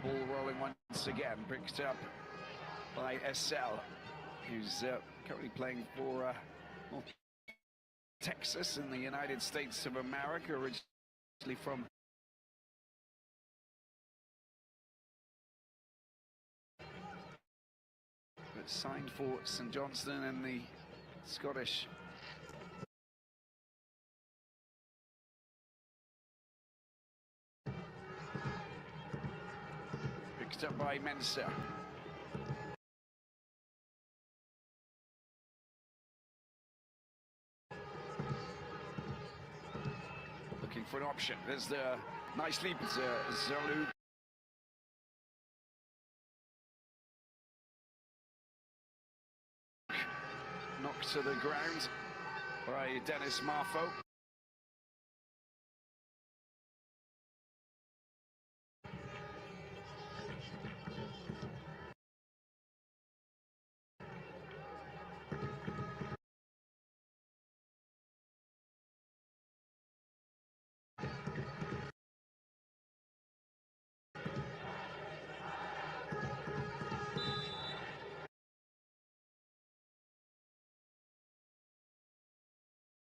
ball rolling once again, picked up by SL, who's currently playing for North Texas in the United States of America, originally from but signed for St Johnstone in the Scottish picked up by Mensah. Looking for an option. There's the nice leap. It's Zolu. Knocked to the ground by Dennis Marfo.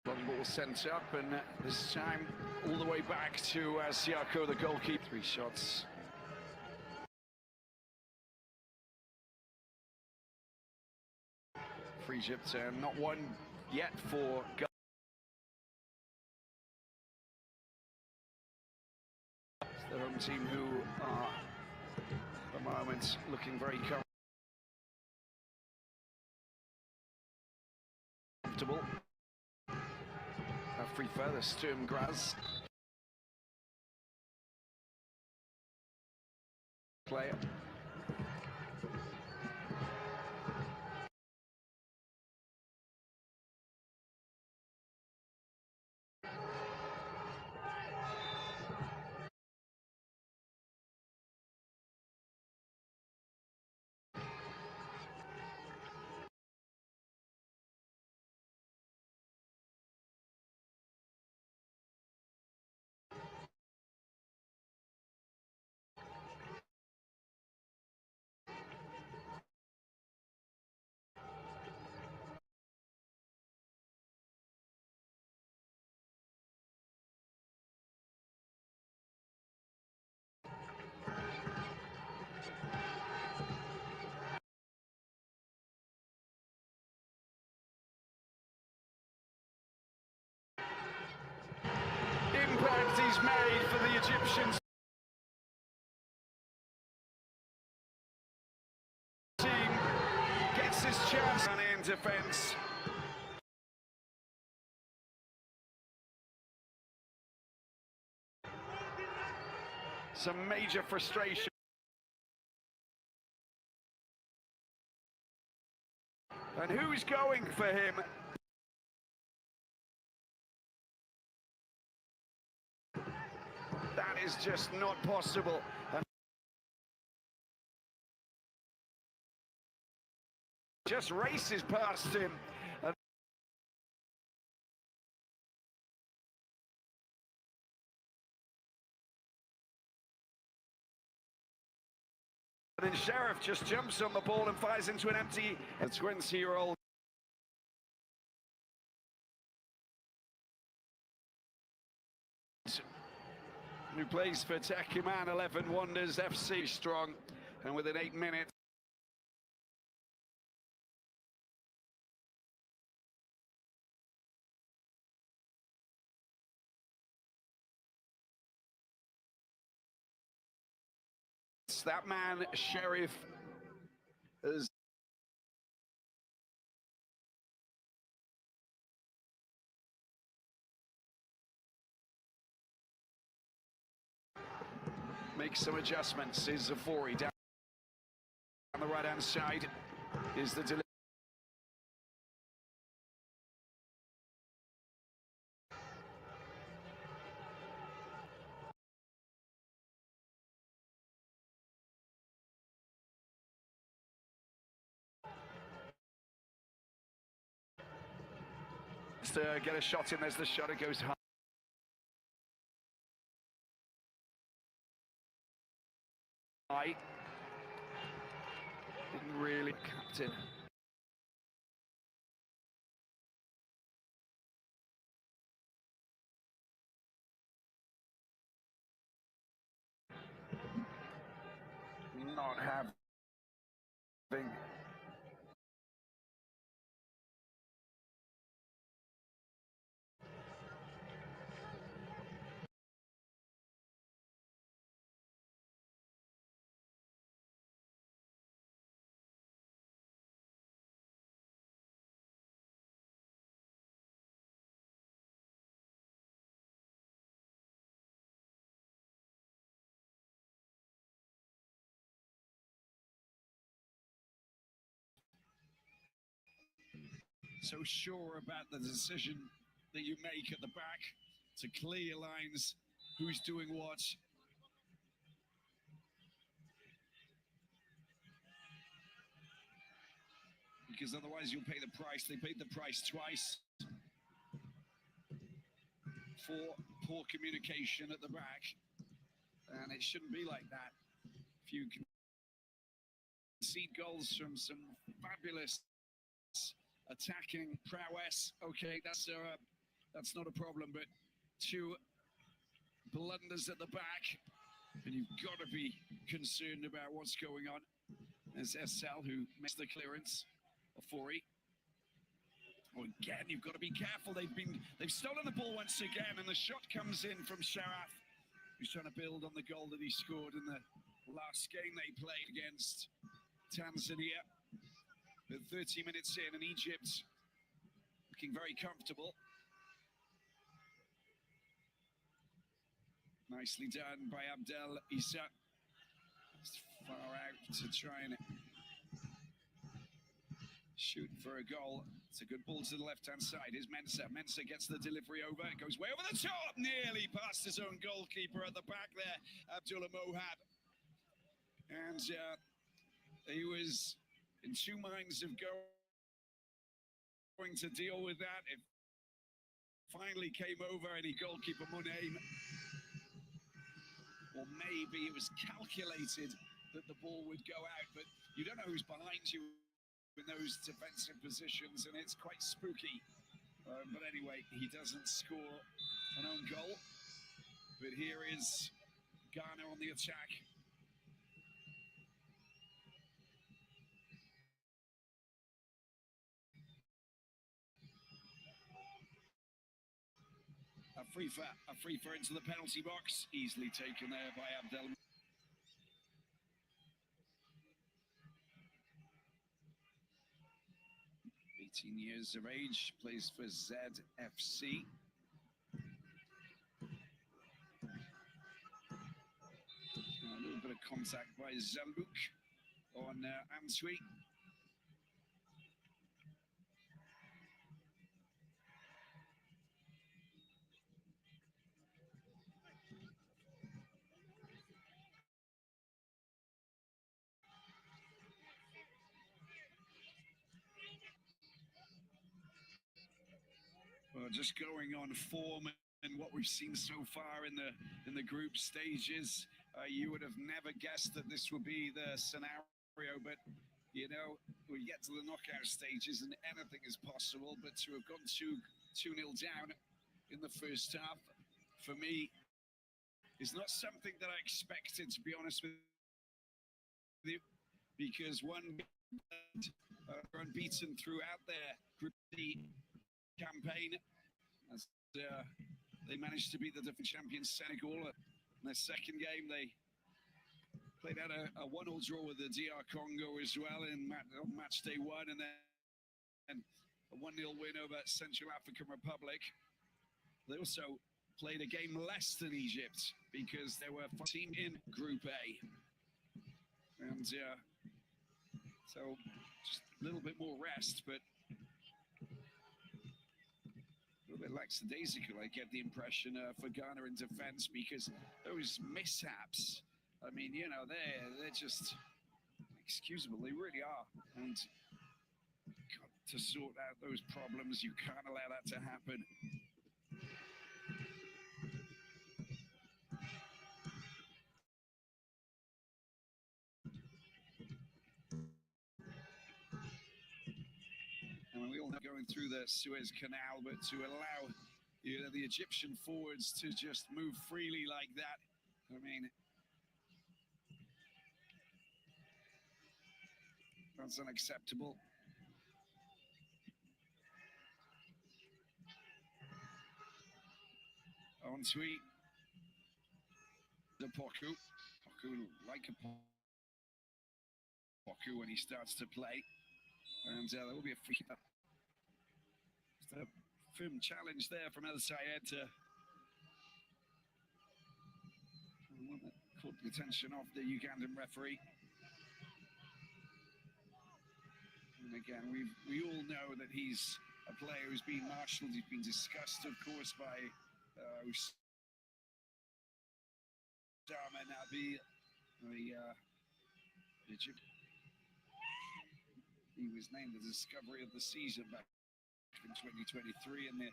Long ball sent up, and this time all the way back to Siako, the goalkeeper. 3 shots. Free Egypt, not one yet for the home team, who are at the moment looking very comfortable. Free further, Sturm Graz. Player. Impact is made for the Egyptians. Team gets his chance on in defence. Some major frustration. And who's going for him? That is just not possible. And just races past him. And then Sheriff just jumps on the ball and fires into an empty. A 20-year-old. Who plays for Techiman 11 Wonders FC, strong, and within 8 minutes. That man, Sheriff, is makes some adjustments. Is Zafori down on the right-hand side? Is the delivery? To get a shot in, there's the shot, it goes high. Didn't really captain. Not having so sure about the decision that you make at the back to clear your lines, who's doing what. Because otherwise you'll pay the price. They paid the price twice for poor communication at the back, and it shouldn't be like that. If you concede goals from some fabulous attacking prowess, okay, that's not a problem, but two blunders at the back, and you've got to be concerned about what's going on. There's SL who missed the clearance. Ofori. Oh, again, you've got to be careful. They've stolen the ball once again, and the shot comes in from Sharath, who's trying to build on the goal that he scored in the last game they played against Tanzania. But 30 minutes in, and Egypt looking very comfortable. Nicely done by Abdel Issa. Far out to try and shoot for a goal. It's a good ball to the left-hand side. Here's Mensah. Mensah gets the delivery over. It goes way over the top. Nearly past his own goalkeeper at the back there, Abdullah Mohab. And he was in two minds of going to deal with that. It finally came over, and he goalkeeper Munaim. Or maybe it was calculated that the ball would go out, but you don't know who's behind you in those defensive positions, and it's quite spooky. But anyway, he doesn't score an own goal. But here is Ghana on the attack. A free for into the penalty box, easily taken there by Abdel. 18 years of age, plays for ZFC. A little bit of contact by Zambuk on Antwi. Well, just going on form and what we've seen so far in the group stages, you would have never guessed that this would be the scenario. But you know, we get to the knockout stages and anything is possible. But to have gone 2-0 down in the first half, for me, is not something that I expected, to be honest with you, because one unbeaten throughout their Group D campaign, as they managed to beat the defending champions Senegal. In their second game, they played out a 1-1 draw with the DR Congo as well on match day one, and then a 1-0 win over Central African Republic. They also played a game less than Egypt because there were 5 teams in Group A. And so just a little bit more rest, but a little bit lackadaisical, I get the impression, for Ghana in defence, because those mishaps, I mean, you know, they're just inexcusable. They really are. And got to sort out those problems. You can't allow that to happen. mean, we all know going through the Suez Canal, but to allow the Egyptian forwards to just move freely like that, I mean, that's unacceptable. On to the Poku like a Poku when he starts to play, and there will be a free kick. Just a firm challenge there from El Sayed to caught the attention of the Ugandan referee. And again, we all know that he's a player who's been marshalled. He's been discussed, of course, by Osama Nabi, he was named the discovery of the season back in 2023 in the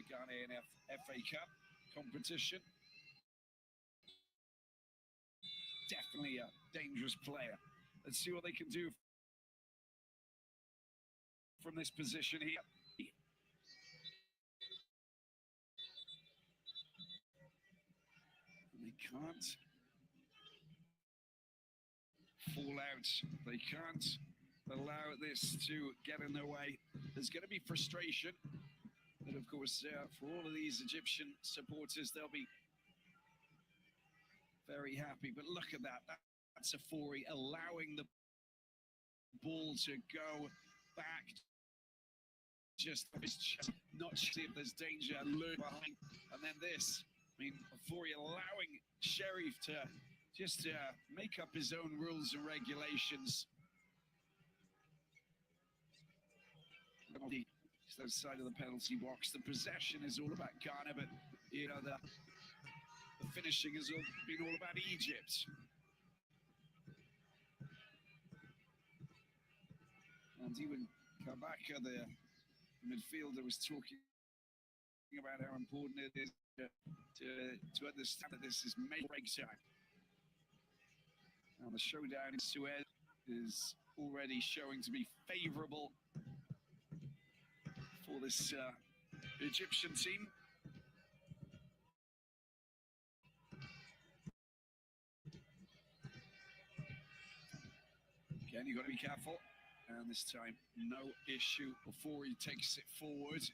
Ghanaian FA Cup competition. Definitely a dangerous player. Let's see what they can do from this position here. They can't fall out. They can't allow this to get in their way. There's going to be frustration. But of course, for all of these Egyptian supporters, they'll be very happy. But look at that. That's Afori allowing the ball to go back. Just not see if there's danger, lurk behind. And then this. I mean, Afori allowing Sheriff to just make up his own rules and regulations. Just outside of the penalty box. The possession is all about Ghana, but the finishing has been all about Egypt. And even Kabaka, the midfielder, was talking about how important it is to understand that this is make break time. Now the showdown in Suez is already showing to be favourable for this Egyptian team. Again, you've got to be careful. And this time, no issue before he takes it forward.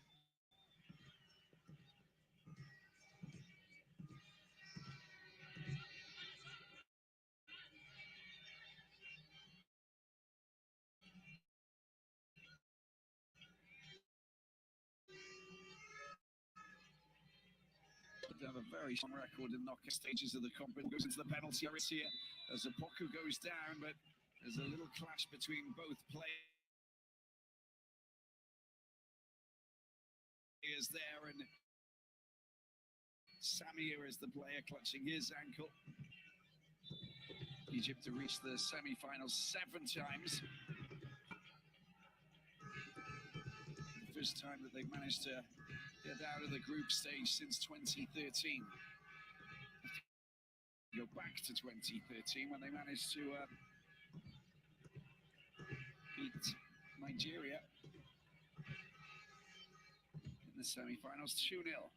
They have a very strong record in knockout stages of the competition. Goes into the penalty area here as Apoku goes down, but there's a little clash between both players there, and Samir is the player clutching his ankle. Egypt to reach the semi-finals 7 times. The first time that they've managed to get out of the group stage since 2013. Go back to 2013 when they managed to beat Nigeria in the semi-finals 2-0.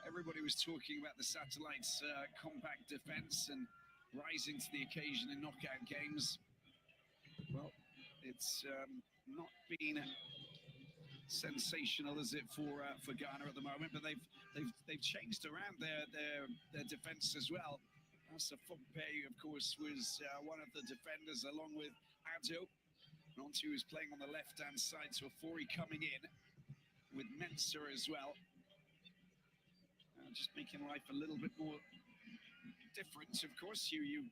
Everybody was talking about the satellites' compact defense and rising to the occasion in knockout games. Well, it's not been sensational, is it, for Ghana at the moment? But they've changed around their defense as well. Asa Fokpe, of course, was one of the defenders, along with Ado. Nontu is playing on the left-hand side, so Afori coming in with Mensah as well. Just making life a little bit more different, of course. You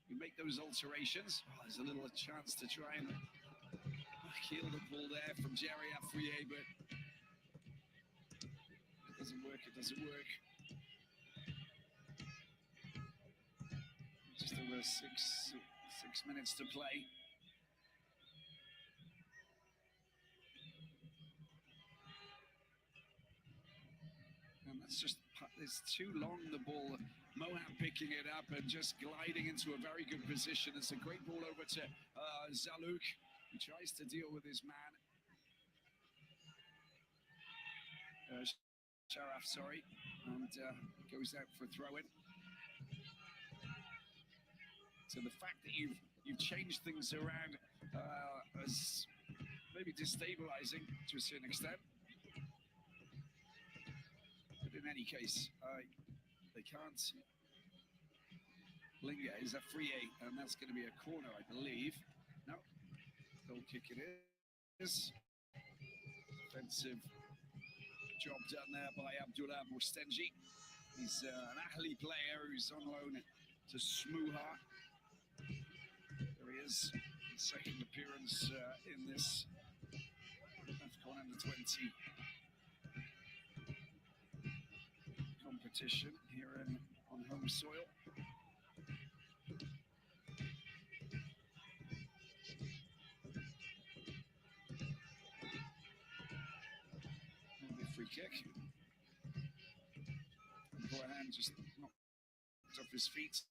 make those alterations. Oh, there's a little chance to try and kill the ball there from Jerry Afriye, but it doesn't work. Just over six minutes to play. it's too long, the ball. Mohan picking it up and just gliding into a very good position. It's a great ball over to Zalouk, who tries to deal with his man. Sharaf, sorry, and goes out for a throw-in. So the fact that you've changed things around is maybe destabilizing to a certain extent. But in any case, they can't linger. Is a free eight, and that's going to be a corner, I believe. No, goal kick it is. Defensive job done there by Abdullah Mostenji. He's an Ahli player who's on loan to Smuha. There he is, his second appearance in this AFCON Under-20 competition here on home soil. Free kick. Forehand just knocked off his feet.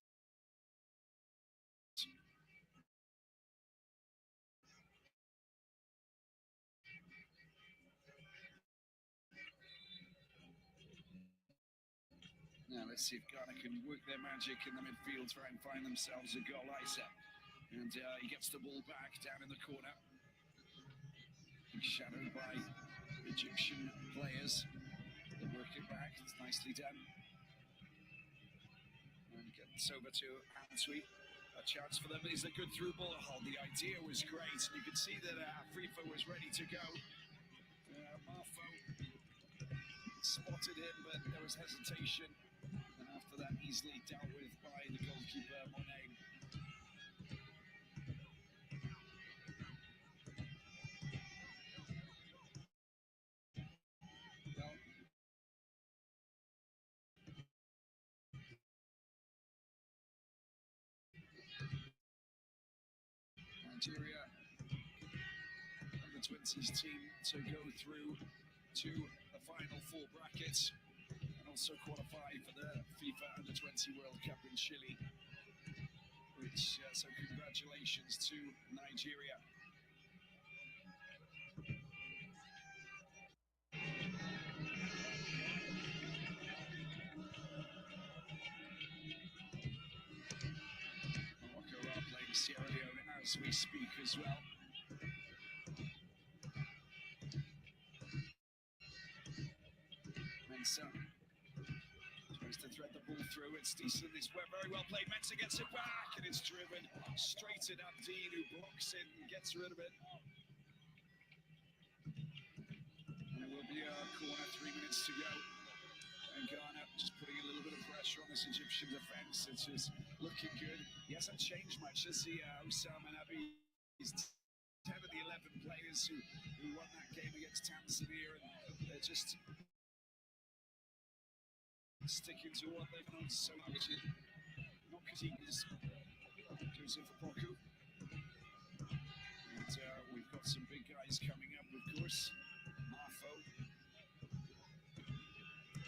Now let's see if Ghana can work their magic in the midfield, try and find themselves a goal. Isa, and he gets the ball back down in the corner. Shadowed by Egyptian players. They work it back, it's nicely done. And gets over to Antwi. A chance for them is a good through ball. Oh, the idea was great. You could see that Afrifa was ready to go. Marfo spotted him, but there was hesitation. And after that, easily dealt with by the goalkeeper, Monet. Nigeria, under-20s team to go through to the final four brackets and also qualify for the FIFA Under-20 World Cup in Chile. Which, so congratulations to Nigeria. Morocco are playing Sierra Leone as we speak as well. Mensah tries to thread the ball through. It's decent. It's very well played. Mensah gets it back, and it's driven straight at Abdeen, who blocks it and gets rid of it. And it will be a corner. 3 minutes to go. And Ghana just putting a little bit of pressure on this Egyptian defence. It's just looking good. He hasn't changed much, has he, Osama Nabi? He's 10 of the 11 players who won that game against Tanzania, and they're just sticking to what they've done so much. Not because he is Joseph Opoku. And we've got some big guys coming up, of course. Marfo.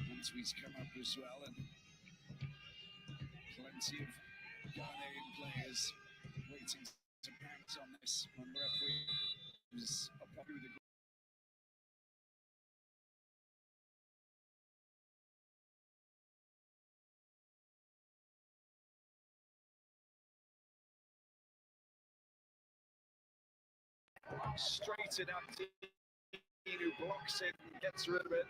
Antwi's come up as well, and plenty of Ghanaian players waiting to pounce on this. One referee was Opoku, the straight at Abdeen, who blocks it and gets rid of it.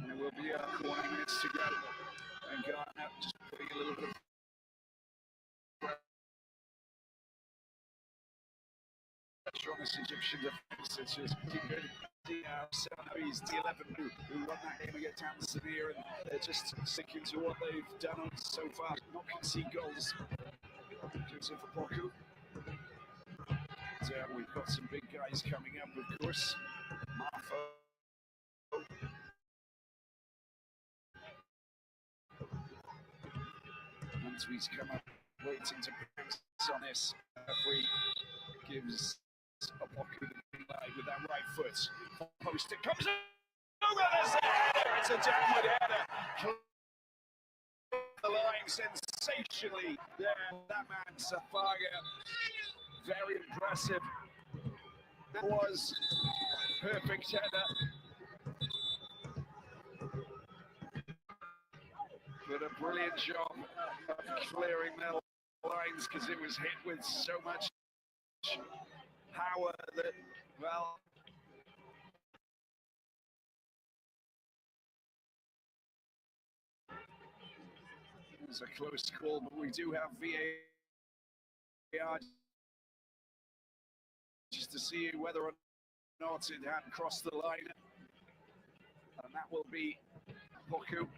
And it will be 20 minutes to go. And Ghana just putting a little bit of pressure on this Egyptian defence. It's just pretty good. He's the 11 who won that game against Tanzania, and they're just sticking to what they've done so far. Not concede goals. Joseph Opoku. We've got some big guys coming up, of course. Marfo. Antwi's come up, waiting to pounce on this. Referee gives Opoku the green light with that right foot. Post it comes over. There's a header. It's a downward header. The line sensationally there. That man Safaga, very impressive. That was perfect header. But a brilliant job of clearing their lines because it was hit with so much power that, well, it was a close call, but we do have VAR just to see whether or not it had crossed the line. And that will be Opoku.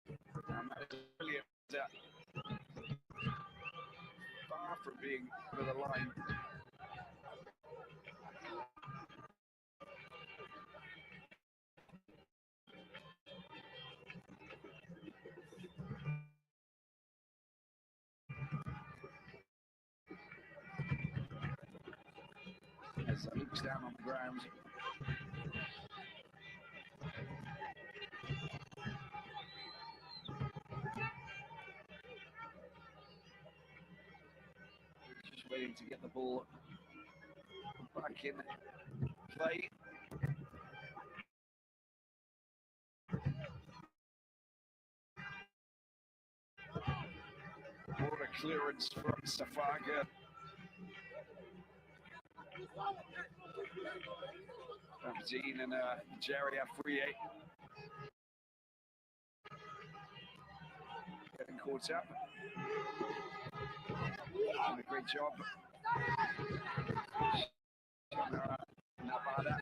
And that is brilliant. Far from being over the line. As that looks down on the ground. Just waiting to get the ball back in play. What a clearance from Safaga. Aberdeen and Jerry Afriye getting caught up. Doing a great job. Navada.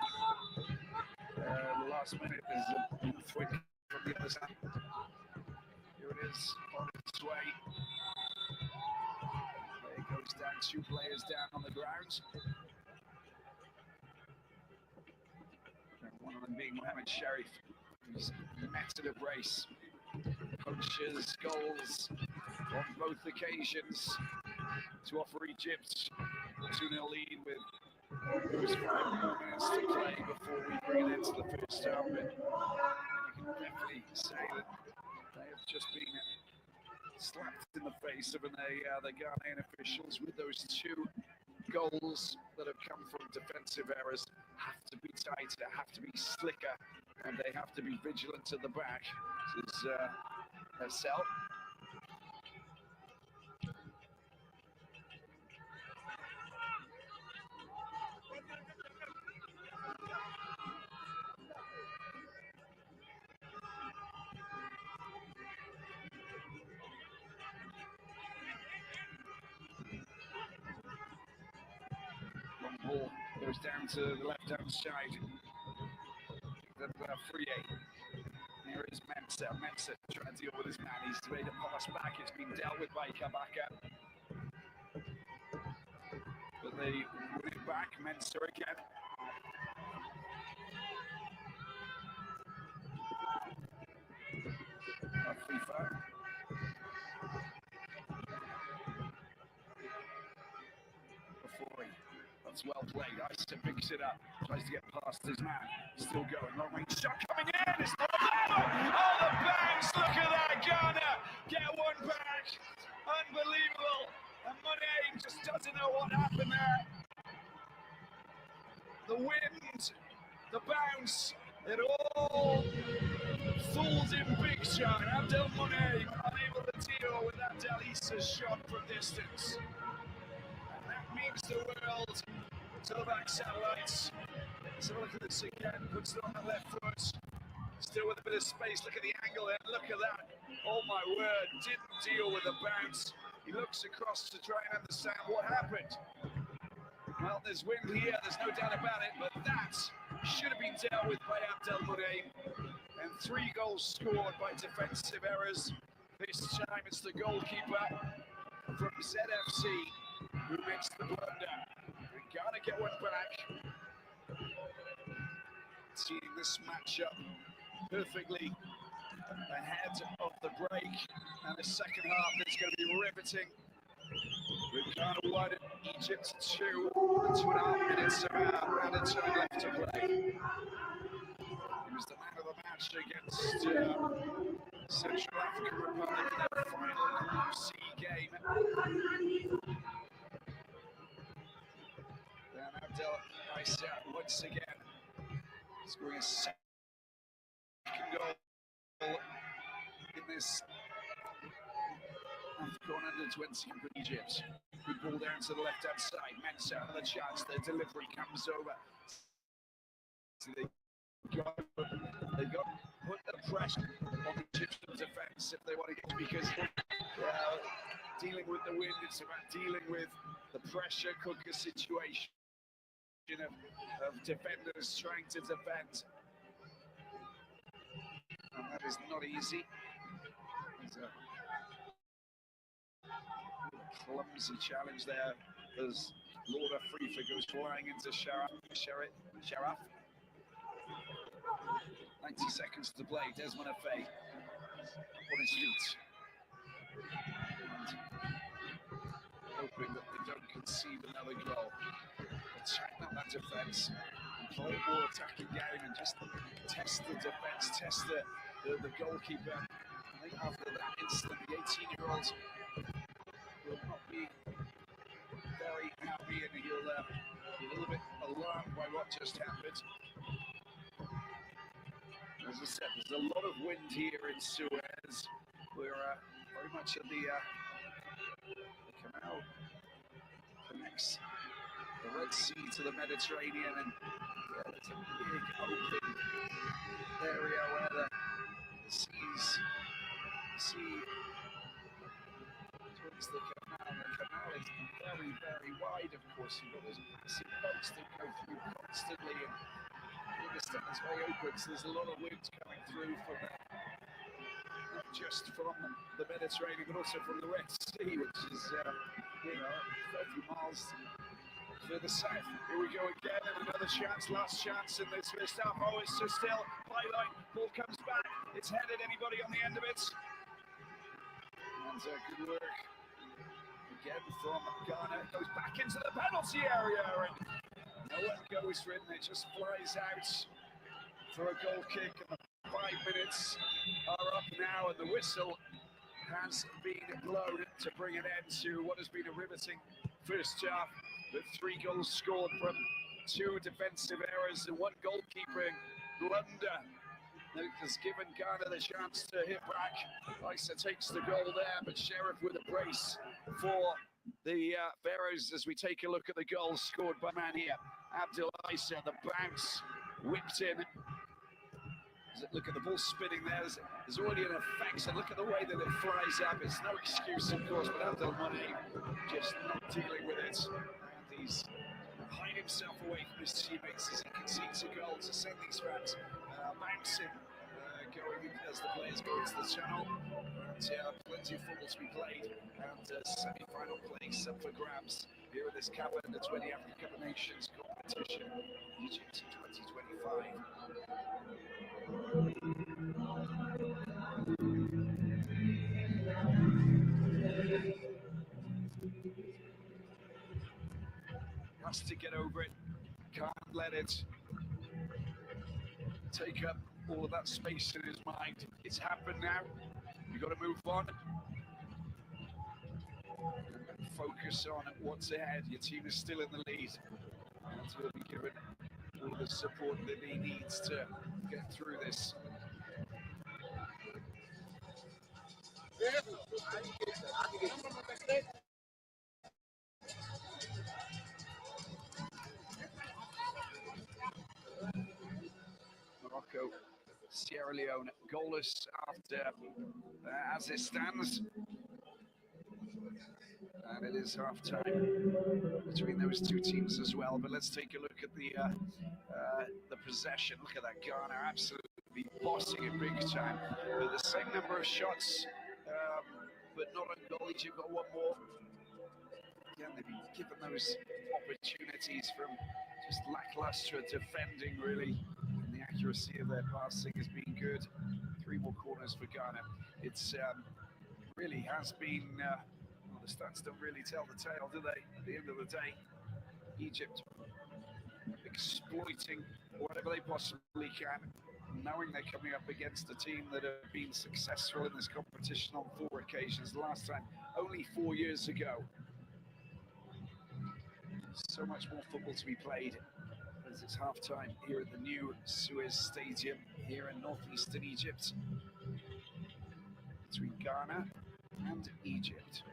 The last minute is a thwink from the other side. Here it is on its way. There it goes down, 2 players down on the ground. One of them being Mohamed Sharif, who's met at a brace. Punches, goals on both occasions to offer Egypt 2-0 lead with those 5 more minutes to play before we bring it into the first half. And you can definitely say that they have just been slapped in the face of the Ghanaian officials with those 2 goals that have come from defensive errors. Have to be tighter, have to be slicker, and they have to be vigilant at the back. This is Herself. Long ball goes down to the left-hand side. Frié. Here is Mensah. Mensah trying to deal with his man. He's made a pass back. It's been dealt with by Kabaka. But they win it back. Mensah again. FIFA. That's well played. Issa picks it up. Tries to get past his man. Still going. Long range shot coming in. It's not over. Oh, the bounce. Look at that. Ghana get one back. Unbelievable. And Money just doesn't know what happened there. The wind, the bounce, it all falls in picture. Abdel Money unable to deal with Abdel Issa's shot from distance. And that means the world to the back satellites. Let's have a look at this again. Puts it on the left foot. Still with a bit of space. Look at the angle there. Look at that. Oh my word. Didn't deal with the bounce. He looks across to try and understand what happened. Well, there's wind here. There's no doubt about it. But that should have been dealt with by Abdel Mourad. And 3 goals scored by defensive errors. This time it's the goalkeeper from ZFC who makes the blunder. We're gonna get one back. Seeing this matchup perfectly ahead of the break, and the second half is going to be riveting. With Ghana 1, Egypt 2, and 2.5 minutes of added time left to play. He was the man of the match against Central African Republic in their final Group C game. Then Abdel Isa once again scoring a second goal in this AFCON under-20 for Egypt. Good ball down to the left-hand side. Mensah with a chance. The delivery comes over. So they got to put the pressure on the Egyptian defence if they want to get, because dealing with the wind, it's about dealing with the pressure cooker situation of defenders trying to defend. And that is not easy. It's a clumsy challenge there as Lauda Frifa goes flying into Sharaf. 90 seconds to play. Desmond Afei on his feet. And hoping that they don't concede another goal. Tighten up that defence and play a more attacking game and just test the defence, test the goalkeeper. I think after that incident, the 18-year-old will not be very happy, and he'll be a little bit alarmed by what just happened. As I said, there's a lot of wind here in Suez. We're very much at the canal connects the Red Sea to the Mediterranean, and there's a big open area where the sea towards the canal. The canal is very, very wide, of course. You've got those massive boats that go through constantly, and you understand it's very open, so there's a lot of wind coming through from there. Not just from the Mediterranean, but also from the Red Sea, which is, 30 miles further south. Here we go again, and another chance, last chance in this first half. Oh, it's just still, byline, ball comes back, it's headed, anybody on the end of it? And good work again from Ghana, goes back into the penalty area, and no one goes for it, and it just flies out for a goal kick, and the 5 minutes are up now, and the whistle has been blown to bring an end to what has been a riveting first half, with 3 goals scored from 2 defensive errors and 1 goalkeeping blunder that has given Ghana the chance to hit back. Isa takes the goal there, but Sheriff with a brace for the Pharaohs as we take a look at the goals scored by man here. Abdel Isa, the bounce whipped in. Look at the ball spinning there. There's already an effect, and look at the way that it flies up. It's no excuse, of course, but Abdel Money just not dealing with it. And he's hiding himself away from his teammates as he concedes a goal to send these fans bouncing, going as the players go into the channel. And plenty of football to be played, and semi-final place up for grabs here at this CAF Under-20 African Cup of Nations competition, Egypt 2025. Has to get over it, can't let it take up all of that space in his mind. It's happened now, you've got to move on. Focus on what's ahead. Your team is still in the lead, and will be given all the support that he needs to get through this. Morocco, Sierra Leone, goalless after as it stands. And it is half-time between those 2 teams as well. But let's take a look at the possession. Look at that, Ghana absolutely bossing it big time. With the same number of shots, but not on goal. Egypt got 1 more. Again, they've been given those opportunities from just lackluster defending, really. And the accuracy of their passing has been good. 3 more corners for Ghana. It's really has been The stats don't really tell the tale, do they? At the end of the day, Egypt exploiting whatever they possibly can, knowing they're coming up against a team that have been successful in this competition on 4 occasions. The last time, only 4 years ago. So much more football to be played as it's half-time here at the new Suez Stadium here in northeastern Egypt between Ghana and Egypt.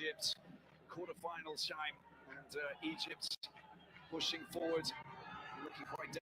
Egypt, quarter-final time, and Egypt pushing forward, looking quite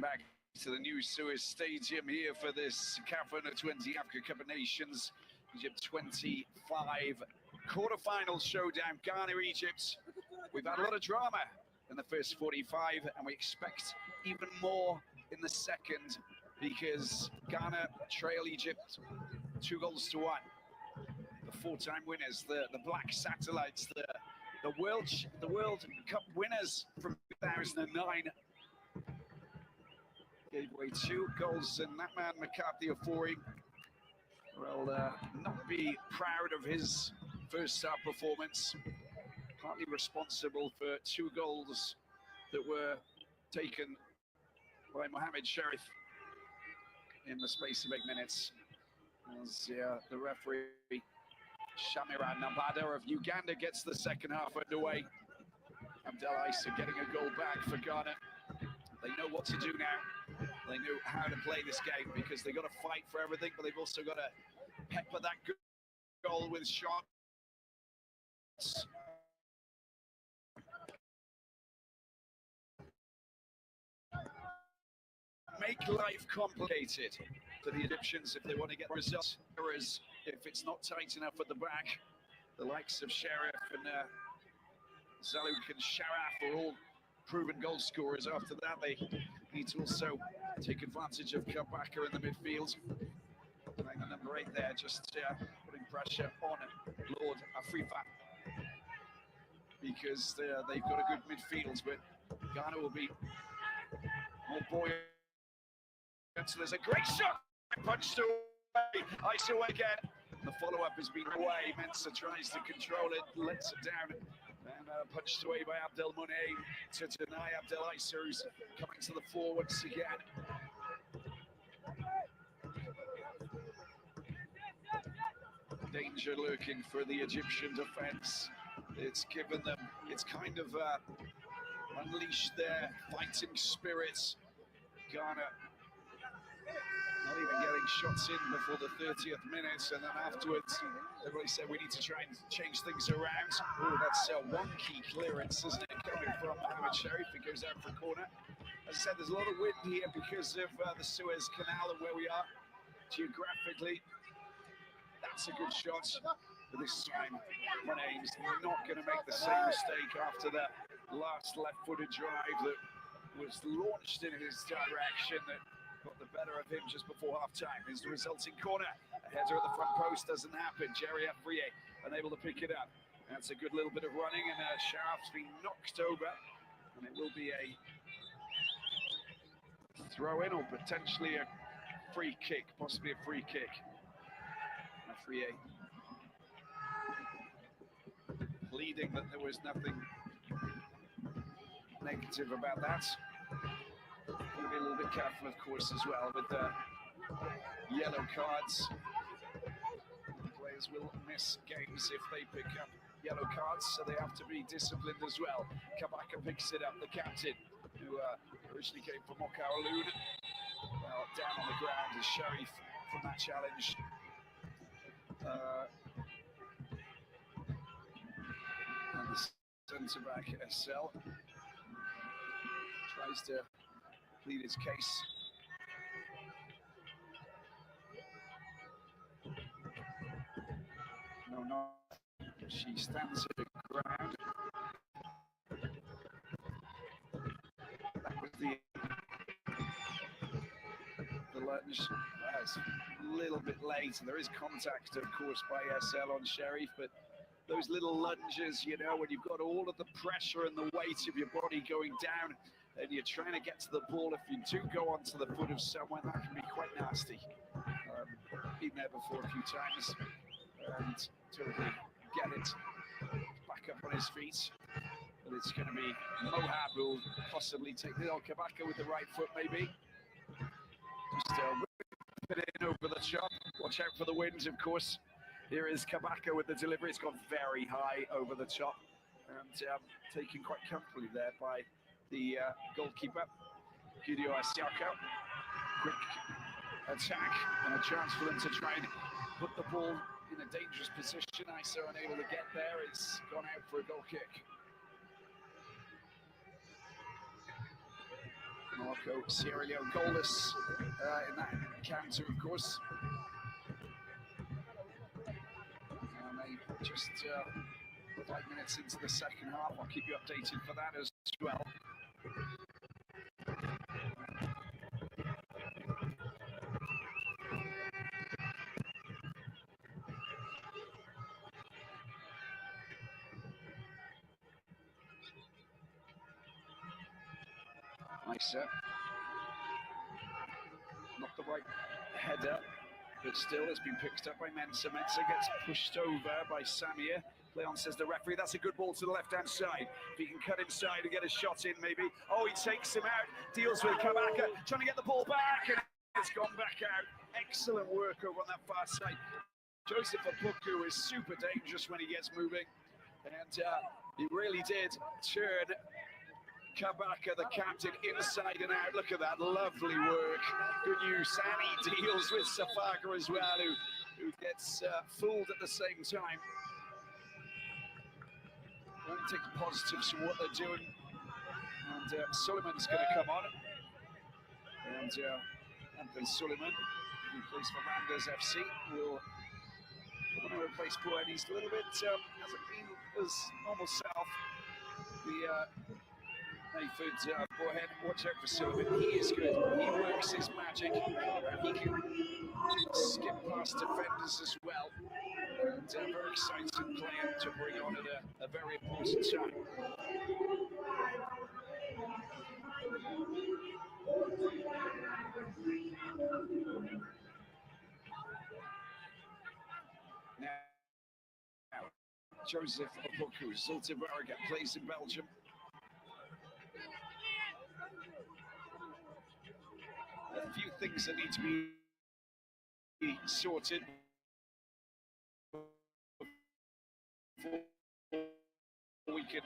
back to the new Suez Stadium here for this CAF U20 Africa Cup of Nations. Egypt 25 quarterfinal showdown. Ghana, Egypt. We've had a lot of drama in the first 45, and we expect even more in the second because Ghana trail Egypt 2-1. The four-time winners, the Black Satellites, the World Cup winners from 2009. Gave away 2 goals, and that man, McCarthy Ofori, will not be proud of his first half performance. Partly responsible for 2 goals that were taken by Mohamed Sharif in the space of 8 minutes. As the referee, Shamira Nabada of Uganda, gets the second half underway. Abdel Issa getting a goal back for Ghana. They know what to do now. They know how to play this game because they've got to fight for everything, but they've also got to pepper that goal with shots. Make life complicated for the Egyptians if they want to get results. Whereas if it's not tight enough at the back, the likes of Sheriff and Zalouk and Sharaf are all proven goal scorers. After that, they need to also take advantage of Kabaka in the midfield. Playing the number 8 there, just putting pressure on Lord Afrifa because they've got a good midfield, but Ghana will be more buoyant. So there's a great shot, punched away, ice away again. The follow-up has been away. Mensah tries to control it, lets it down, and punched away by Abdel Monet to deny Abdel Issa, who's coming to the fore once again. Danger lurking for the Egyptian defense. It's given them, it's kind of unleashed their fighting spirits. Ghana not even getting shots in before the 30th minute, and then afterwards everybody said we need to try and change things around. Oh, that's a wonky clearance, isn't it, coming from Mohamed Sharif? It goes out for a corner. As I said, there's a lot of wind here because of the Suez Canal and where we are geographically. That's a good shot, but this time Monet is not going to make the same mistake after that last left-footed drive that was launched in his direction that got the better of him just before half-time. Is the resulting corner. A header at the front post doesn't happen. Jerry Afriye unable to pick it up. That's a good little bit of running, and Sharaf's been knocked over, and it will be a throw-in or potentially a free kick, possibly a free kick. Afriye pleading that there was nothing negative about that. We'll be a little bit careful, of course, as well with the yellow cards. Players will miss games if they pick up yellow cards, so they have to be disciplined as well. Kabaka picks it up, the captain, who originally came from Mokaoloon. Well, down on the ground is Sharif from that challenge. And the centre-back, SL, tries to plead his case. No, she stands her ground. That was the lunge. That's a little bit late, and there is contact, of course, by SL on Sharif, but those little lunges, you know, when you've got all of the pressure and the weight of your body going down, and you're trying to get to the ball, if you do go onto the foot of someone, that can be quite nasty. Been there before a few times, and totally get it back up on his feet. But it's going to be Mohab who'll possibly take the Kabaka with the right foot, maybe. Just whip it in over the top. Watch out for the wind, of course. Here is Kabaka with the delivery. It's gone very high over the top, and taken quite comfortably there by the goalkeeper, Gideon Asiaka. Quick attack and a chance for them to try and put the ball in a dangerous position. Isa unable to get there. It's gone out for a goal kick. Morocco, Sierra Leone goalless in that encounter, of course. And they just 5 minutes into the second half. I'll keep you updated for that as well. Nice, not the right header, but still has been picked up by Mensah. Mensah gets pushed over by Samir. Leon says the referee, that's a good ball to the left-hand side. If he can cut inside and get a shot in, maybe. Oh, he takes him out, deals with Kabaka, trying to get the ball back, and it's gone back out. Excellent work over on that far side. Joseph Opoku is super dangerous when he gets moving, and he really did turn Kabaka, the captain, inside and out. Look at that, lovely work. Good news, Sani deals with Safaga as well, who gets fooled at the same time. We'll take the positives from what they're doing. And Suleiman's going to come on. And Anthony Suleiman, who plays for Randers FC, will replace Boyd. He's a little bit, hasn't been his normal self. The Mayford Boyhead, watch out for Suleiman. He is good. He works his magic. He can skip past defenders as well. And a very exciting player to bring on at a very important time. Now Joseph Opoku, Zultivarga plays in Belgium. A few things that need to be sorted before we can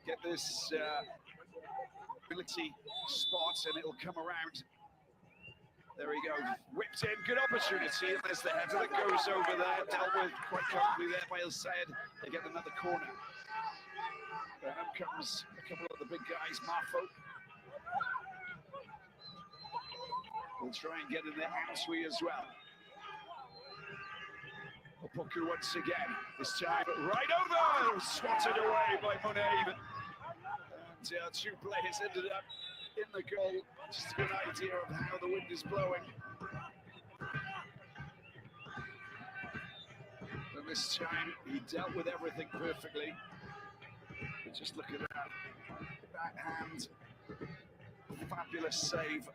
get this ability spot, and it'll come around. There we go, whipped in, good opportunity, and there's the header that goes over there, dealt with quite comfortably there by El-Sayed. They get another corner. Out comes a couple of the big guys, Marfo. We'll try and get in there, Ansui as well. Opoku once again, this time right over, swatted away by Munaib. And two players ended up in the goal. Just a good idea of how the wind is blowing. And this time he dealt with everything perfectly. But just look at that backhand, fabulous save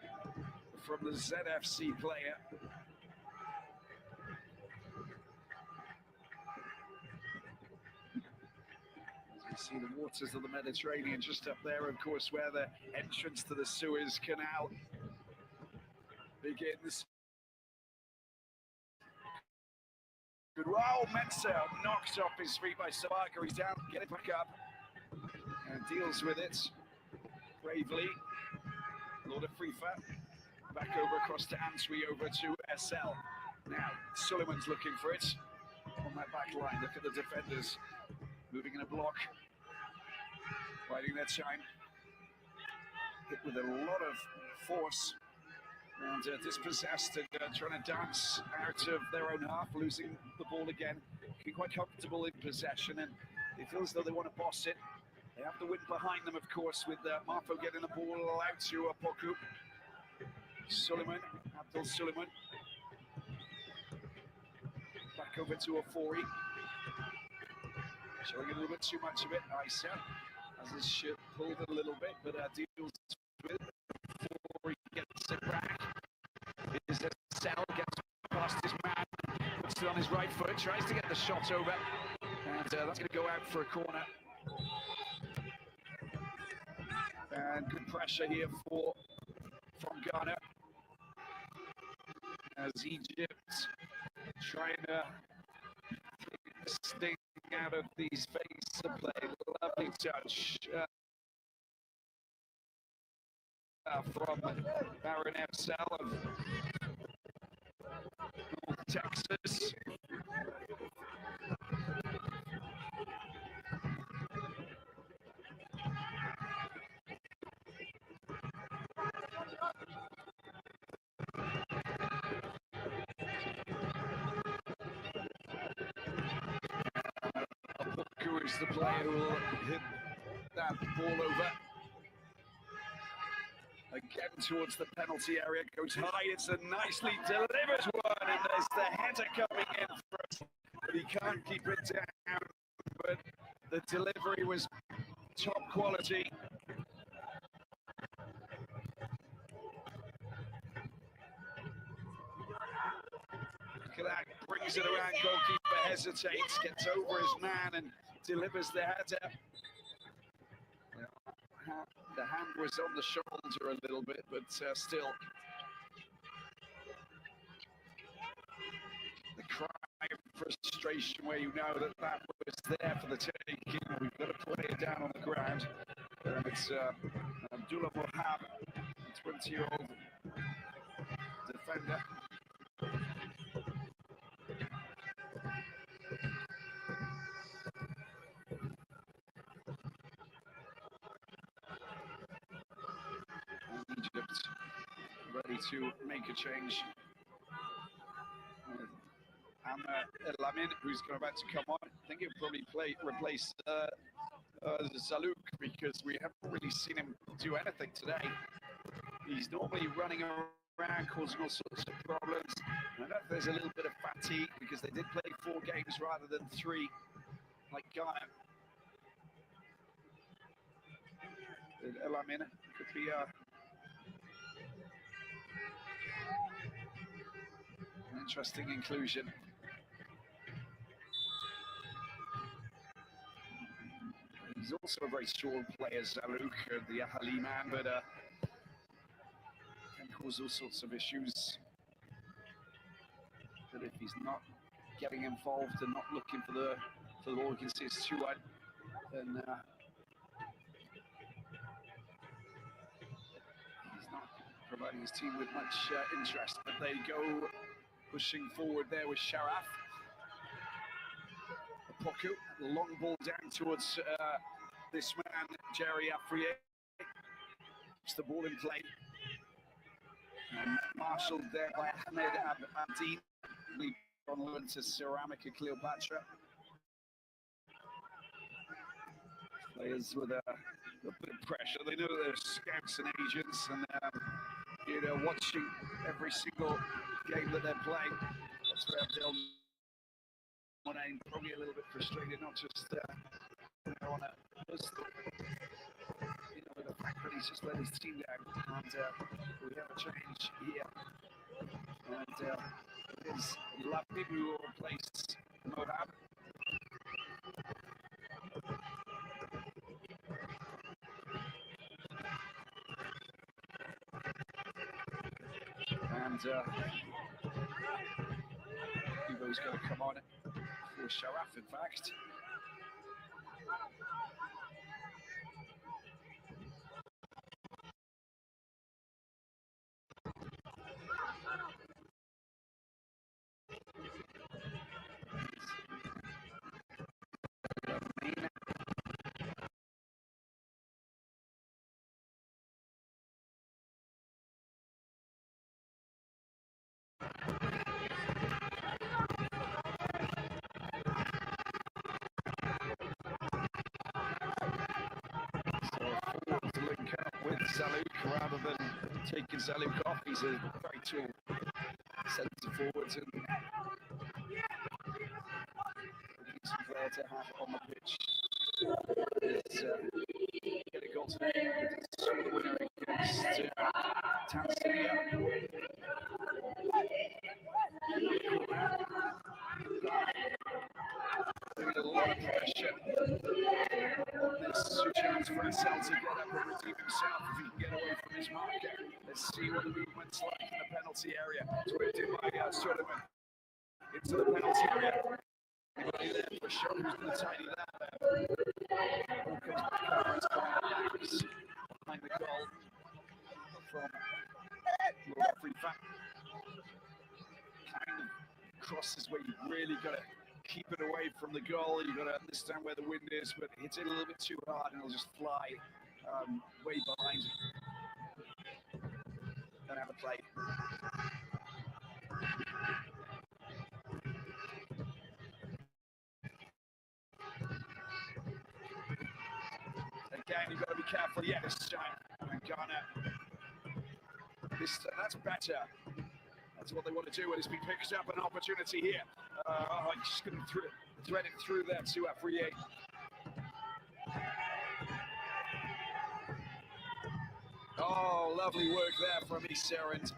from the ZFC player. As you see the waters of the Mediterranean just up there, of course, where the entrance to the Suez Canal begins. Good, wow, Mensah knocked off his feet by Safaga. He's down, get it back up, and deals with it bravely. Lord of Frifa. Back over across to Ansui, over to SL. Now, Suleiman's looking for it on that back line. Look at the defenders moving in a block, biding their time. Hit with a lot of force and dispossessed and trying to dance out of their own half, losing the ball again. Being quite comfortable in possession, and they feel as though they want to boss it. They have the wind behind them, of course, with Marfo getting the ball out to Opoku. Suleiman, Abdul Suleiman. Back over to Ofori. Showing a little bit too much of it. Isa has his ship pulled a little bit, but deals with it before he gets it back. Is that Sal gets past his man, puts it on his right foot, tries to get the shot over, and that's going to go out for a corner. And good pressure here from Ghana, as Egypt trying to take the sting out of these phases of play. Lovely touch from Baron FSL of North Texas. Who's the player who will hit that ball over? Again towards the penalty area, goes high, it's a nicely delivered one, and there's the header coming in first, but he can't keep it down, but the delivery was top quality. Look at that, brings it around, goalkeeper hesitates, gets over his man and delivers the header. The hand was on the shoulder a little bit, but still. The cry of frustration where you know that that was there for the taking. We've got to play it down on the ground. And it's Abdullah Mohab, 20-year-old defender. Egypt ready to make a change. Lamin, who's about to come on, I think he'll probably replace Zalouk, because we haven't really seen him do anything today. He's normally running around, causing all sorts of problems. I know there's a little bit of fatigue because they did play 4 games rather than 3, like Ghana. Lamin could be an interesting inclusion. He's also a very strong player, Zalouk, the Ahali man, but can cause all sorts of issues. But if he's not getting involved and not looking for the ball, you can see it's 2-1, then he's not providing his team with much interest. But they go pushing forward there with Sharaf. Poku, long ball down towards this man, Jerry Afriye. It's the ball in play. And marshalled there by Ahmed Abdin, on loan to Ceramica Cleopatra. Players with a bit of pressure. They know they're scouts and agents, and you know, watching every single game that they're playing. That's where Abdel Monaim probably a little bit frustrated, not just on a personal, you know, the fact that he's just let his team down, and we have a change here, and it is Labib who will replace Mohab. And Hugo's going to come on for Sharaf, in fact. To link up with Zalouk rather than taking Zalouk off. He's a very tall centre forward and decent player to have on the pitch. It's get a goal today, score the winner against Tanzania. Doing a lot of pressure on this chance for Ansel to get up and redeem himself if he can get away from his marker. Let's see what the movement's like in the penalty area. It's whipped in by Suleiman into the penalty area. Anybody there for sure who's going to tidy that up? Ball comes back over, it's coming back behind the goal from Morocco. Kind of crosses where you really got to keep it away from the goal. You've got to understand where the wind is, but it hits it a little bit too hard and it'll just fly way behind. Don't have a play. again. You've got to be careful. Yeah, this time. And Ghana. That's better. That's what they want to do. And it's been picked up an opportunity here. He's going to thread it through there to Afriye. Oh, lovely work there from Issa, and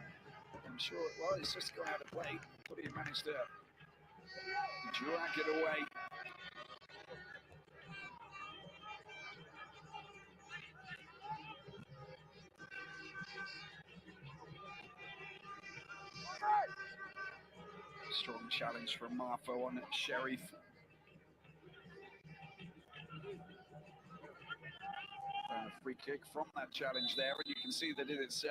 I'm sure, well, it's just going out of play, but he managed to drag it away. Strong challenge from Marfo on Sheriff. A free kick from that challenge there, and you can see that it's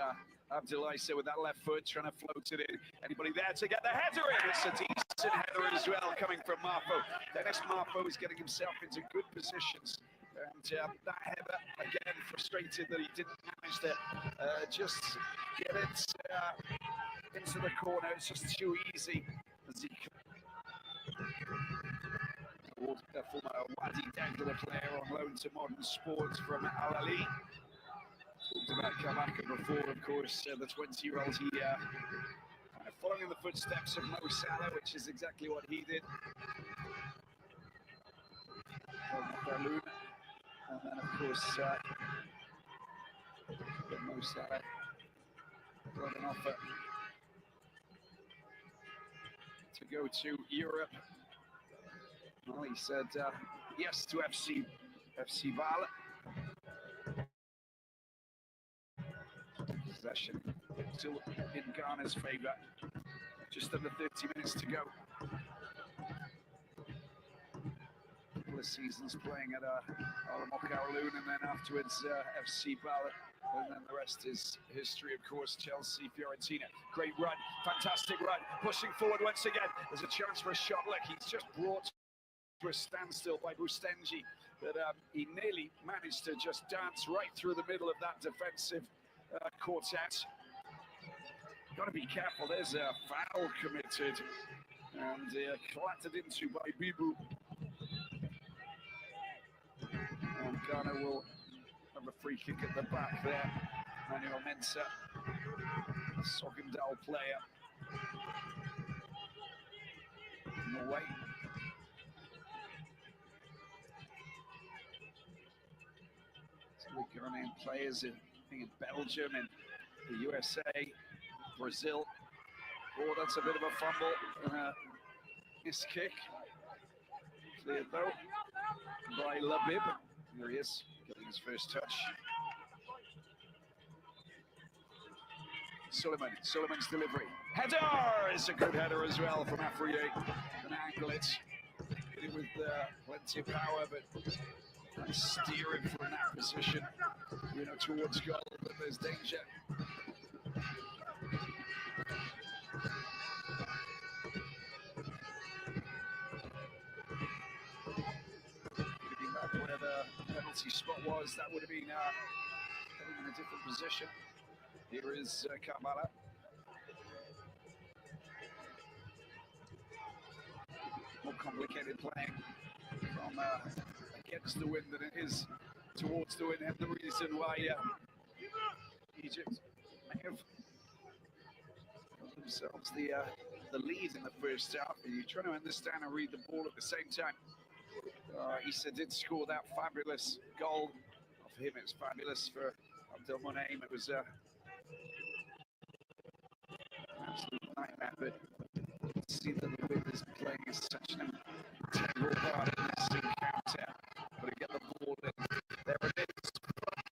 Abdoulaye with that left foot trying to float it in. Anybody there to get the header in? It's a decent header as well coming from Marfo. Dennis Marfo is getting himself into good positions. And that header, again, frustrated that he didn't manage to just get it into the corner. It's just too easy. Former Wadi Dengler player on loan to Modern Sports from Al Ali. Talked about Kabaka before, of course, the 20-year-old. He following in the footsteps of Mo Salah, which is exactly what he did. And then, of course, Mo Salah got an offer to go to Europe. Well, he said yes to FC Val. Possession still in Ghana's favour. Just under 30 minutes to go. A couple of seasons playing at Morocco, and then afterwards FC Val. And then the rest is history, of course. Chelsea, Fiorentina. Great run, fantastic run. Pushing forward once again. There's a chance for a shot. Look, he's just brought to a standstill by Bustenji, but he nearly managed to just dance right through the middle of that defensive quartet. Got to be careful. There's a foul committed and clattered into by Bibu. And Ghana will have a free kick at the back there. Manuel Mensah, Sogndal player. In the way. The Ghanaian players in Belgium and the USA, Brazil. Oh, that's a bit of a fumble. This kick. Cleared though by Labib. Here he is, getting his first touch. Suleiman's delivery. Header! It's a good header as well from Afriye. An angle it. Hit it with plenty of power, but nice steering from that position, towards goal, but there's danger. Back where the penalty spot was, that would have been in a different position. Here is Kamala. More complicated playing from against the wind than it is towards the wind, and the reason why Egypt may have got themselves the lead in the first half. And you're trying to understand and read the ball at the same time. Issa did score that fabulous goal. For him, it's fabulous. For Abdelmonem, it was an absolute nightmare. But you can see that the wind is playing such an integral part in this encounter. Got to get the ball in. There it is.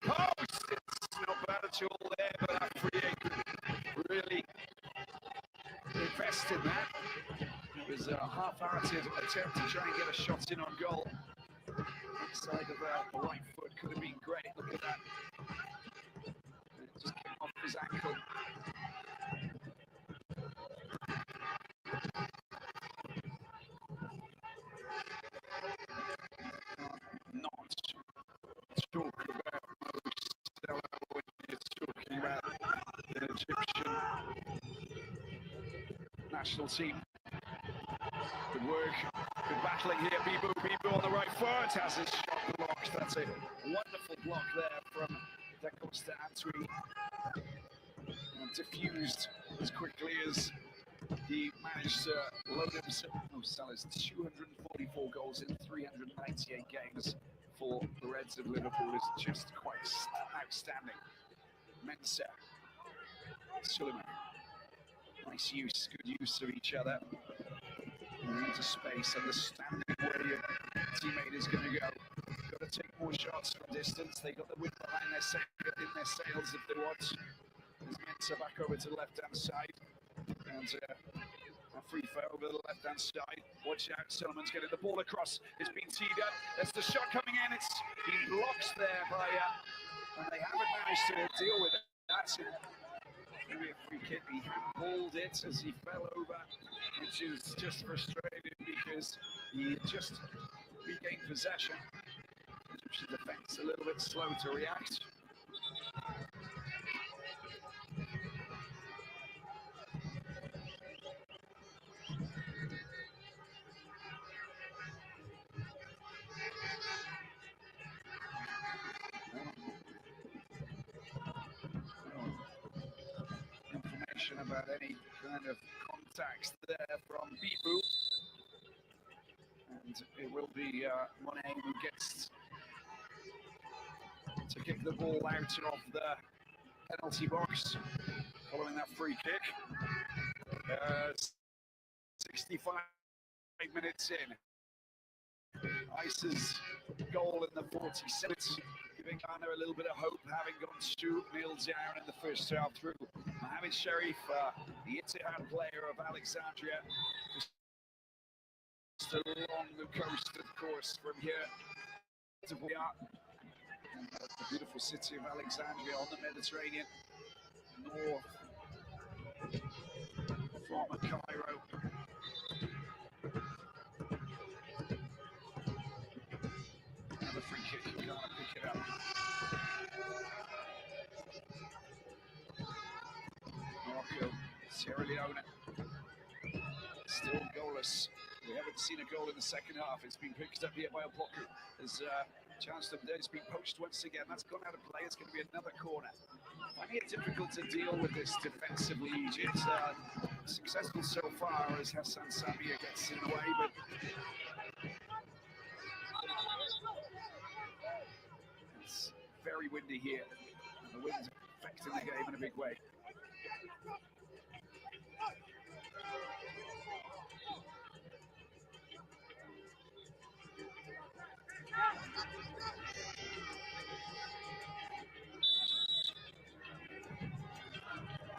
Post! It's not bad at all there, but Afriye could really invest in that. It was a half-hearted attempt to try and get a shot in on goal. Inside of the right foot could have been great. Look at that. It just came off his ankle. Not talk about Mo when you're talking about the Egyptian national team. Good work, good battling here. Bibu on the right foot has his shot blocked. That's a wonderful block there from Da Costa Antwi. And diffused as quickly as he managed to load himself. Salah's 244 goals in 398 games for the Reds of Liverpool is just quite outstanding. Mensah, Suleiman, nice use, good use of each other. Into space, understanding where your teammate is going to go. Got to take more shots from distance. They got the wind behind their sails if they want. There's Mensah back over to the left-hand side. And a free throw over the left-hand side. Watch out, Solomon's getting the ball across. It's been teed up. There's the shot coming in. It's been blocked there by, and they haven't managed to deal with it. That's maybe a free kick. He handballed it as he fell over, which is just frustrating because he just regained possession. Egyptian defense a little bit slow to react. Information about any kind of contacts there from Bibu. And it will be Monet who gets to kick the ball out of the penalty box following that free kick. 65 minutes in. Ice's goal in the 47th, giving Ghana a little bit of hope, having gone 2-0 down in the first half through Mohamed Sharif, the Ittihad player of Alexandria, just along the coast, of course, from here to the beautiful city of Alexandria on the Mediterranean, north from Cairo. Another free kick, you can't pick it up. Morocco, Sierra Leone, still goalless. We haven't seen a goal in the second half. It's been picked up here by Opoku. There's a chance that it's been poached once again. That's gone out of play. It's going to be another corner. Finding it difficult to deal with this defensively, Egypt. Successful so far as Hassan Samir gets in the way, but it's very windy here, and the wind's affecting the game in a big way.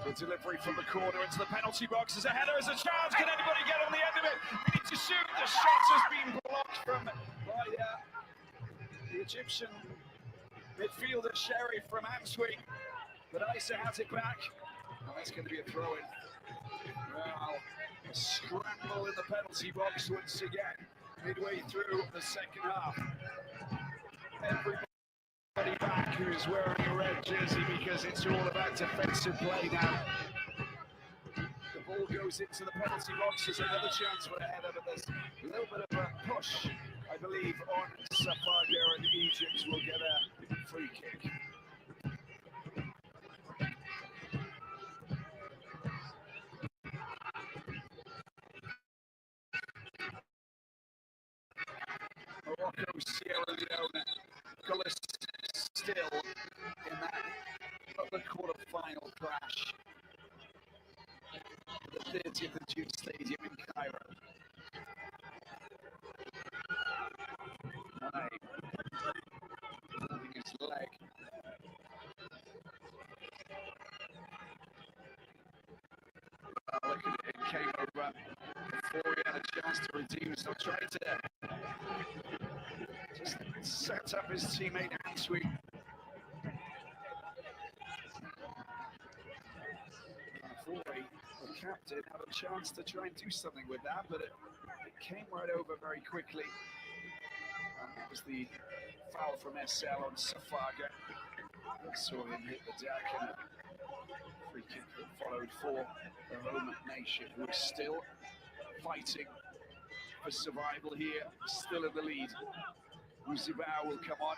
The delivery from the corner into the penalty box. There's a header, there's a chance. Can anybody get on the end of it? We need to shoot. The shot has been blocked by the Egyptian midfielder Sherry from Antwi. But Isa has it back. And that's going to be a throw-in. Well, a scramble in the penalty box once again, midway through the second half. Everybody back who's wearing a red jersey because it's all about defensive play now. The ball goes into the penalty box. There's another chance for a header, but there's a little bit of a push, I believe, on Safaga, and Egypt will get a free kick. Morocco, Sierra Leone, goalless still in that other quarter-final crash at the 30th of June Stadium in Cairo. Monet moving his leg. Look at it, it came over before he had a chance to redeem, so tried to just set up his teammate Antwi. Unfortunately, the captain had a chance to try and do something with that, but it came right over very quickly. And that was the foul from SL on Safaga. Saw him hit the deck, and a free kick that followed for the home nation, who is still fighting for survival here, still in the lead. Uzibao will come on.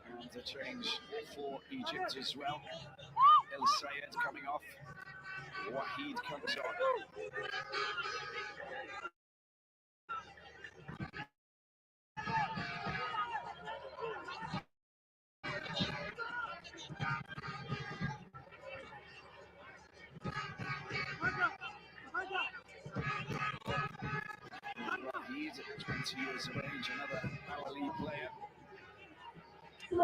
And a change for Egypt as well. El Sayed coming off. Wahid comes on. Wahid, 20 years of age, another Ali player. As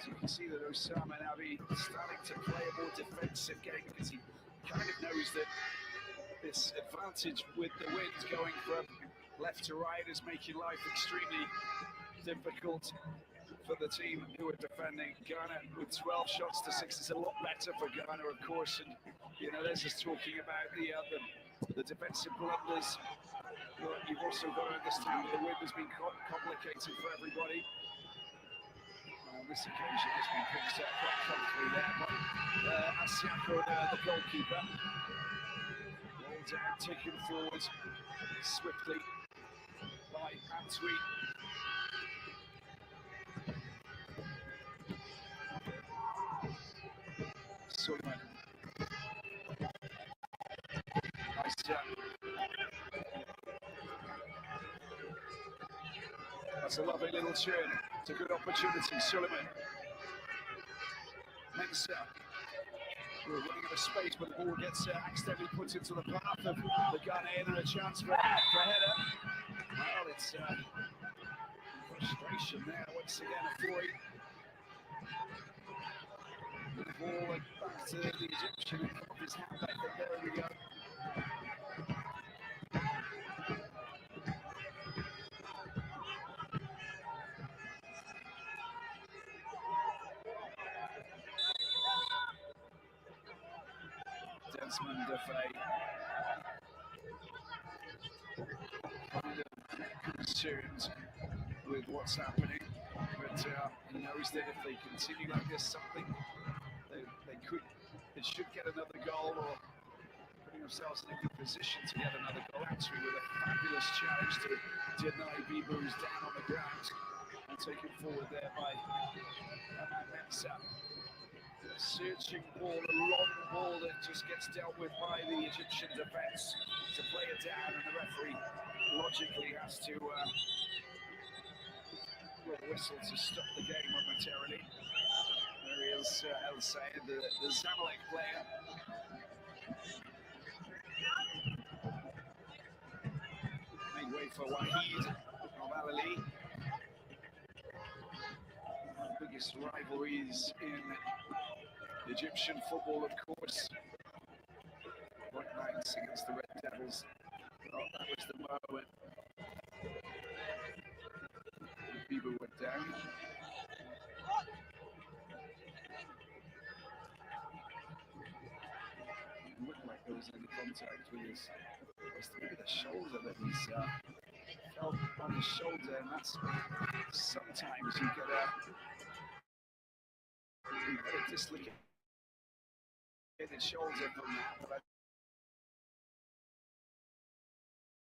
you can see that Osama Nabi starting to play a more defensive game because he kind of knows that this advantage with the wind going from left to right is making life extremely difficult for the team who are defending. Ghana with 12 shots to 6 is a lot better for Ghana, of course, and you know, there's just talking about the defensive blunders. But you've also got to understand the wind has been complicated for everybody. On this occasion, it's been picked up quite comfortably there by Asiako, the goalkeeper. Ball down, taken forward swiftly by Antwi. Suleiman. Nice jump. That's a lovely little turn. It's a good opportunity. Suleiman. Mensah. We're running out of space, but the ball gets accidentally put into the path of the Ghanaian and a chance for a header. Well, it's frustration there. Once again, a Floyd. The ball back to the Egyptian and off his hand back. There we go. Desmond Defay kind of concerned with what's happening, but he knows that if they continue like this, they should get another goal or putting themselves in a good position to get another goal. Actually, with a fabulous challenge to deny Biba, who's down on the ground, and taken forward there by Mensah. Searching ball, a long ball that just gets dealt with by the Egyptian defence to play it down, and the referee logically has to whistle to stop the game momentarily. There he is, El Sayed, the Zamalek player. Made way for Wahid of Al-Ali. Biggest rivalries in Egyptian football, of course. White Knights against the Red Devils. Oh, that was the moment Biba went down. It looked like there was any contact with his, maybe the shoulder that he's felt on his shoulder, and that's sometimes you get a dislocated shoulder from that, but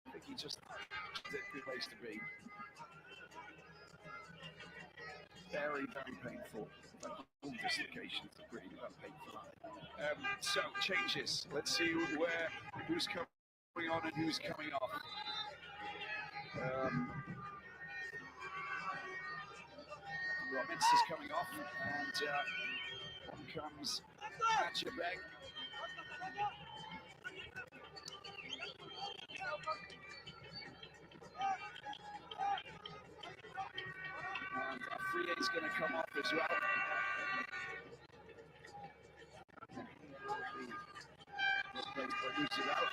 I think he just a good place to be. Very, very painful. All dislocations are pretty painful. So changes. Let's see who's coming on and who's coming off. Mensah's coming off, and on comes Hatchabeg. And Afriye's going to come off as well. Replaced by Uzibao.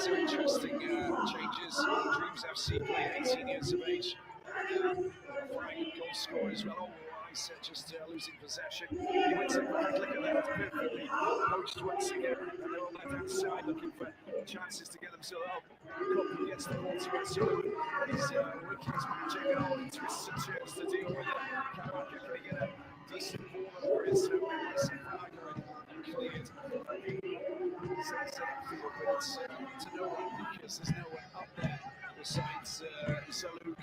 some interesting changes. Dreams FC play 18 years of age. Flying goal scorer as well. Oh, I said just losing possession. He wins it back. Look at that. It's perfectly poached once again. And they're on the left-hand side looking for chances to get themselves out. Klopp gets the ball to it. So he's working his magic and all the twists and turns to deal with it. Kabak can he get a decent ball over his Messi flag and cleared. Sets it upfield, but it's to no one because there's no one up there besides Zalouk,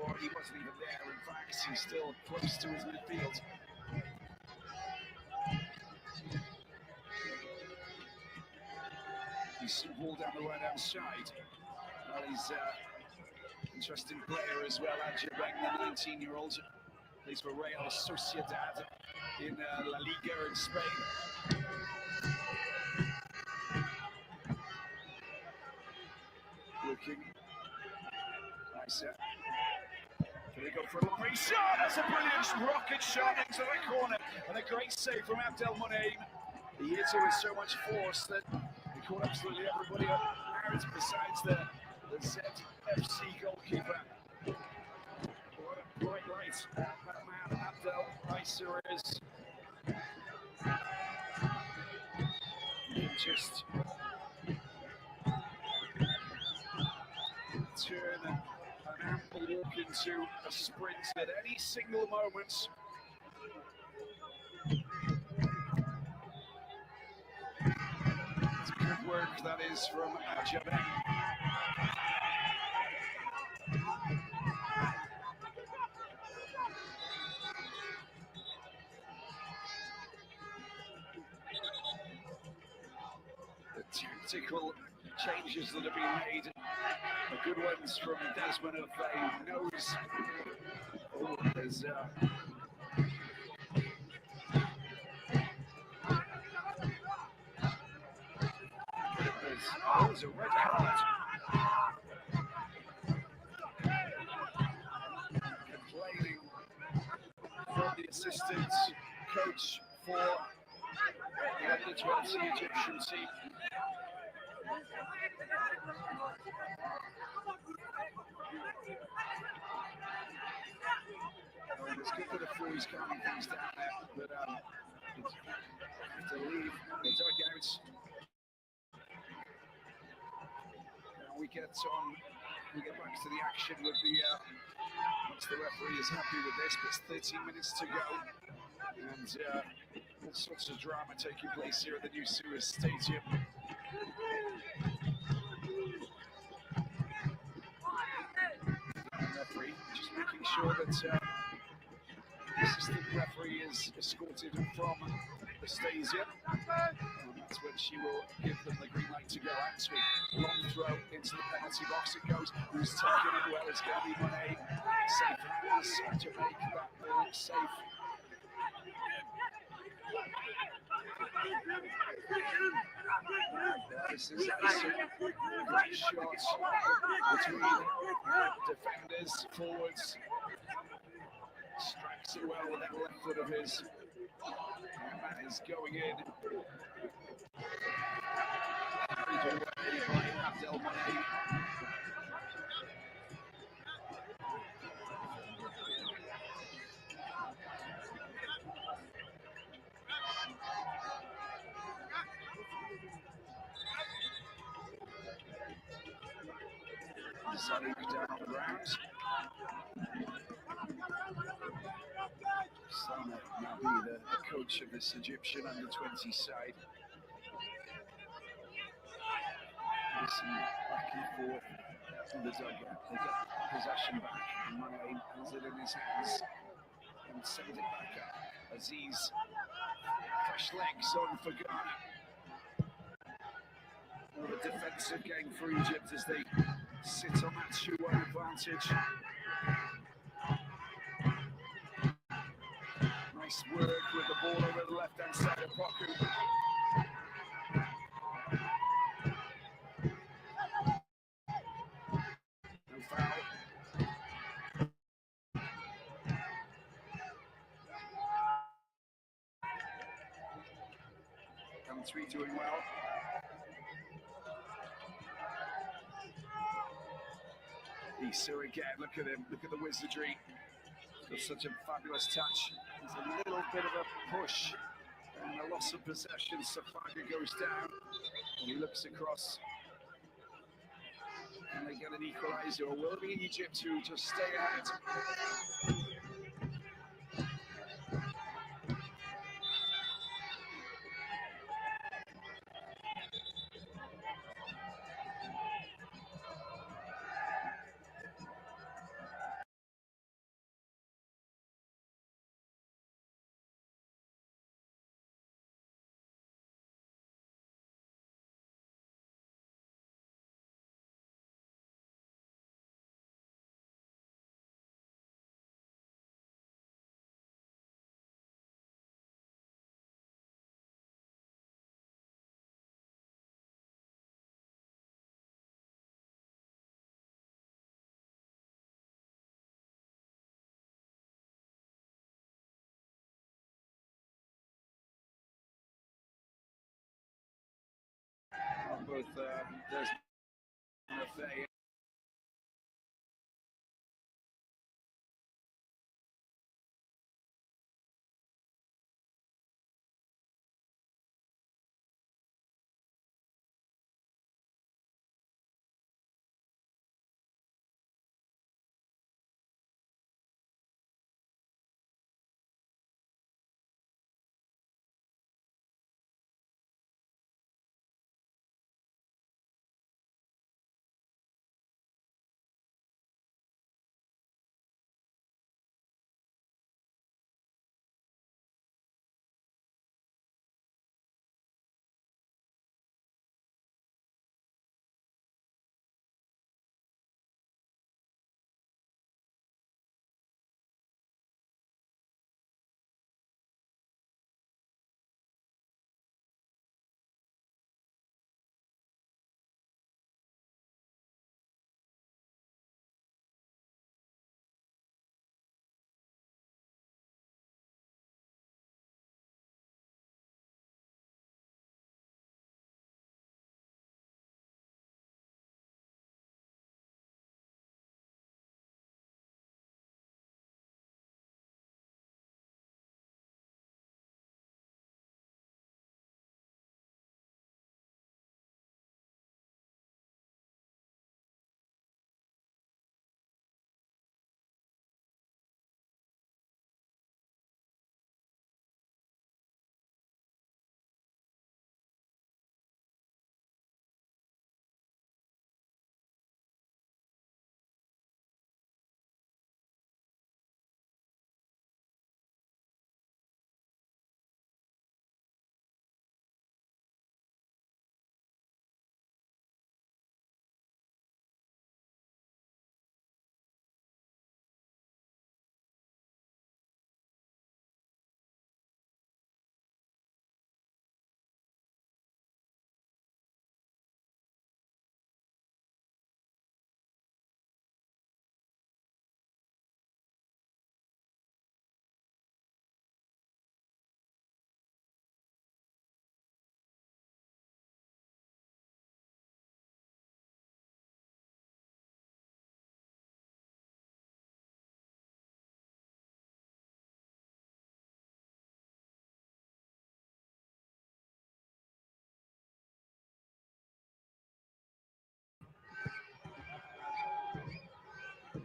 or he wasn't even there. In fact, he's still close to his midfield. He's ball down the right-hand side. Well, he's interesting player as well. Adjabeng, the 19-year-old, plays for Real Sociedad in La Liga in Spain. Looking nice. Can they go for a long range shot? That's a brilliant rocket shot into the corner, and a great save from Abdel Moneim. He hits it with so much force that he caught absolutely everybody out besides the ZFC goalkeeper. What a bright light that man Abdel Nicer is. He just turn an ample walk into a sprint at any single moment. It's good work that is from Adjabeng. The tactical changes that have been made, the good ones from Desmond of knows. Oh, there's a red card. Complaining from the assistant coach for the under-20 Egyptian team. It's good that the Fury's calming things down there, but to leave the dugouts. Now we get back to the action with the once the referee is happy with this, but it's 13 minutes to go, and all sorts of drama taking place here at the new Suez Stadium. Referee just making sure that the assistant referee is escorted from the stadium, and that's when she will give them the green light to go. Actually, long throw into the penalty box it goes. Who's taking it? Well, it's going to be Monet. Safe hands to make that ball safe. This is a great shot between defenders, forwards. Strikes it well with that left foot of his. And that is going in. By Abdel Moneim. Zalouk down on the ground. Sama now be the coach of this Egyptian under-20 side. Listen, back and forth in the dugout. They get possession back, and Moneim has it in his hands and sends it back up. Aziz, fresh legs on for Ghana. What a defensive game for Egypt as they sit on that 2-1 advantage. Nice work with the ball over the left-hand side of Poku. No foul. Country doing well. Issa again, look at him, look at the wizardry. It's such a fabulous touch. There's a little bit of a push and a loss of possession. Safaga goes down and he looks across. And they get an equaliser. Or will it be Egypt who just stay ahead? Both there's Buffet.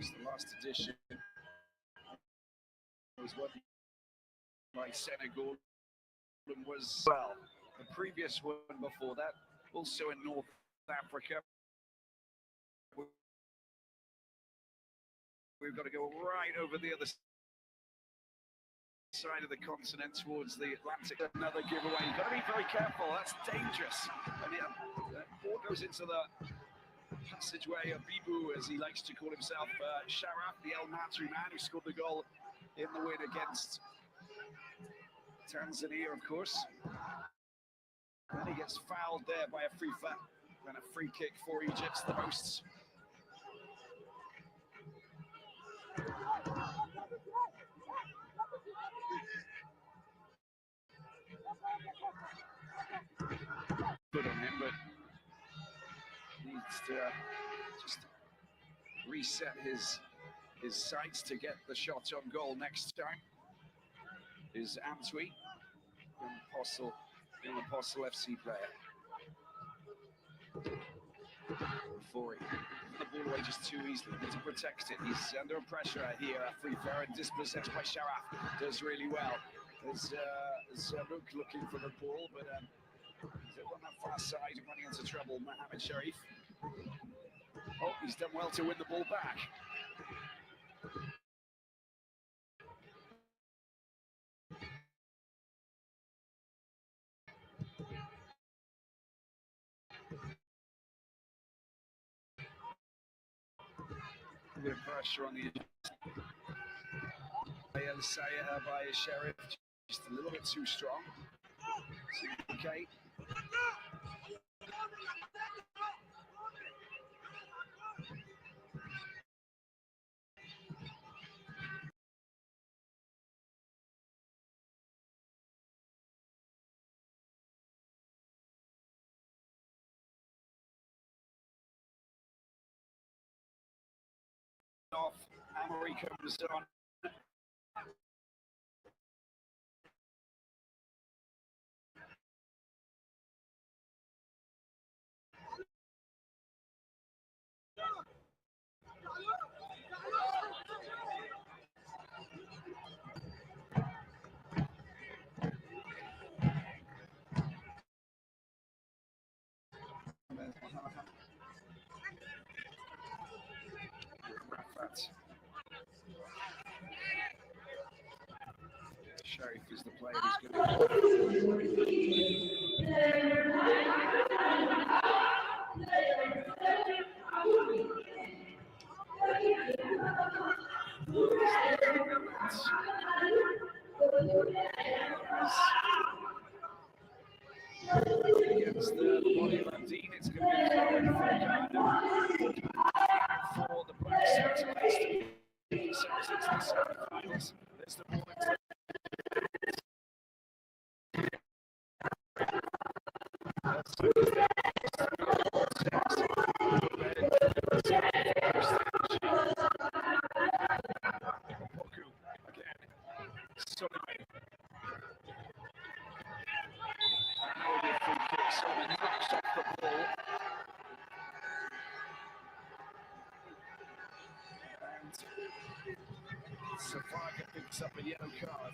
The last edition was won by Senegal and was, well, the previous one before that, also in North Africa. We've got to go right over the other side of the continent towards the Atlantic. Another giveaway. You've got to be very careful. That's dangerous. And the ball goes into the passageway of Bibu, as he likes to call himself, Sharaf, the El Matri man who scored the goal in the win against Tanzania, of course. And he gets fouled there by a free foul and a free kick for Egypt, the hosts. Good on him, but needs to just reset his sights to get the shot on goal next time. Is Antwi, an Apostle FC player. Before he the ball away just too easily, to protect it. He's under pressure here. Free throw and dispossessed by Sharaf. Does really well. There's Zaruk looking for the ball, but he's on that far side and running into trouble. Mohamed Sharif. Oh, he's done well to win the ball back. A bit of pressure on the by Sheriff, just a little bit too strong. Okay. Off, Amory comes on. Sharif is the player who's going to against the body of Undine. It's going to be a for the Black Satellites. So it's the semi-finals. There's the ball into Safaga picks up a yellow card.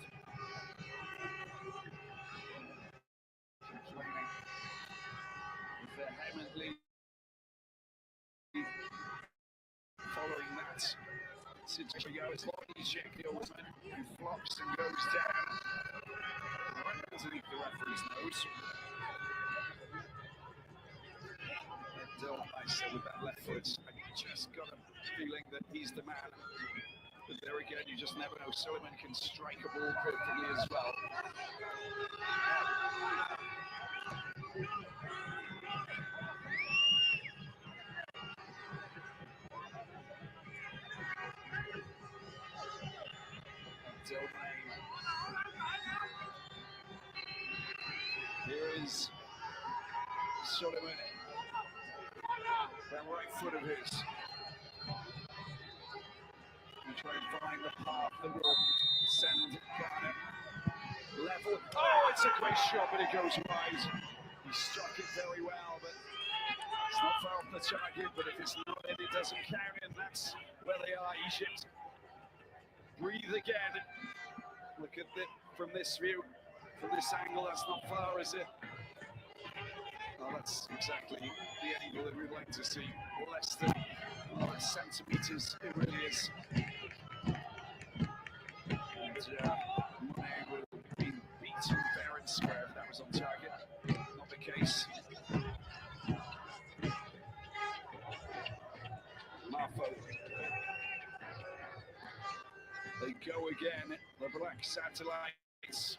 Complaining vehemently following that situation. It's Check the Oldman, who flops and goes down right underneath the referee's nose. I said with that left foot, I just got a feeling that he's the man. But there again, you just never know. Suleiman can strike a ball perfectly as well. Here is Suleiman. That right foot of his. And try and find the path that will send Ghana level. Oh, it's a great shot, but it goes wide. He struck it very well, but it's not far off the target. But if it's not in, it doesn't count, and that's where they are. Egypt. Breathe again. Look at it from this view, from this angle. That's not far, is it? Oh, that's exactly the angle that we'd like to see. Less than centimetres, it really is. And Monet will be beaten fair and square if that was on target. Not the case. Marfo. They go again, the Black Satellites.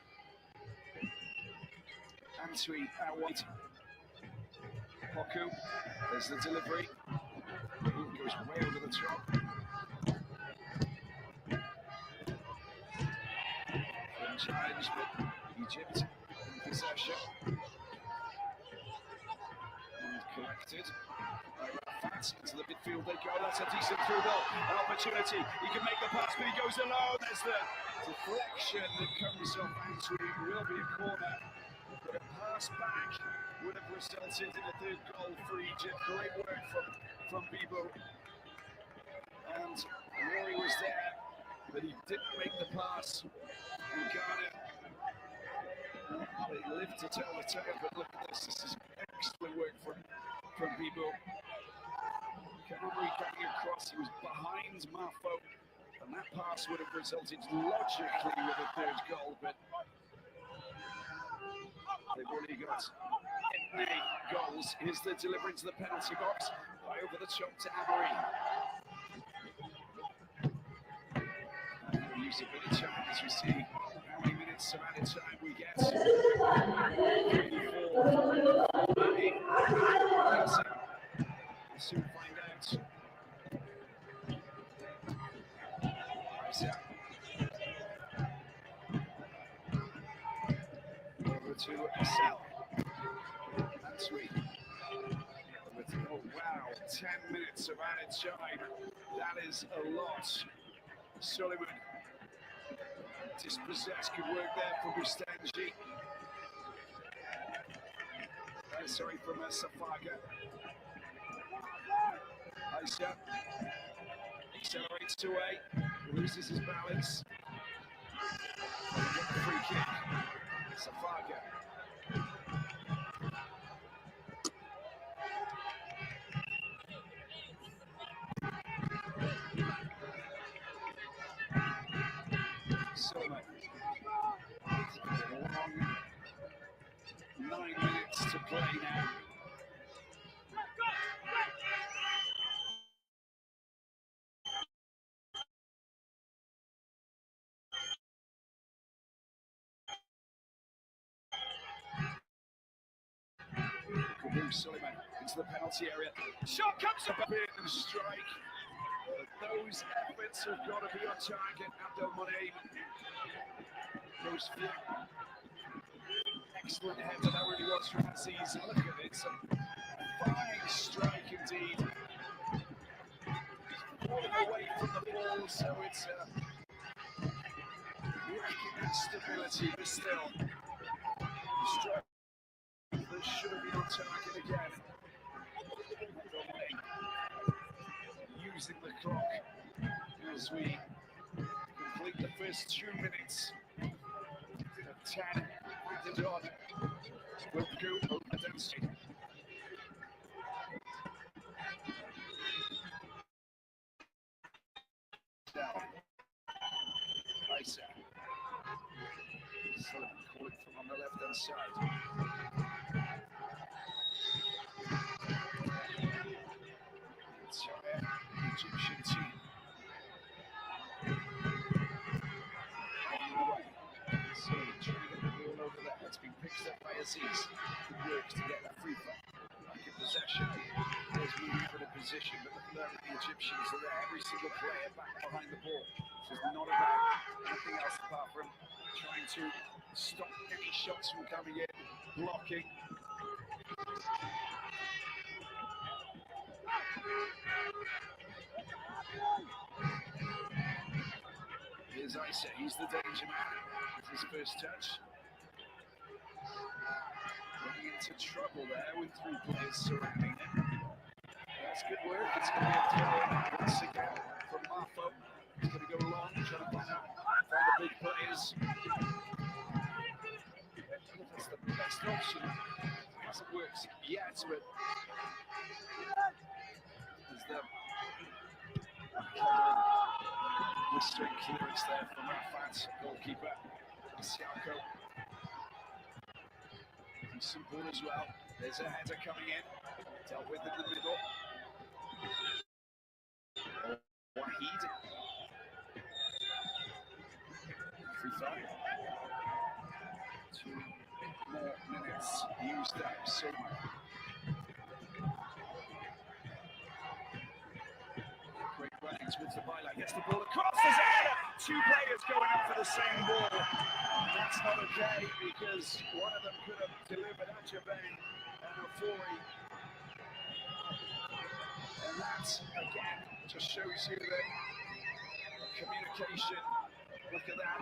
Antwi out wide. Poku, there's the delivery. It goes way over the top. Challenge, but Egypt in possession. And collected by Fats into the midfield they go. That's a decent through ball. An opportunity. He can make the pass, but he goes alone. There's the deflection that comes off Antwi. It will be a corner. But a pass back would have resulted in a third goal for Egypt. Great work from Bibo. And Rory was there, but he didn't make the pass. And Ghana, they live to tell the tale, but look at this. This is excellent work from Bibo. Camry coming across, he was behind Mafo, and that pass would have resulted logically with a third goal, but they've already got 8 goals. Here's the delivery into the penalty box, by over the top to Amory. We'll use a bit of time as we see how many minutes of added time we get. 34. We'll soon find out. Over to Sal. Antwi. Oh wow, 10 minutes of added time. That is a lot. Suleiman. Dispossessed, good work there from Mustanji. Sorry, from Safaga. Aisha accelerates away, loses his balance. Free kick. Safaga. Soma. 9 minutes to play now. Suleiman into the penalty area. Shot comes up a bit and strike. Those efforts have got to be on target. Abdel Monet goes for excellent header. That really was from Aziz. Look at it. It's a fine strike indeed. Falling away from the ball, so it's wrecking that stability, but still. Strike that should have been on target again. Using the clock as we complete the first 2 minutes of 10 added on. We'll go over the density. Now, Isa. So call it from on the left-hand side. Egyptian team. So trying to get the ball over there. It's been picked up by Aziz. Good works to get that free throw. Back in possession. There's moving for the position, but look at the Egyptians are there. Every single player back behind the ball. This is not about anything else apart from trying to stop any shots from coming in, blocking. Here's Isa, he's the danger man. It's his first touch. Running into trouble there with 3 players surrounding him. That's good work. It's going to be a throw once again from Mafo. He's going to go long, trying to find the big players. That's the best option. It hasn't worked yet, but there's the blistering clearance there from Rafat, goalkeeper. Siako. Decent ball as well. There's a header coming in. Dealt with in the middle. Wahid. Free throw. 2 more minutes used up. So great running towards the byline. Gets the ball across. There's a header. 2 players going up for the same ball. That's not okay because one of them could have delivered Ajabane and Rafori. That, again, just shows you the communication. Look at that.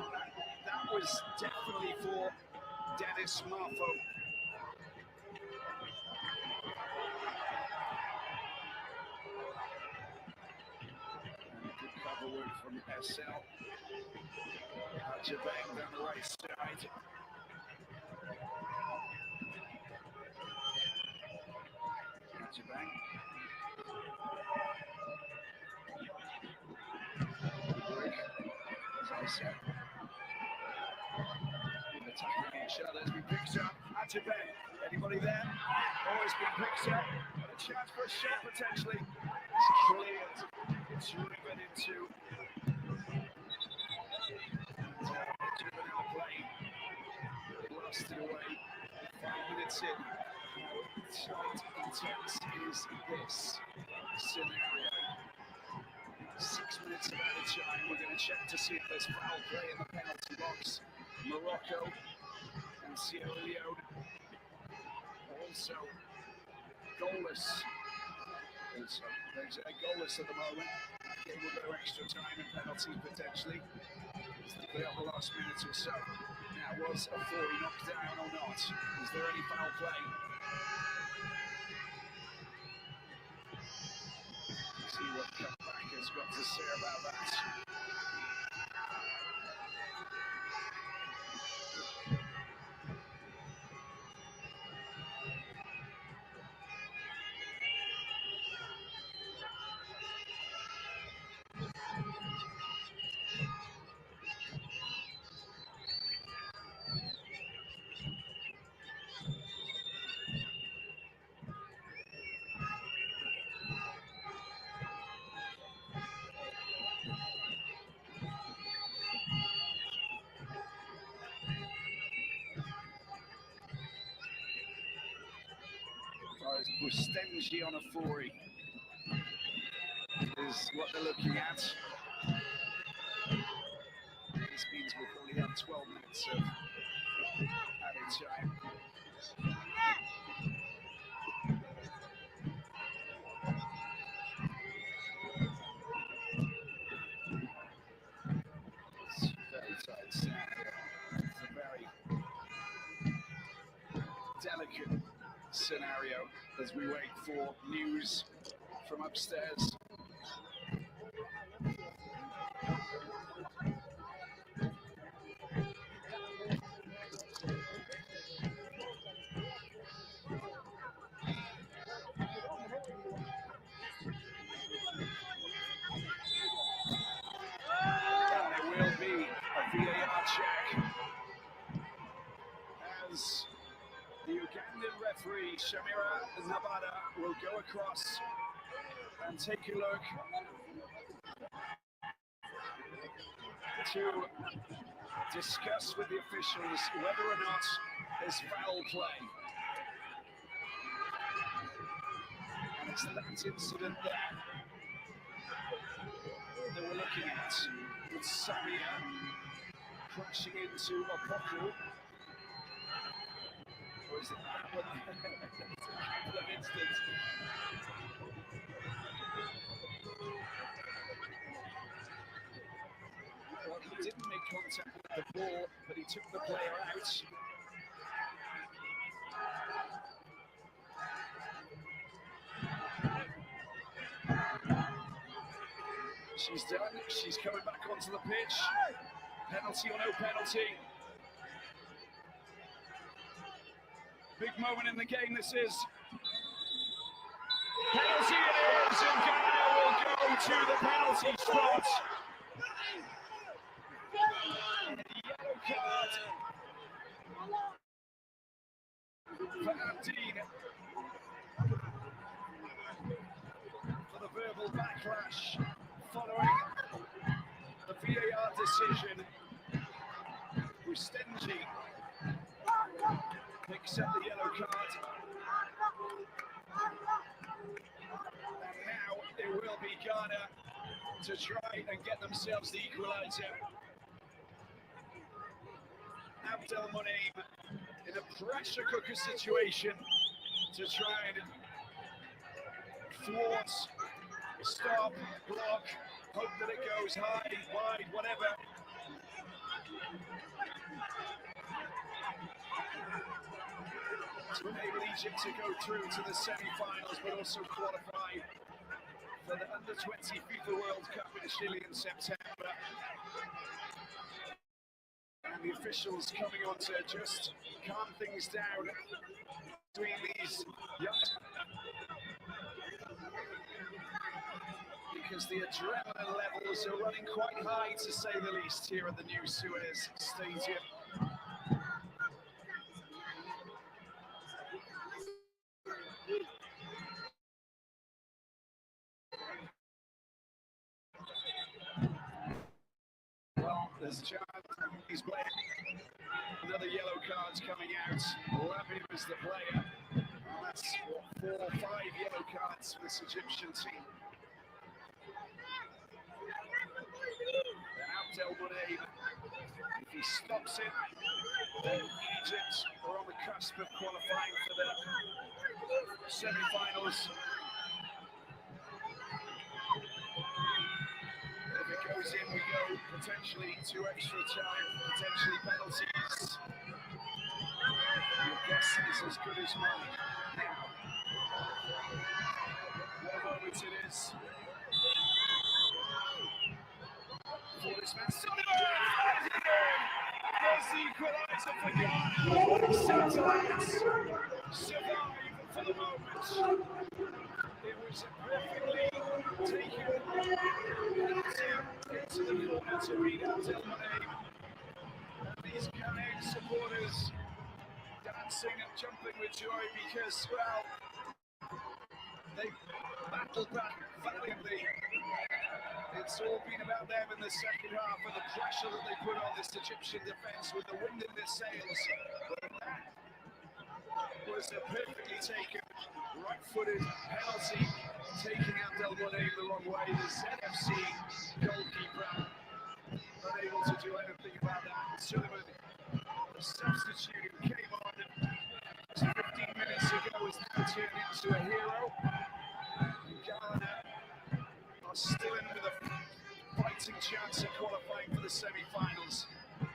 That was definitely for Dennis Marfo. Good cover work from SL. Jabang down the right side. Jabang. Good work, as I said. Attacking each other as we picked up. Jabang. Anybody there? Oh, it's been picked up. Got a chance for a shot potentially. It's cleared. It's driven into. Driven out of play. Lost it away. 5 minutes in. How tight intense is this scenario? 6 minutes of added time. We're going to check to see if there's foul play in the penalty box. Morocco and Sierra Leone also goalless. So there's a goalless at the moment. That game will go extra time and penalties potentially. Play on the last minute or so. Now, was a 40 knocked down or not? Is there any foul play? Let's see what Comeback has got to say about that. Bustenji on a 40 is what they're looking at. This means we'll probably have 12 minutes of added time. It's very tight scenario. It's a very delicate scenario as we wait for news from upstairs. And there will be a VAR check as the Ugandan referee Shamira Nabada will go across and take a look to discuss with the officials whether or not there's foul play. And it's that incident there that we're looking at with Samia crashing into Opoku. Or is it that one? It's a couple of incidents. Well, he didn't make contact with the ball, but he took the player out. She's done. She's coming back onto the pitch. Penalty or no penalty. Big moment in the game, this is. Penalty it is, and Ghana will go to the penalty spot. Yellow card for Abdeen for the verbal backlash following the VAR decision. Bustenji picks up the yellow card. And now it will be Ghana to try and get themselves the equaliser. Abdel Munaim in a pressure cooker situation to try and thwart stop, block, hope that it goes high, wide, whatever. To enable Egypt to go through to the semi-finals, but also qualify for the Under-20 FIFA World Cup in Chile in September. And the officials coming on to just calm things down between these young, because the adrenaline levels are running quite high, to say the least, here at the new Suez Stadium. Well, there's a chance he's playing. Another yellow card's coming out. Labib is the player. And that's 4 or 5 yellow cards for this Egyptian team. And Abdel Moneim, if he stops it, then Egypt are on the cusp of qualifying for the semi-finals. If it goes in, we go potentially to extra time, potentially penalties. Your guess is as good as mine. Now, what a moment it is for this man. There's the equaliser for Ghana. Sometimes survive for the moment. It was perfectly taken into the corner to read Abdel Moneim. And these Ghanaian supporters dancing and jumping with joy because, well, they battled back valiantly. It's all been about them in the second half and the pressure that they put on this Egyptian defence with the wind in their sails. But that was a perfectly taken, right-footed penalty, taking Abdel Moneim the wrong way. The ZFC goalkeeper unable to do anything about that. Suleiman, the substitute who came on just 15 minutes ago, is now turned into a hero. Ghana are still in with a fighting chance of qualifying for the semi-finals. And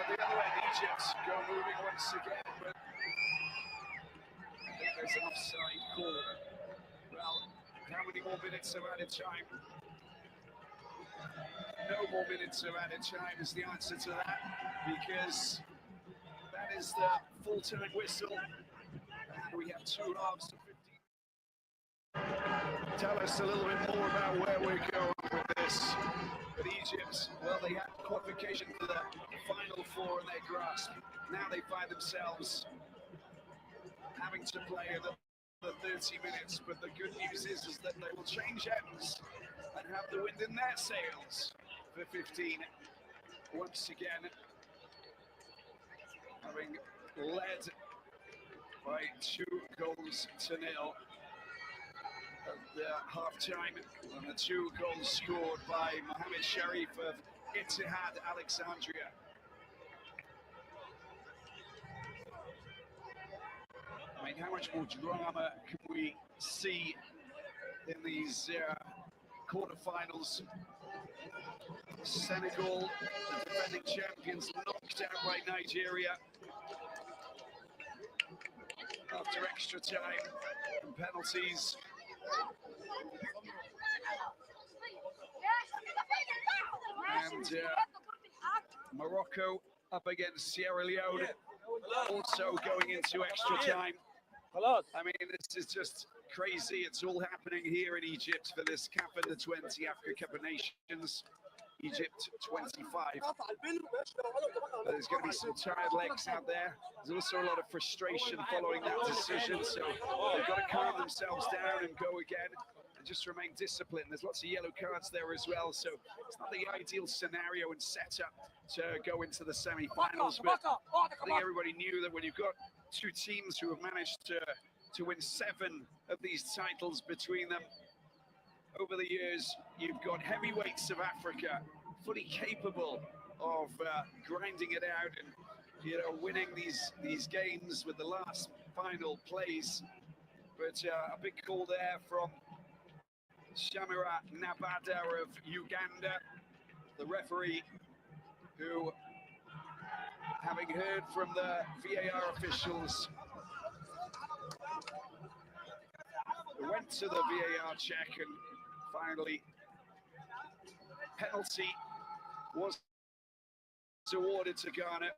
at the other end, Egypt go moving once again, but I think there's an offside call. Well, how many more minutes of added time? No more minutes of added time is the answer to that, because that is the full-time whistle, and we have 2 halves of 15. Tell us a little bit more about where we're going with this. But Egypt, well, they had qualification for the Final Four in their grasp. Now they find themselves having to play the 30 minutes, but the good news is that they will change ends and have the wind in their sails for 15 once again, having led by 2 goals to nil at the half-time, and the 2 goals scored by Mohamed Sharif of Ittihad Alexandria. I mean, how much more drama can we see in these quarterfinals? Senegal, the defending champions, knocked out by Nigeria after extra time and penalties. And Morocco up against Sierra Leone, also going into extra time. I mean, this is just crazy. It's all happening here in Egypt for this CAF Under-20 Africa Cup of Nations. Egypt 25. There's going to be some tired legs out there. There's also a lot of frustration following that decision, so they've got to calm themselves down and go again and just remain disciplined. There's lots of yellow cards there as well, so it's not the ideal scenario and setup to go into the semi-finals, but I think everybody knew that when you've got 2 teams who have managed to win 7 of these titles between them over the years, you've got heavyweights of Africa fully capable of grinding it out and, you know, winning these games with the last final plays. But a big call there from Shamira Nabada of Uganda, the referee, who, having heard from the VAR officials, went to the VAR check and finally penalty was awarded to Ghana.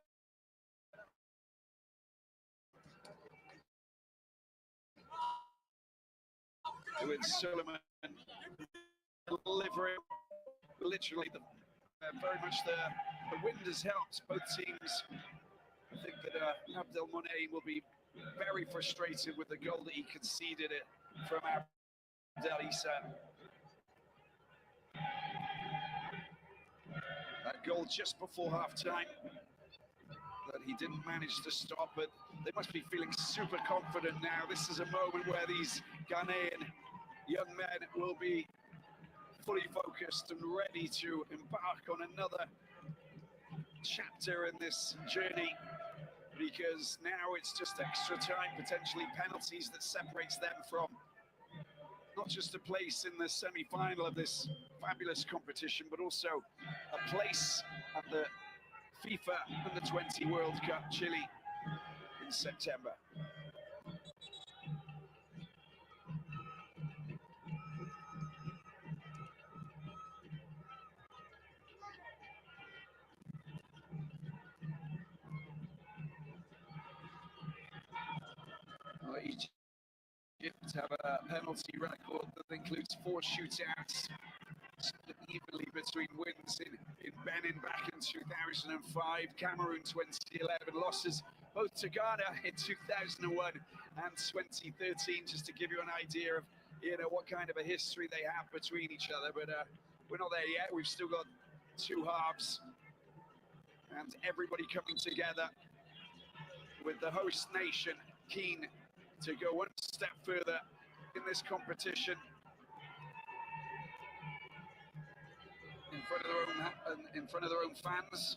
With Suleiman delivering literally very much the wind has helped both teams. I think that Abdel Monet will be very frustrated with the goal that he conceded it from Abdel Issa. That goal just before half-time that he didn't manage to stop, but they must be feeling super confident now. This is a moment where these Ghanaian young men will be fully focused and ready to embark on another chapter in this journey, because now it's just extra time, potentially penalties, that separates them from not just a place in the semi-final of this fabulous competition, but also a place at the FIFA Under-20 World Cup Chile in September. Egypt have a penalty record that includes 4 shootouts, split evenly between wins in Benin back in 2005, Cameroon 2011, losses both to Ghana in 2001 and 2013, just to give you an idea of what kind of a history they have between each other. But we're not there yet. We've still got 2 halves and everybody coming together, with the host nation keen to go one step further in this competition, in front of their own fans.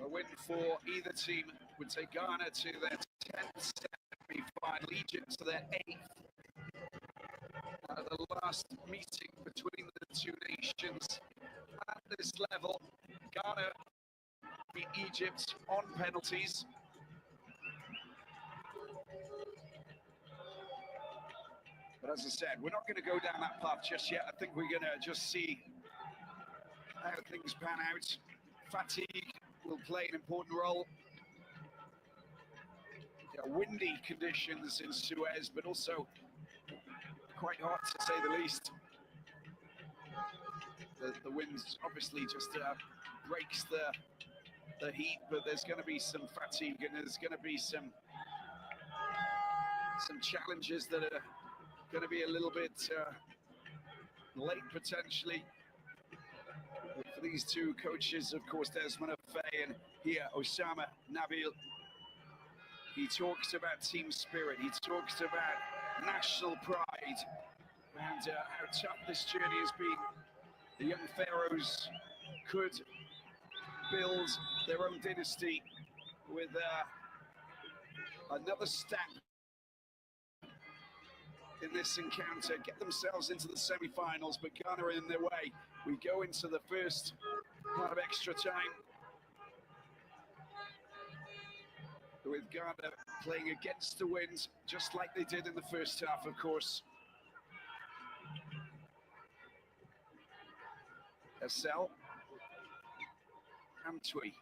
A win for either team would take Ghana to their 10th semi-final, Egypt to their 8th. The last meeting between the 2 nations at this level, Ghana beat Egypt on penalties. But as I said, we're not going to go down that path just yet. I think we're going to just see how things pan out. Fatigue will play an important role. Windy conditions in Suez, but also quite hot, to say the least. The wind obviously just breaks the heat, but there's going to be some fatigue, and there's going to be some challenges that are going to be a little bit late potentially for these 2 coaches. Of course, Desmond Afey, and here Osama Nabil. He talks about team spirit, he talks about national pride, and how tough this journey has been. The young pharaohs could build their own dynasty with another step in this encounter, get themselves into the semi-finals, but Ghana are in their way. We go into the first part of extra time with Ghana playing against the wind, just like they did in the first half, of course. Essel and Tui.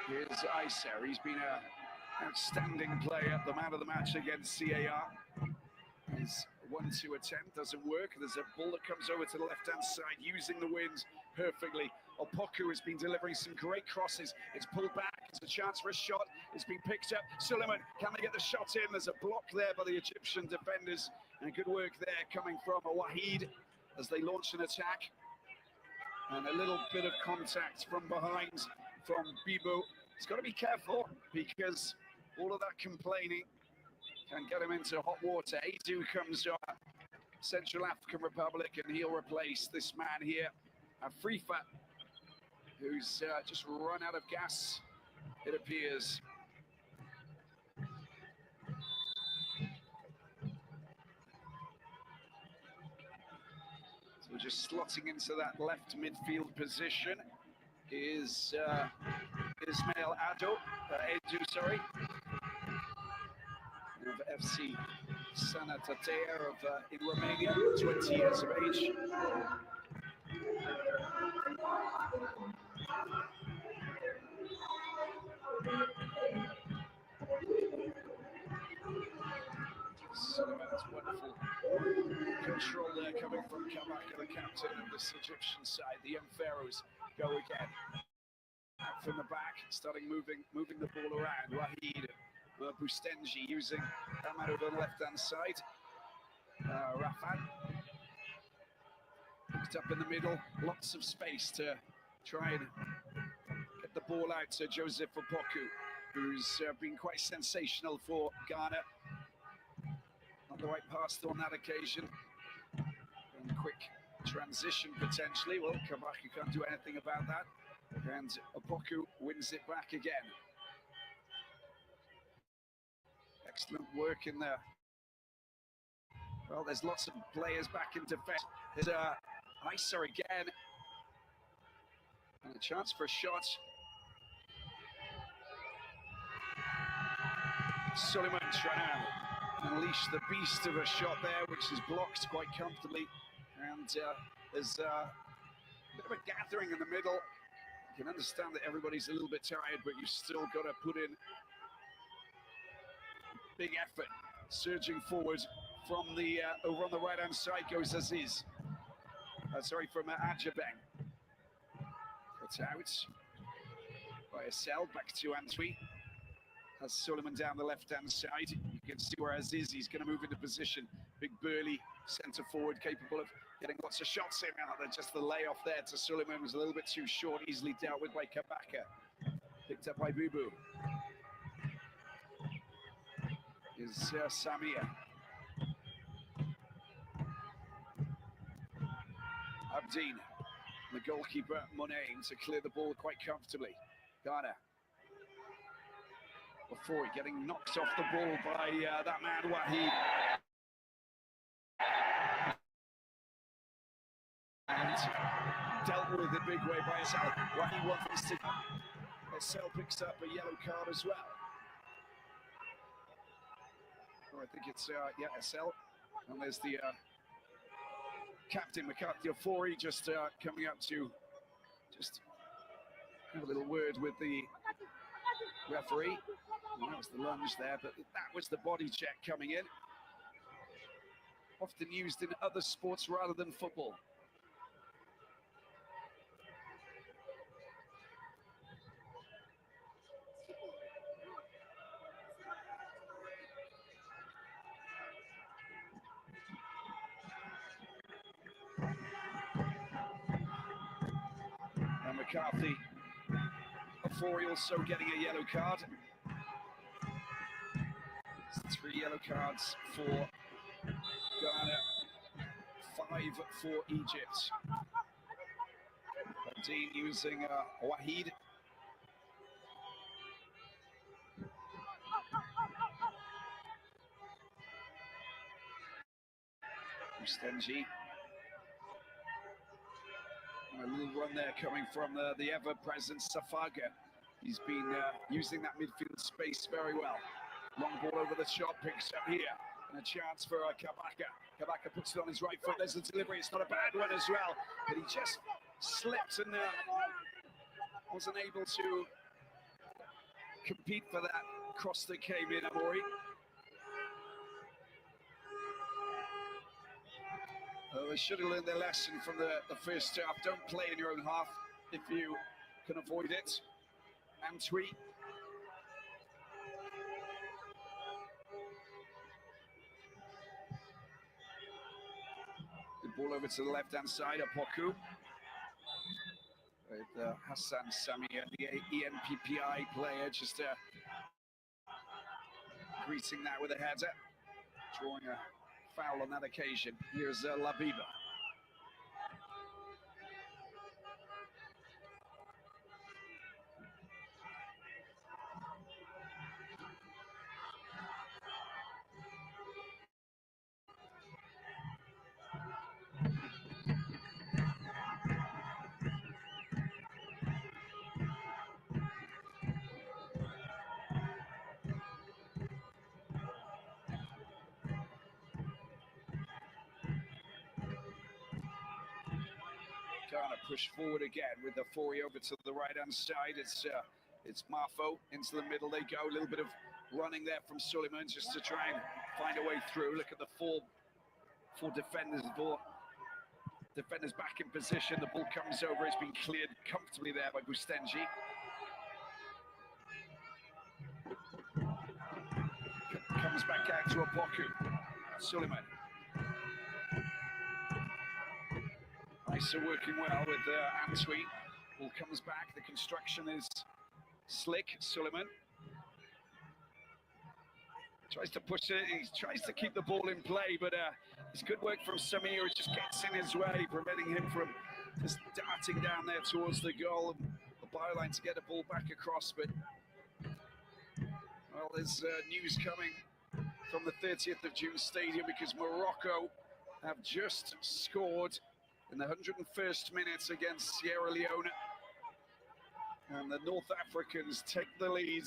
Here's Iser. He's been an outstanding player, the man of the match against CAR. His 1-2 attempt doesn't work. There's a ball that comes over to the left-hand side, using the wind perfectly. Opoku has been delivering some great crosses. It's pulled back. It's a chance for a shot. It's been picked up. Suleiman, can they get the shot in? There's a block there by the Egyptian defenders. And good work there coming from Wahid as they launch an attack. And a little bit of contact from behind from Bibo. He's got to be careful, because all of that complaining can get him into hot water. Edu comes Central African Republic, and he'll replace this man here, Afrifa, who's just run out of gas, it appears. So just slotting into that left midfield position is Ismail Edu, sorry, of FC Sănătatea in Romania, 20 years of age. Suleiman's wonderful control there coming from Kabaka, the captain of this Egyptian side. The young Pharaohs go again. From the back, starting moving the ball around. Wahid Bustenji using Ahmad on the left-hand side. Rafat picked up in the middle, lots of space to try and get the ball out to Joseph Opoku, who's been quite sensational for Ghana. Not the right pass on that occasion. And quick transition potentially. Well, Kabaka can't do anything about that. And Opoku wins it back again. Excellent work in there. Well, there's lots of players back in defense. There's Isa again. And a chance for a shot. Suleiman trying to unleash the beast of a shot there, which is blocked quite comfortably. And there's a bit of a gathering in the middle. You can understand that everybody's a little bit tired, but you've still got to put in big effort. Surging forward from the over on the right-hand side goes Aziz. From Ajabeng. Cut out by Essel, back to Antwi. Has Suleiman down the left-hand side. You can see where Aziz is going to move into position. Big burly centre forward, capable of getting lots of shots in out there. Just the layoff there to Suleiman was a little bit too short, easily dealt with by Kabaka. Picked up by Bubu. Is Samia. Abdeen, the goalkeeper, Monaim, to clear the ball quite comfortably. Ghana. Before getting knocked off the ball by that man, Wahid. And dealt with in a big way by Essel. Wahid wants to. Essel picks up a yellow card as well. Oh, I think it's, Essel. And there's the captain, McCarthy Ofori, just coming up to just have a little word with the referee. Well, that was the lunge there, but that was the body check coming in. Often used in other sports rather than football. And McCarthy, Ofori also getting a yellow card. 3 yellow cards for Ghana, 5 for Egypt. Abdeen using Wahid. Mustenji. And a little run there coming from the ever-present Safaga. He's been using that midfield space very well. Long ball over the shot, picks up here. And a chance for Kabaka. Kabaka puts it on his right foot. There's the delivery. It's not a bad one as well. But he just slipped and wasn't able to compete for that cross that came in, Amori. They should have learned their lesson from the first half. Don't play in your own half if you can avoid it. Antwi. Ball over to the left-hand side, Opoku. With Hassan Samia, the ENPPI player, just greeting that with a header. Drawing a foul on that occasion. Here's Labiba. Ghana push forward again with the Fori over to the right-hand side. It's Marfo into the middle. They go. A little bit of running there from Suleiman just to try and find a way through. Look at the four defenders. Defenders back in position. The ball comes over. It's been cleared comfortably there by Bustenji. Comes back out to Opoku. Suleiman. Nice, working well with Antwi. Ball comes back. The construction is slick. Suleiman tries to push it. He tries to keep the ball in play, but it's good work from Samir. It just gets in his way, preventing him from just darting down there towards the goal, the byline to get the ball back across. But well, there's news coming from the 30th of June Stadium because Morocco have just scored in the 101st minute against Sierra Leone, and the North Africans take the lead.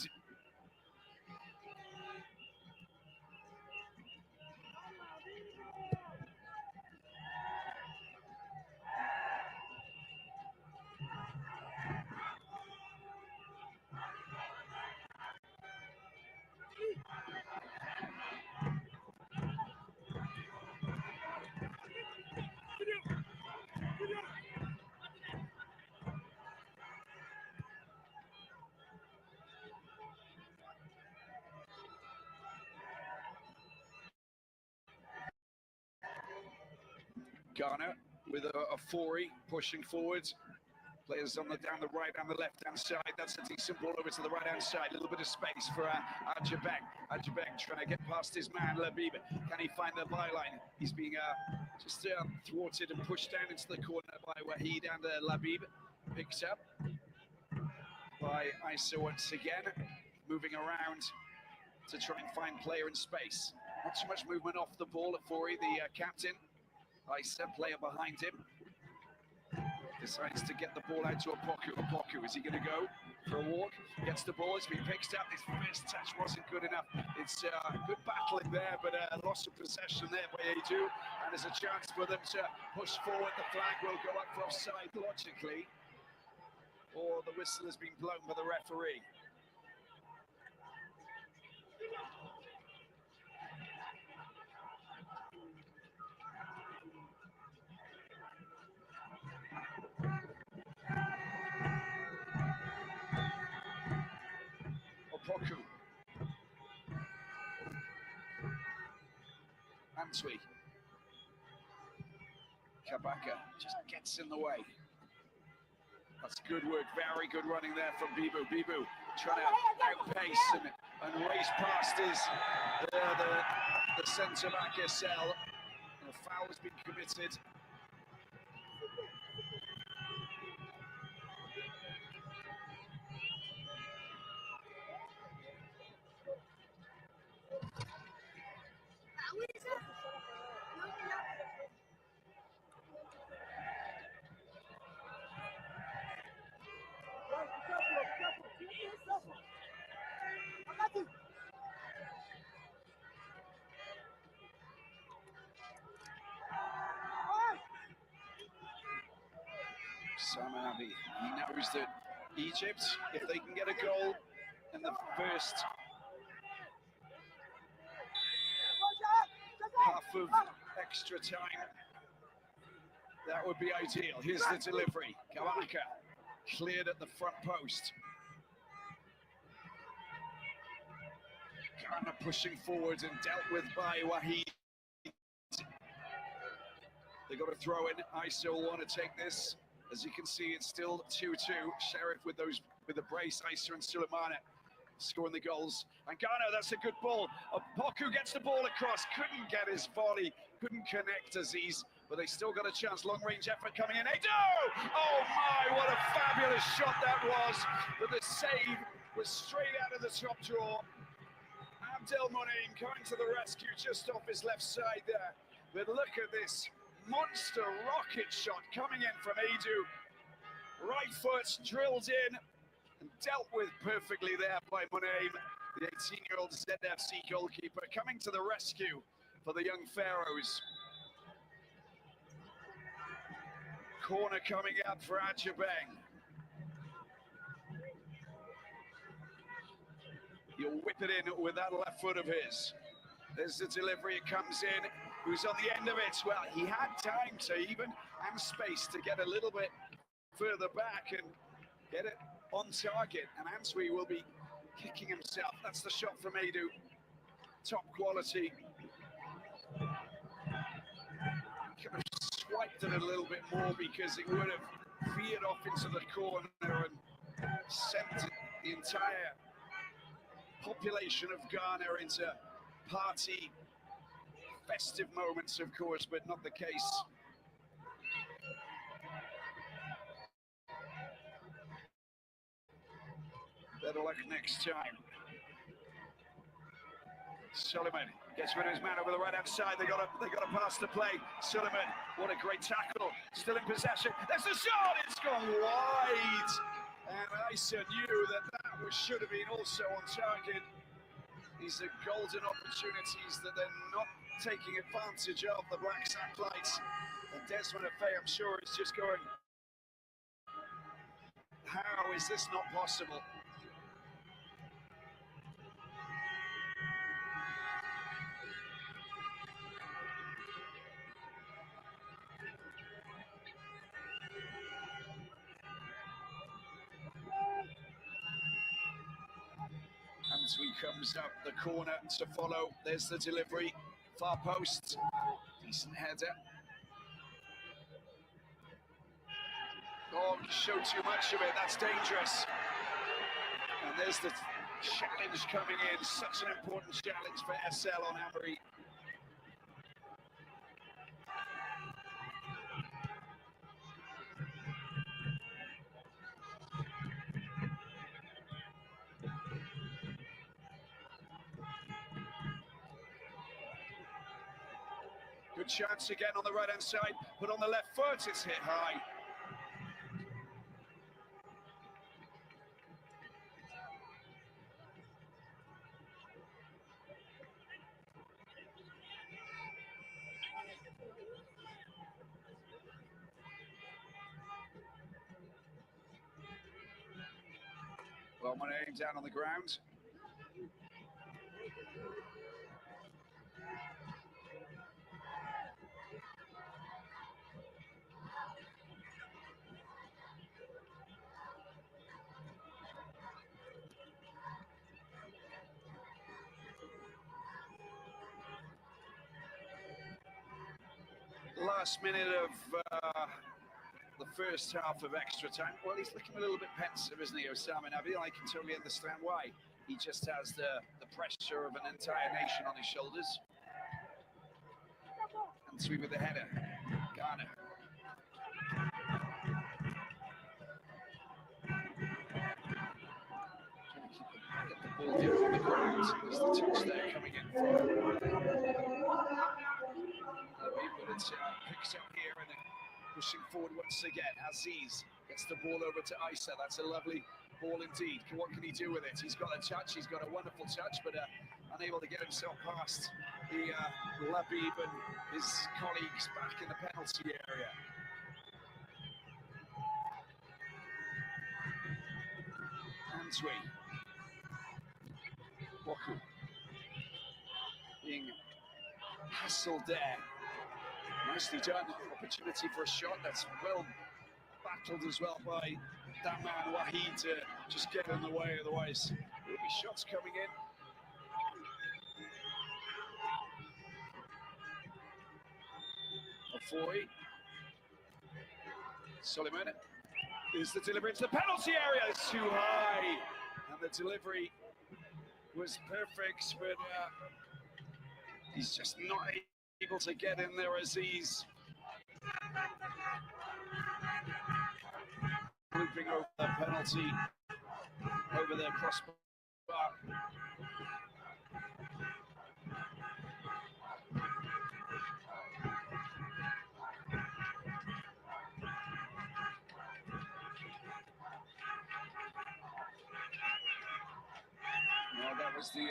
Ghana with a Fori pushing forwards. Players down the right and the left-hand side. That's a decent ball over to the right-hand side. A little bit of space for Ajabek. Ajabek trying to get past his man, Labib. Can he find the byline? He's being just thwarted and pushed down into the corner by Wahid, and Labib picks up by Isa once again, moving around to try and find player in space. Not too much movement off the ball at Fori, the captain. Isa, player behind him, decides to get the ball out to Opoku. Opoku, is he going to go for a walk? Gets the ball, it's been picked up. His first touch wasn't good enough. It's good battling there, but loss of possession there by Edu. And there's a chance for them to push forward. The flag will go up for offside logically, or the whistle has been blown by the referee. Opoku. Antwi. Kabaka just gets in the way. That's good work, very good running there from Bibu. Bibu trying to outpace and race past his the centre back SL. And a foul has been committed. Simon Abbey, he knows that Egypt, if they can get a goal in the first half of extra time, that would be ideal. Here's the delivery. Kabaka cleared at the front post. Ghana pushing forward and dealt with by Wahid. They got to throw in. Isa will want to take this. As you can see, it's still 2-2. Sheriff with the brace, Isa and Suleimana scoring the goals. And Ghana, that's a good ball. Poku gets the ball across, couldn't get his volley, couldn't connect Aziz, but they still got a chance. Long-range effort coming in. They do! Oh my, what a fabulous shot that was. But the save was straight out of the top drawer. Abdel Monaim coming to the rescue just off his left side there. But look at this monster rocket shot coming in from Edu. Right foot drilled in and dealt with perfectly there by Monaim, the 18-year-old ZFC goalkeeper, coming to the rescue for the young Pharaohs. Corner coming up for Ajabeng. He'll whip it in with that left foot of his. There's the delivery, it comes in. Who's on the end of it? Well, he had time to even, and space to get a little bit further back and get it on target. And Answi will be kicking himself. That's the shot from Edu. Top quality. Could have swiped it a little bit more because it would have veered off into the corner and sent the entire population of Ghana into party, festive moments, of course, but not the case. Better luck next time. Suleiman gets rid of his man over the right-hand side. They got a pass to play. Suleiman, what a great tackle. Still in possession. There's the shot. It's gone wide. And Isa knew that should have been also on target. These are golden opportunities that they're not taking advantage of, the Black Satellites. And Desmond Afey, I'm sure, is just going, how is this not possible? Answi comes up the corner to follow. There's the delivery. Far post. Decent header. Oh, show too much of it. That's dangerous. And there's the challenge coming in. Such an important challenge for SL on Amory. Good chance again on the right-hand side, but on the left foot, it's hit high. Well, my aim down on the ground. Last minute of the first half of extra time. Well, he's looking a little bit pensive, isn't he, Osama Nabil? I can totally understand why. He just has the pressure of an entire nation on his shoulders. And sweep with the header. Ghana. Trying to get the ball down on the ground. There's the touch there coming in from but it's picks up here and pushing forward once again. Aziz gets the ball over to Isa. That's a lovely ball indeed. What can he do with it? He's got a touch. He's got a wonderful touch, but unable to get himself past the Labib and his colleagues back in the penalty area. Answi. Woku being hassled there. Nicely done. Opportunity for a shot. That's well battled as well by that man Wahid to just get in the way. Otherwise, there'll be shots coming in. Afori. Suleiman is the delivery into the penalty area. It's too high. And the delivery was perfect, but he's just not able to get in there. Aziz looping over the penalty over the crossbar. Well, that was the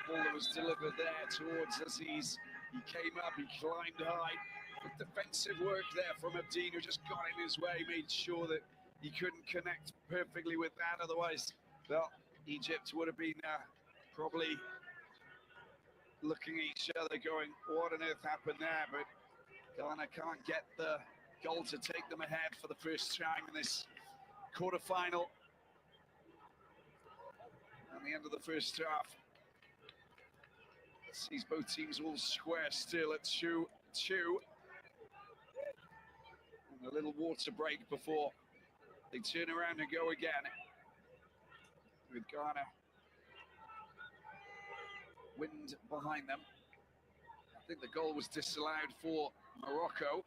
ball that was delivered there towards Aziz. He came up, he climbed high. Good defensive work there from Abdeen, who just got in his way, made sure that he couldn't connect perfectly with that. Otherwise, well, Egypt would have been probably looking at each other going, what on earth happened there? But Ghana can't get the goal to take them ahead for the first time in this quarter-final. At the end of the first half, sees both teams all square still at 2-2. And a little water break before they turn around and go again. With Ghana wind behind them. I think the goal was disallowed for Morocco.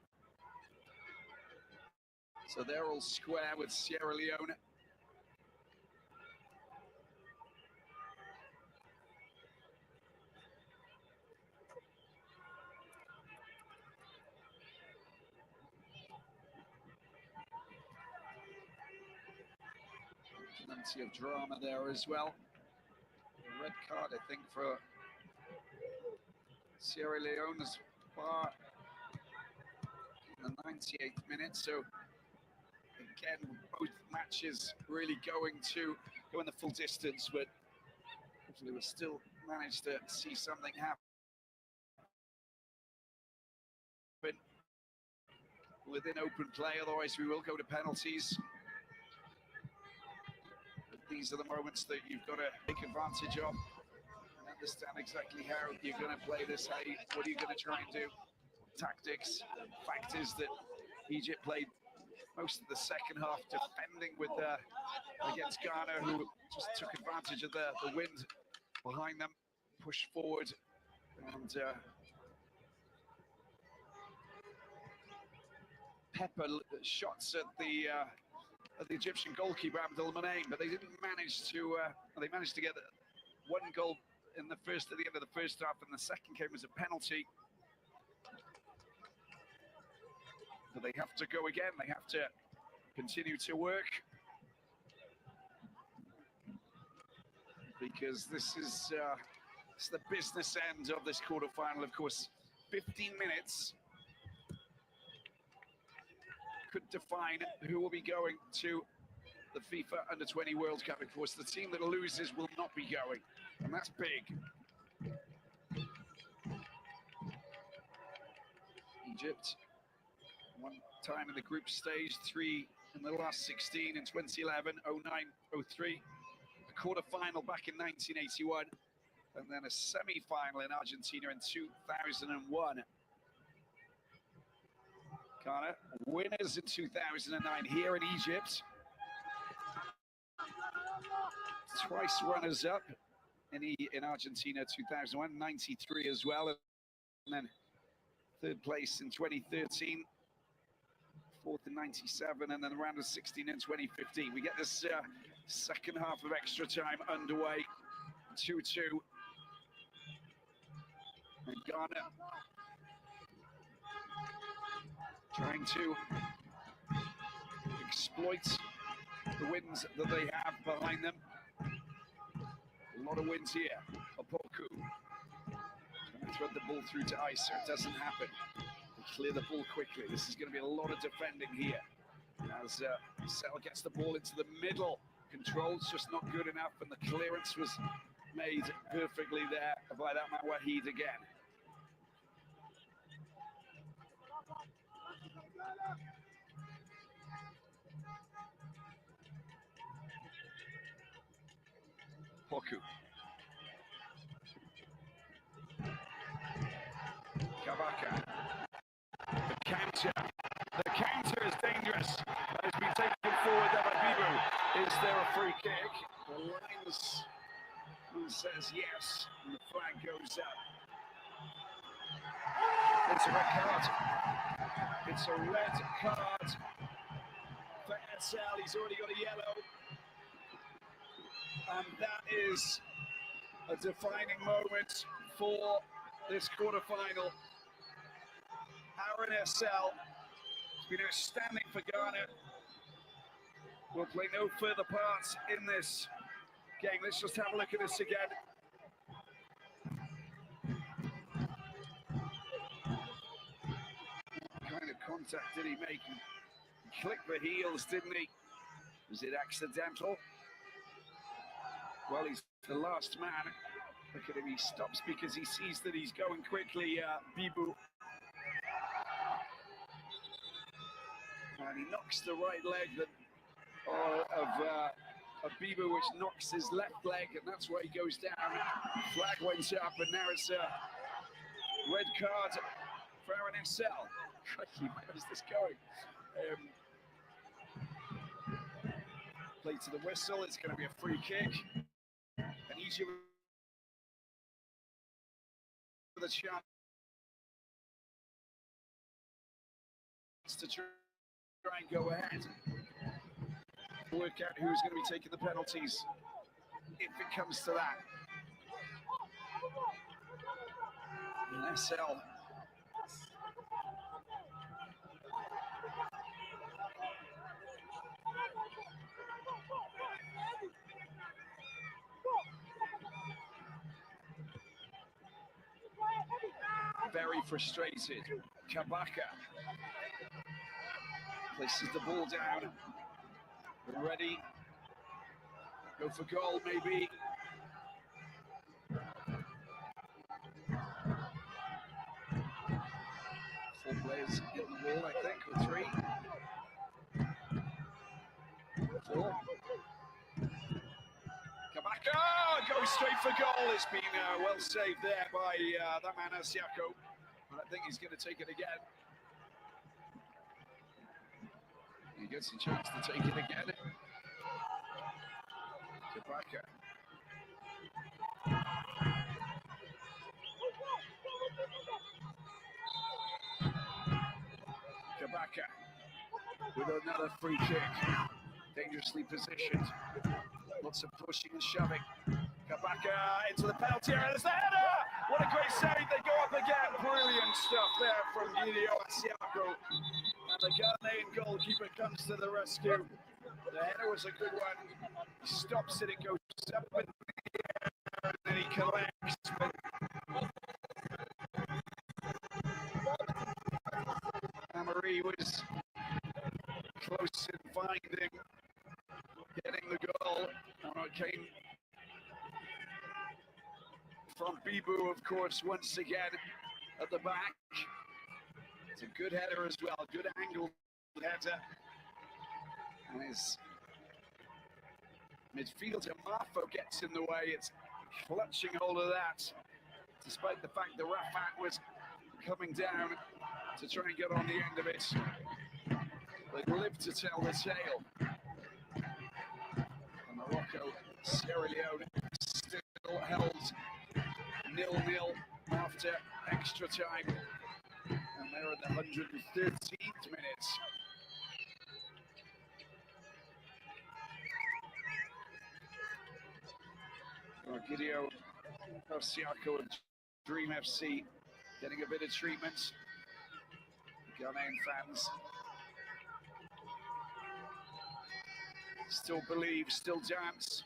So they're all square with Sierra Leone. Plenty of drama there as well. A red card, I think, for Sierra Leone's bar in the 98th minute. So again, both matches really going the full distance, but hopefully we'll still manage to see something happen within open play. Otherwise, we will go to penalties. These are the moments that you've got to take advantage of and understand exactly how you're going to play this. What are you going to try and do? Tactics. Fact is that Egypt played most of the second half defending with against Ghana, who just took advantage of the wind behind them, pushed forward, and pepper shots at the Egyptian goalkeeper Abdul Manaim, but they didn't manage to. They managed to get one goal at the end of the first half, and the second came as a penalty. But they have to go again. They have to continue to work, because this is the business end of this quarterfinal. Of course, 15 minutes could define who will be going to the FIFA Under-20 World Cup. Of course, the team that loses will not be going, and that's big. Egypt, one time in the group stage, 3 in the last 16 in 2011, 09, 03, a quarter-final back in 1981, and then a semi-final in Argentina in 2001. Ghana, winners in 2009 here in Egypt. Twice runners-up in Argentina 2001, 93 as well, and then third place in 2013, fourth in 97, and then the round of 16 in 2015. We get this second half of extra time underway, 2-2. And Ghana trying to exploit the wins that they have behind them. A lot of wins here. Opoku trying to thread the ball through to ice so it doesn't happen. They clear the ball quickly. This is going to be a lot of defending here. As Sel gets the ball into the middle. Control's just not good enough, and the clearance was made perfectly there by that man Wahid again. Poku. Kabaka. The counter is dangerous. It's been taken forward there by Bibu. Is there a free kick? The lines says yes, and the flag goes up. It's a red card. It's a red card for SL. He's already got a yellow. And that is a defining moment for this quarterfinal. Aaron SL has been outstanding for Ghana. Will play no further parts in this game. Let's just have a look at this again. What kind of contact did he make? He clicked the heels, didn't he? Was it accidental? Well, he's the last man. Look at him, he stops because he sees that he's going quickly, Bibu. And he knocks the right leg of Bibu, which knocks his left leg, and that's why he goes down. Flag went up, and now it's a red card for Aaron SL. Crikey, where is this going? Play to the whistle, it's going to be a free kick. And easier with a chance to try and go ahead. Work out who's going to be taking the penalties if it comes to that. And SL very frustrated. Kabaka places the ball down. Ready. Go for goal, maybe. Four players in the wall, I think, or three. Four. Kabaka goes straight for goal. It's been well saved there by that man, Asiako. And I think he's going to take it again. He gets a chance to take it again. Kabaka. Kabaka with another free kick. Dangerously positioned. Lots of pushing and shoving. Kabaka into the penalty area. There's the header! What a great save. They go up again. Brilliant stuff there from Gideon Asiako. And the Ghanaian goalkeeper comes to the rescue. The header was a good one. He stops it, it goes up in the air, and then he collects. Amari was close in finding, getting the goal. And it came from Bibu, of course, once again at the back. It's a good header as well, good angled header. And his midfielder Marfo gets in the way. It's clutching hold of that, despite the fact that Rafat was coming down to try and get on the end of it. They live to tell the tale. And Morocco, Sierra Leone still held 0-0 after extra time. And they're at the 113th minute. Gideon Asiako of Dream FC getting a bit of treatment. Ghanaian fans still believe, still dance.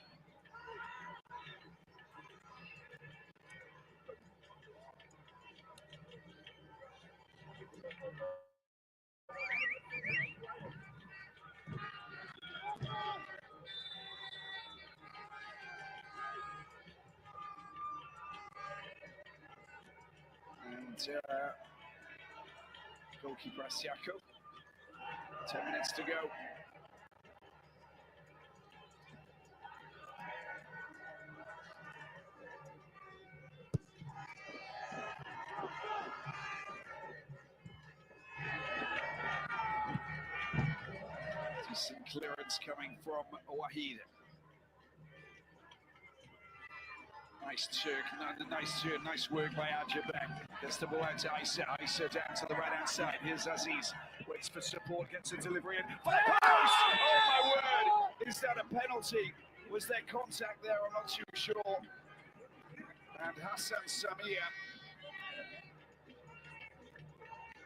And goalkeeper Asiako, 10 minutes to go. Decent clearance coming from Wahid. Nice turn, nice work by Ajabek. Gets the ball out to Isa. Isa down to the right-hand side. Here's Aziz. Waits for support, gets a delivery in. For the post! Oh my word! Is that a penalty? Was there contact there? I'm not too sure. And Hassan Samir.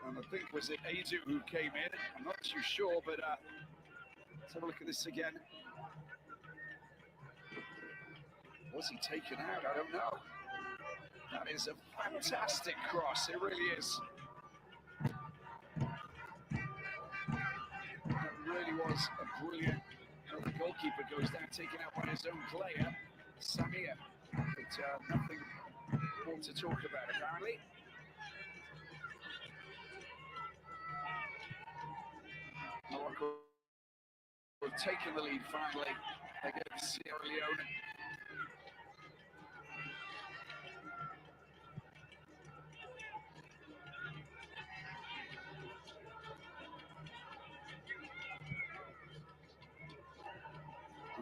And I think was it Azu who came in? I'm not too sure, but let's have a look at this again. Was he taken out? I don't know. That is a fantastic cross. It really is. That really was a brilliant. The goalkeeper goes down, taken out by his own player, Samir. But nothing more to talk about, apparently. Morocco have taken the lead finally against Sierra Leone.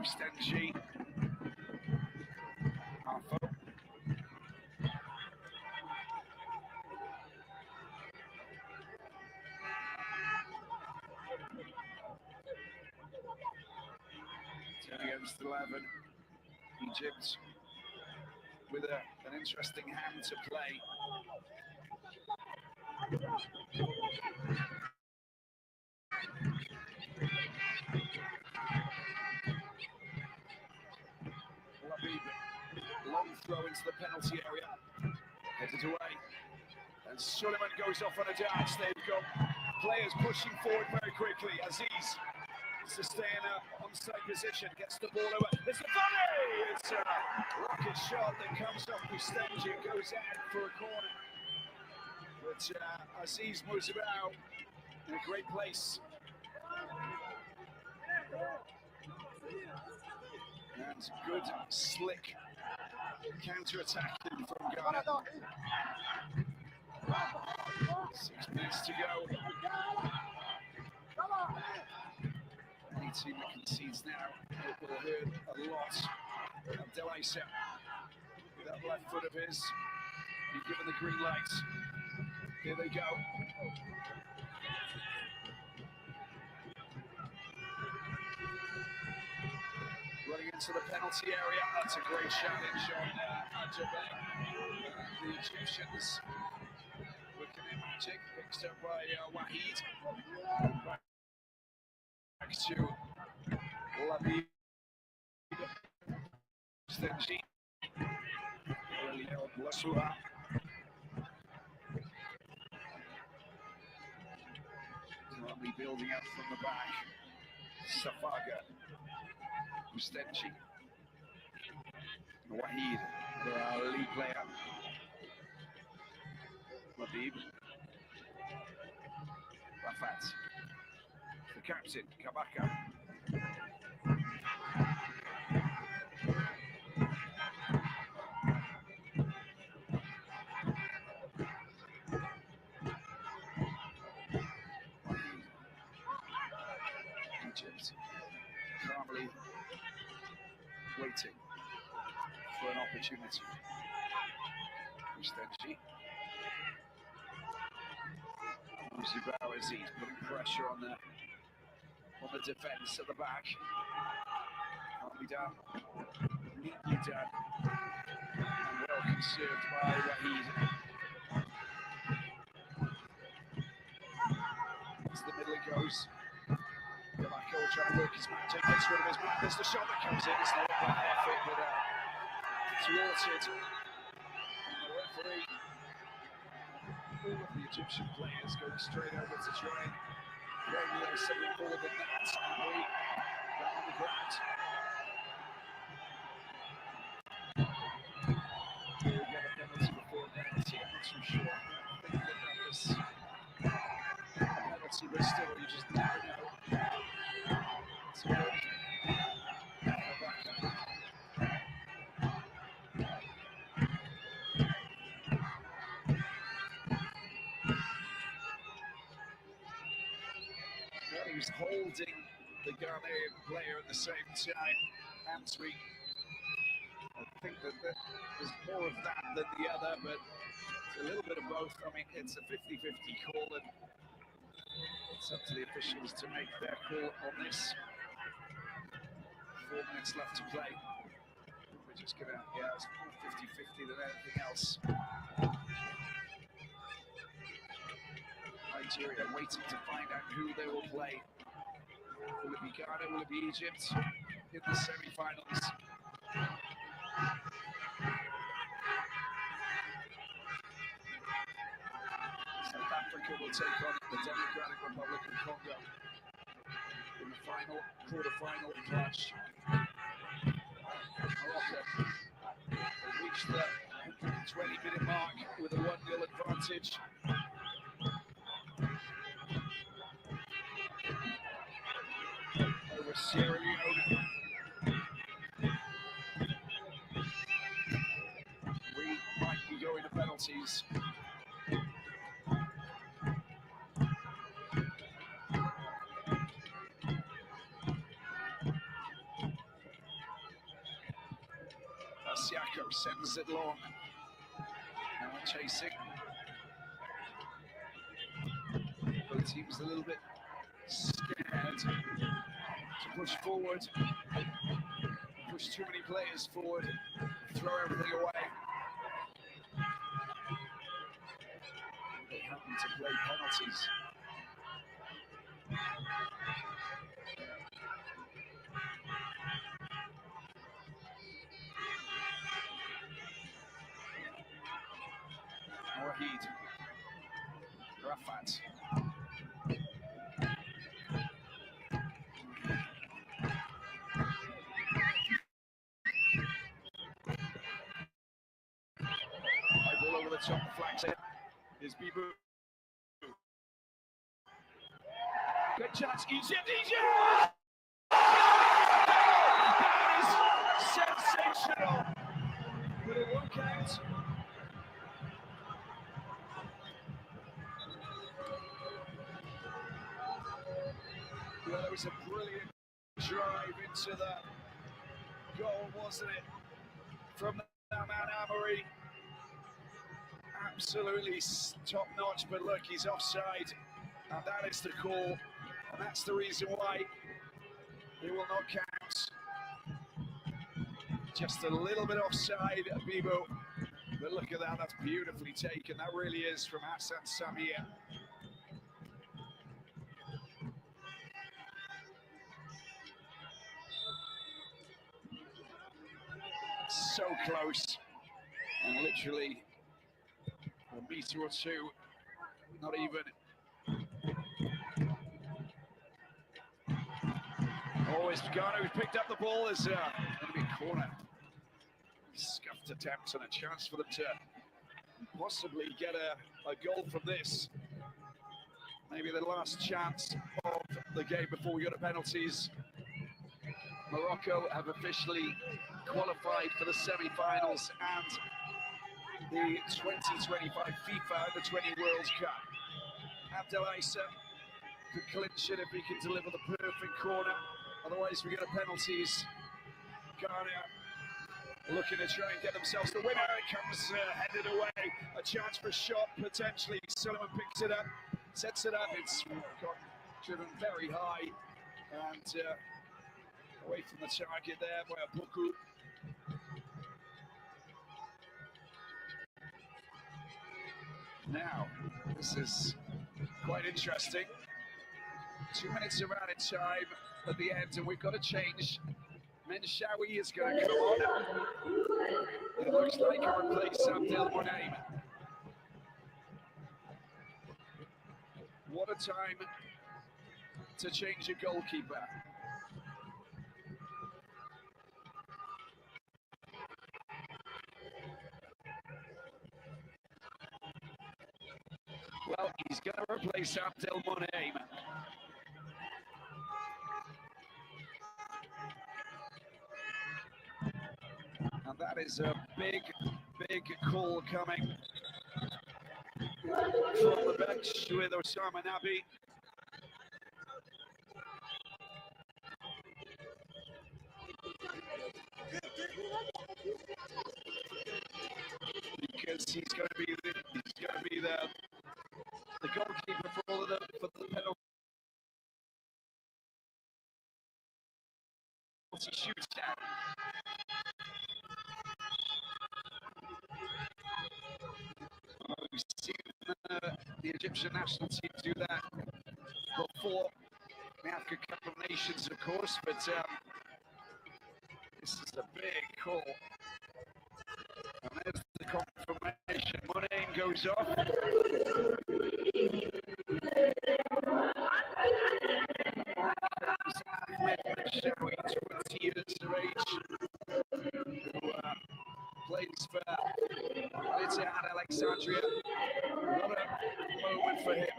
Ustenji. Arfo. Against 11. Egypt with an interesting hand to play. Long throw into the penalty area. Headed away. And Suleiman goes off on a dance. They've got players pushing forward very quickly. Aziz to stay in an onside position, gets the ball over. It's a volley! It's a rocket shot that comes off Ustenji and goes out for a corner. But Aziz moves about in a great place. And good, slick counter-attacking from Ghana. 6 minutes to go. Any team that concedes now will hurt a lot. Abdel Aissa, with that left foot of his, he's given the green light. Here they go. Running into the penalty area. That's a great challenge on Ajabek. The Egyptians working their magic. Picked up by Wahid. Back to Labib. Stenji. Blasuha. Lovely building up from the back. Safaga. Ustenji. Wahid, the lead player. Labib. Rafat. The captain, Kabaka. Egypt calmly waiting for an opportunity. Ustenji. Zubao Aziz putting pressure on the defence at the back. Can't be done. Neatly done. And well conserved by Wahid. To the middle it goes. Kabaka will try to work his magic, gets rid of his man. There's the shot that comes in. It's not a bad effort, but thwarted. And the referee, all of the Egyptian players going straight over to try and bring a little something more than that. And we down on the ground. Here we get a penalty before a penalty. I'm not too sure. I think that was a penalty, but still, you just never know. It's good. He was holding the Ghanaian player at the same time. Antwi think that there's more of that than the other, but it's a little bit of both. I mean, it's a 50-50 call, and it's up to the officials to make their call on this. 4 minutes left to play. We're just gonna, it's more 50-50 than anything else. Nigeria waiting to find out who they will play. Will it be Ghana? Will it be Egypt in the semi-finals? South Africa will take on the Democratic Republic of Congo in the final quarter-final clash. Morocco reached the 20-minute mark with a 1-0 advantage. Over Sierra Leone. We might be going to penalties. Siako sends it long. Now chasing. Both teams a little bit scared to push forward. Push too many players forward. Throw everything away. They happen to play penalties. Wahid. Rafat. Ball over the top, the flag's in. Here's Bibu. Good chance, Egypt! That is sensational! But it won't count. Well, it was a brilliant drive into the goal, wasn't it? From that man, Amory. Absolutely top notch, but look, he's offside. And that is the call. And that's the reason why it will not count. Just a little bit offside, Bibo. But look at that, that's beautifully taken. That really is from Hassan Samir. So close. And literally a meter or two, not even. Always Ghana who's picked up the ball. Is going to be a corner. Scuffed attempts and a chance for them to possibly get a goal from this. Maybe the last chance of the game before we go to penalties. Morocco have officially qualified for the semi-finals and the 2025 FIFA Under-20 World Cup. Abdel Issa could clinch it if he can deliver the perfect corner. Otherwise, we go to penalties. Ghana looking to try and get themselves the winner. It comes headed away. A chance for a shot, potentially. Solomon picks it up, sets it up. It's got driven very high and away from the target there by Abuku. Now, this is quite interesting. 2 minutes of added time at the end, and we've got to change. Menshawi is going to come on. It looks like a replace Abdel Monaim. What a time to change a goalkeeper. Well, he's going to replace Abdel Monaim. And that is a big, big call coming from the bench with Osama Nabi. because he's going to be the goalkeeper for all of the penalty shootout. We've seen the Egyptian national team do that before the African Cup of Nations, of course, but this is a big call. And there's the confirmation. Monet goes off. Ahmed Shawi, 20 years of age, who plays for Al Alexandria. What a moment for him.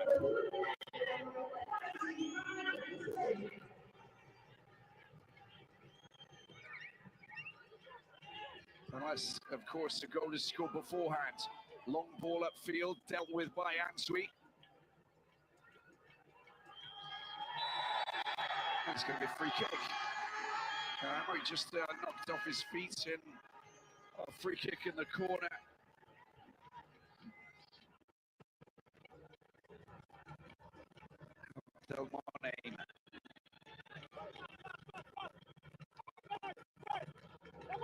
Unless, of course, the goal is scored beforehand. Long ball upfield, dealt with by Ansui. It's going to be a free kick. He just knocked off his feet in a free kick in the corner. Del Monte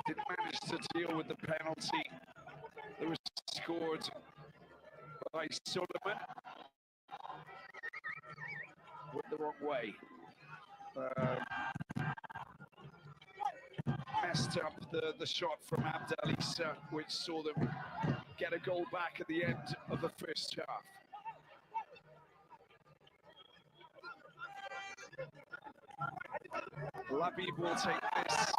didn't manage to deal with the penalty that was scored by Suleiman. Went the wrong way. Messed up the shot from Abdel Issa, which saw them get a goal back at the end of the first half. Labib will take this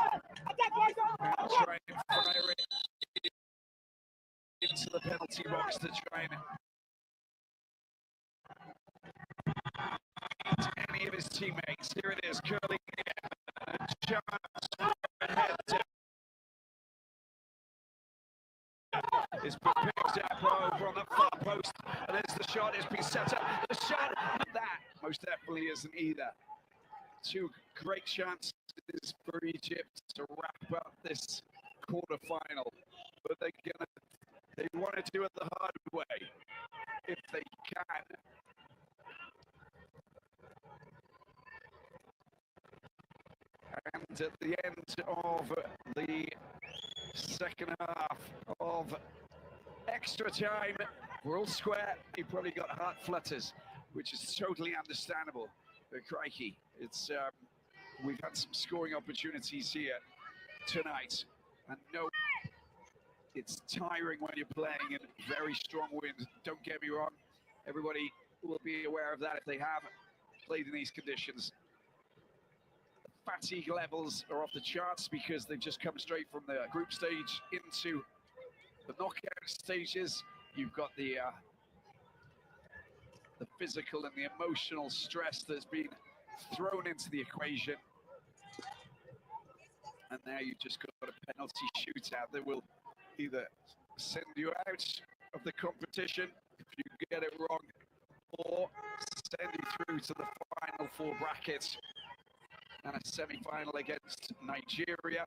and try and fire it into the penalty box to try and any of his teammates. Here it is, curling chance ahead. It's been picked up over on the far post, and there's the shot. It's been set up. The shot, that most definitely isn't either. Two great chances for Egypt to wrap up this quarterfinal, but they want to do it the hard way if they can. And at the end of the second half of extra time, we're all square. He probably got heart flutters, which is totally understandable. But crikey, it's we've had some scoring opportunities here tonight, and no, it's tiring when you're playing in very strong winds. Don't get me wrong, everybody will be aware of that if they have played in these conditions. The fatigue levels are off the charts because they've just come straight from the group stage into the knockout stages. You've got the physical and the emotional stress that's been thrown into the equation. And now you've just got a penalty shootout that will either send you out of the competition if you get it wrong, or send you through to the final four brackets and a semi-final against Nigeria,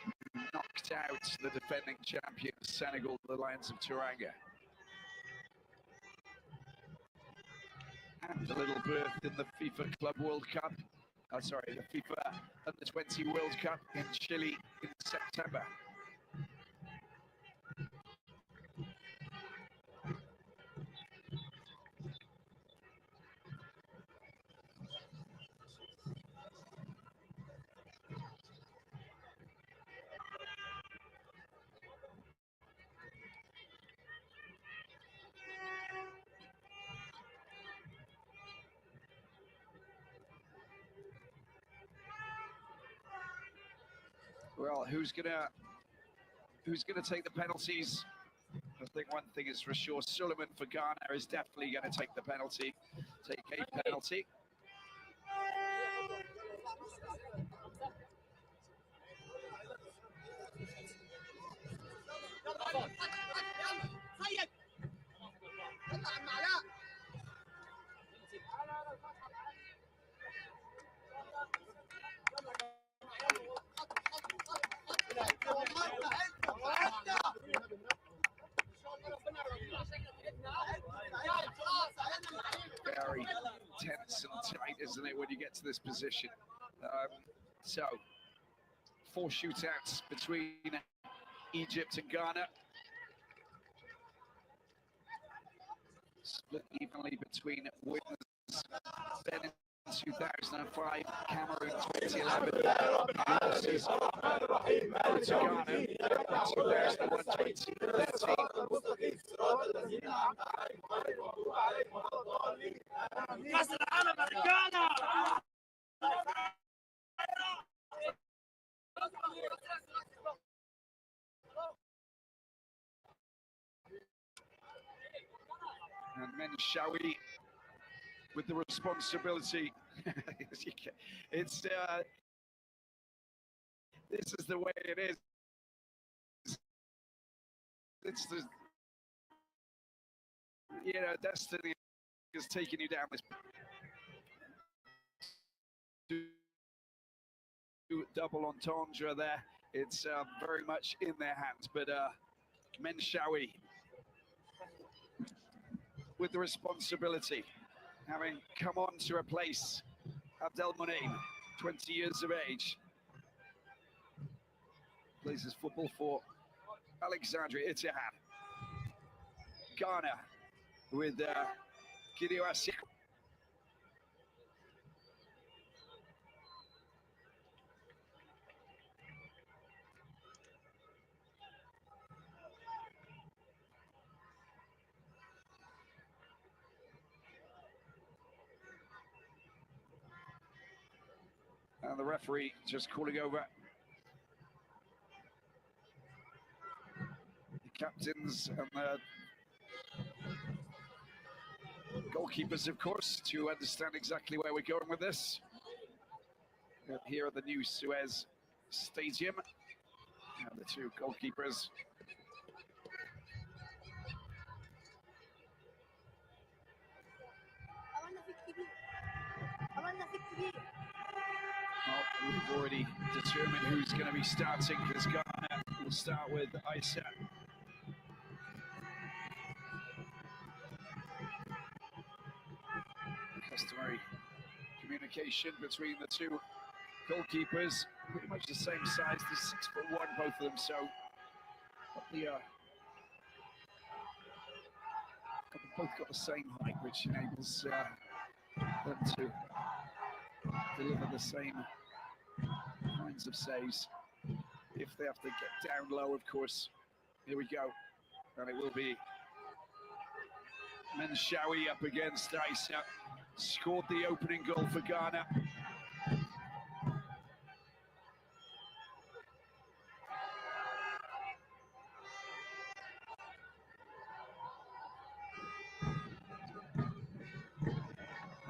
who knocked out the defending champion Senegal, the Lions of Teranga. And a little berth in the FIFA Club World Cup. The FIFA Under-20 World Cup in Chile in September. Well, who's gonna take the penalties? I think one thing is for sure, Suleiman for Ghana is definitely going to take the penalty, take a penalty. isn't it, when you get to this position? So, 4 shootouts between Egypt and Ghana. Split evenly between winners. Then in 2005, Cameroon 2011, losses to Ghana in 2001, 2013. And Menshawi with the responsibility. It's this is the way it is. It's the, destiny is taking you down this double entendre there. It's very much in their hands, but Menshawi with the responsibility, having come on to replace Abdelmonem, 20 years of age. Plays his football for Alexandria Ittihad. Ghana with Gideon Asik. And the referee just calling over the captains and the goalkeepers, of course, to understand exactly where we're going with this. Here at the new Suez Stadium, and the 2 goalkeepers. Well, we've already determined who's going to be starting, because Ghana will start with Isa. Customary communication between the 2 goalkeepers, pretty much the same size. They're 6'1", both of them, so the both got the same height, which enables them to deliver the same kinds of saves. If they have to get down low, of course. Here we go, and it will be Menshawi up against Isa. Scored the opening goal for Ghana.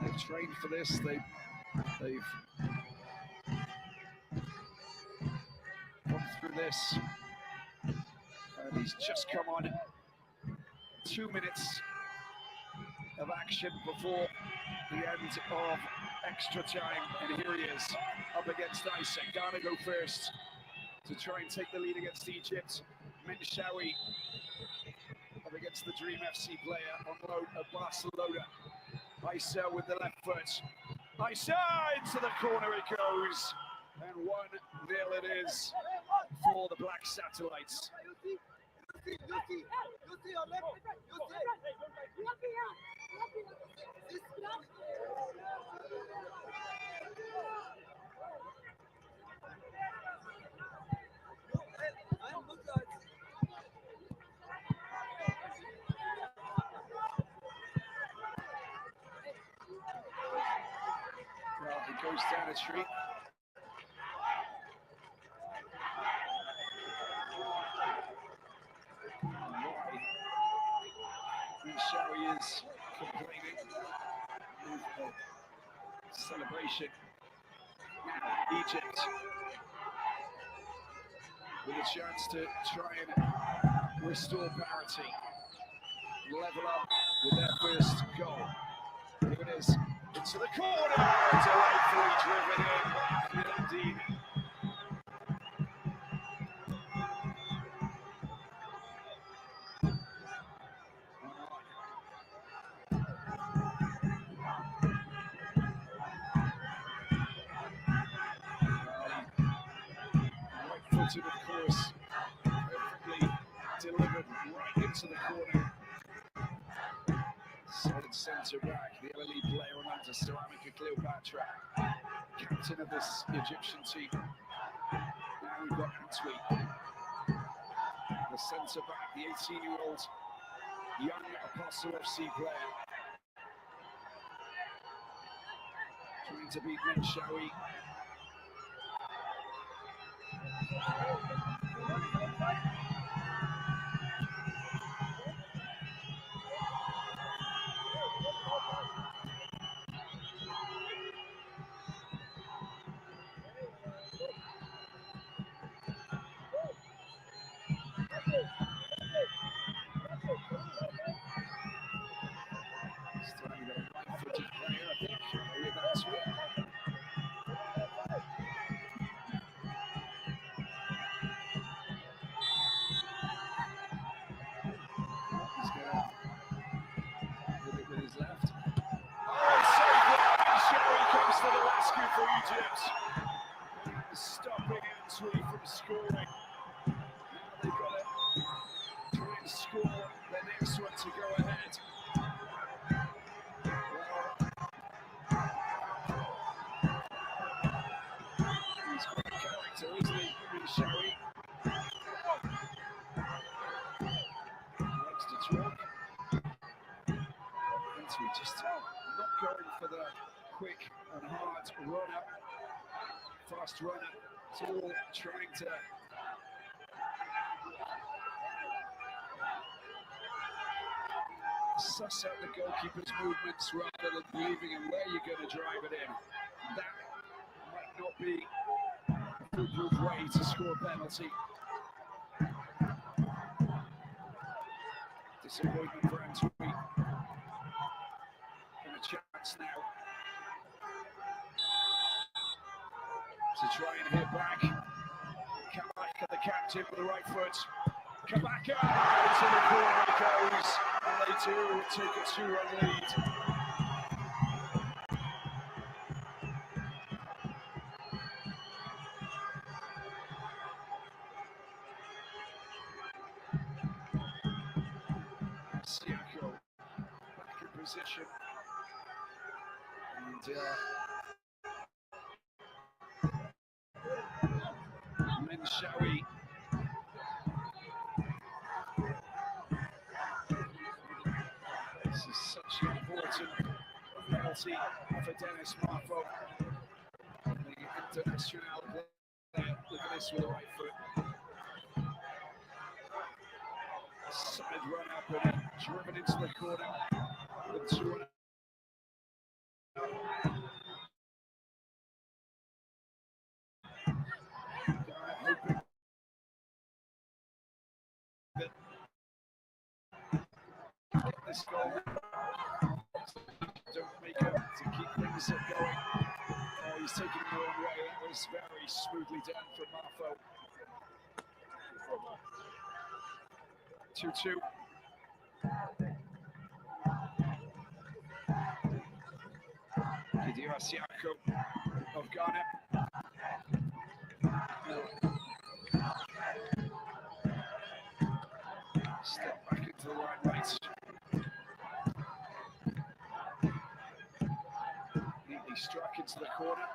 They've trained for this. They've gone through this. And he's just come on. 2 minutes of action before the end of extra time. And here he is, up against Isa. Ghana go first to try and take the lead against Egypt. Menshawi up against the Dream FC player on loan at Barcelona. Isa with the left foot. Isa into the corner it goes. And 1-0 it is for the Black Satellites. Well, it goes down a tree. Menshawi is complaining with the celebration. Now Egypt with a chance to try and restore parity, level up with their first goal. Here it is, into the corner, delightfully driven in, indeed. Footed, of course, perfectly delivered right into the corner. Solid centre back, the elite player on under Ceramica Cleopatra, captain of this Egyptian team. Now we've got Antwi, the centre back, the 18-year-old young Apostle FC player, trying to beat Menshawi. Starting with a right-footed player, I think, with Antwi. He's going to hit it with his left. Oh, saved it! Menshawi comes to the rescue for Egypt. Stopping Antwi from scoring. Now they've got to try and score the next one to go ahead. He's great character, isn't he, Menshawi? Likes to talk. Antwi just not going for the quick and hard runner, fast runner. It's all trying to suss out the goalkeeper's movements rather than believing in where you're going to drive it in. That might not be a foolproof way to score a penalty. Disappointment for Antwi. And a chance now to try and hit back. Kabaka, the captain, with the right foot. Kabaka into the corner it goes, and they do take a 2-run lead. Siako back in position, and Menshawi. This is such an important penalty for Dennis Marfo, the international player. Look at this with the right foot. Side run up and driven into the corner. With 2 hoping that get this goal. Don't make it to keep things going. Oh, he's taking it the wrong way. That was very smoothly done from Marfo. 2-2. Gideon Siako of Ghana. Step back into the right. Neatly struck into the corner.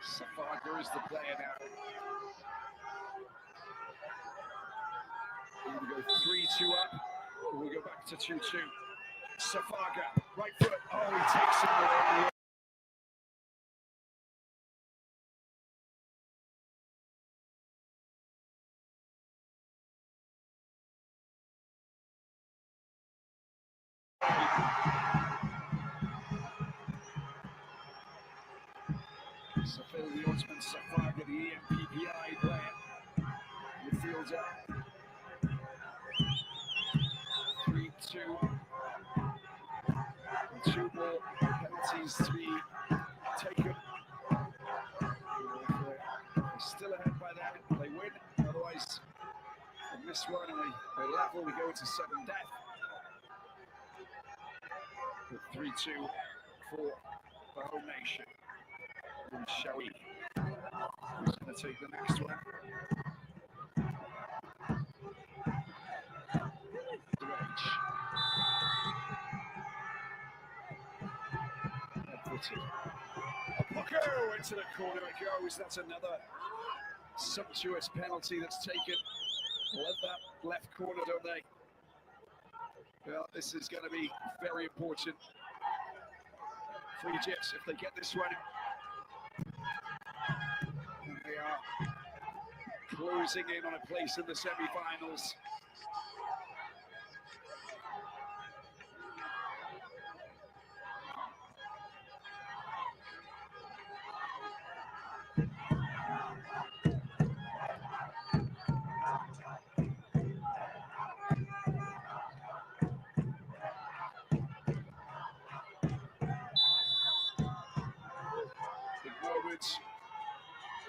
Safaga is the player now. Here we go 3-2 up. We go back to 2-2. Safaga, right foot. Oh, he takes it the wrong way. Safil, the Osman Safaga, the EMPPI player, midfielder. 3-2. 2 more penalties to be taken. They're still ahead by that. They win. Otherwise, they miss one and they level. We go into sudden death. With 3-2 for the home nation. And Shawi is going to take the next one. Morocco into the corner it goes. That's another sumptuous penalty that's taken. Love that left corner, don't they? Well, this is going to be very important for Egypt if they get this one. And they are closing in on a place in the semi-finals.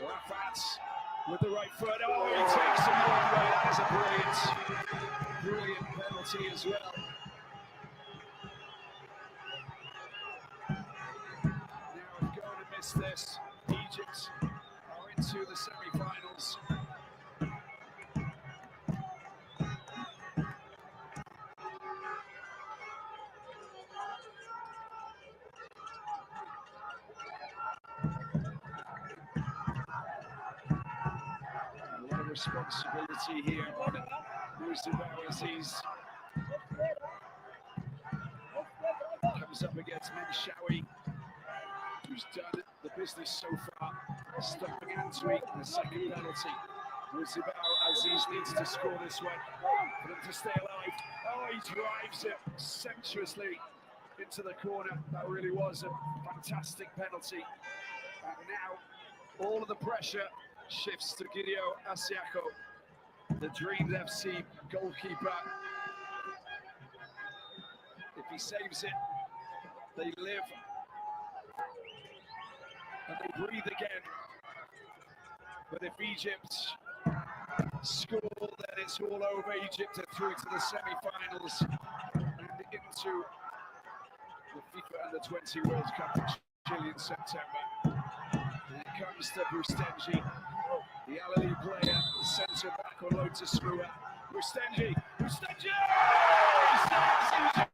Rafat with the right foot. Oh, he takes him all the way. That is a brilliant penalty as well. Now, if Ghana miss this, Egypt are into the semi-finals. A lot of responsibility here on Mustafa as he's comes up against Menshawi, who's done the business so far, stopping Antwi in the second penalty. Mustafa Aziz needs to score this one for them to stay alive. Oh, he drives it sensuously into the corner. That really was a fantastic penalty. And now all of the pressure shifts to Gideon Asiako, the Dreams FC goalkeeper. If he saves it, they live and they breathe again. But if Egypt score, then it's all over. Egypt are through to the semi-finals and into the FIFA Under-20 World Cup in Chile in September. And it comes to Bustenji, the Al-Ali player, the centre-back on loan to Smua. Bustenji! He's Egypt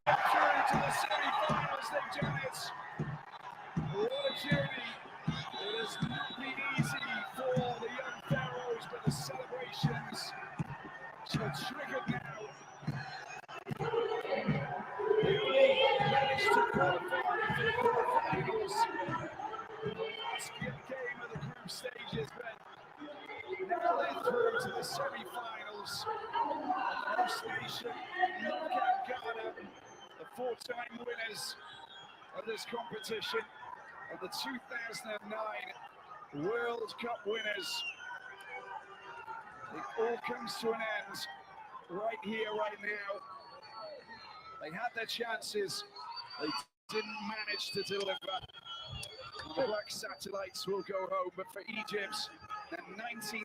through to the semi-finals. They've done it. What a journey. It has not been easy for the young Pharaohs, but the celebrations are triggered now. They only managed to qualify for the quarterfinals. The last game of the group stages, but now they're through to the semi-finals. The host nation, knockout Ghana, the four-time winners of this competition, and the 2009 World Cup winners. It all comes to an end right here, right now. They had their chances, they didn't manage to deliver. The Black Satellites will go home, but for Egypt, the 19th.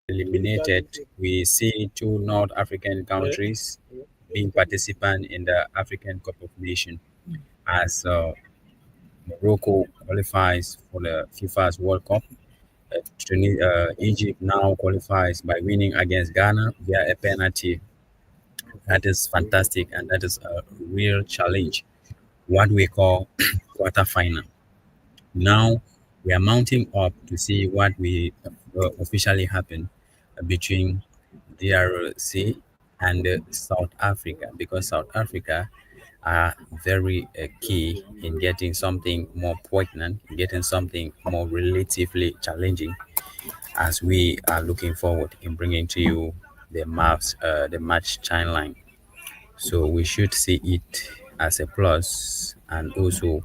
Eliminated, we see two North African countries being participant in the African Cup of Nations as Morocco qualifies for the FIFA's World Cup. Egypt now qualifies by winning against Ghana via a penalty. That is fantastic, and that is a real challenge, what we call quarterfinal. Now we are mounting up to see what we officially happen between DRC and South Africa, because South Africa are very key in getting something more poignant, getting something more relatively challenging, as we are looking forward in bringing to you the match timeline. So we should see it as a plus and also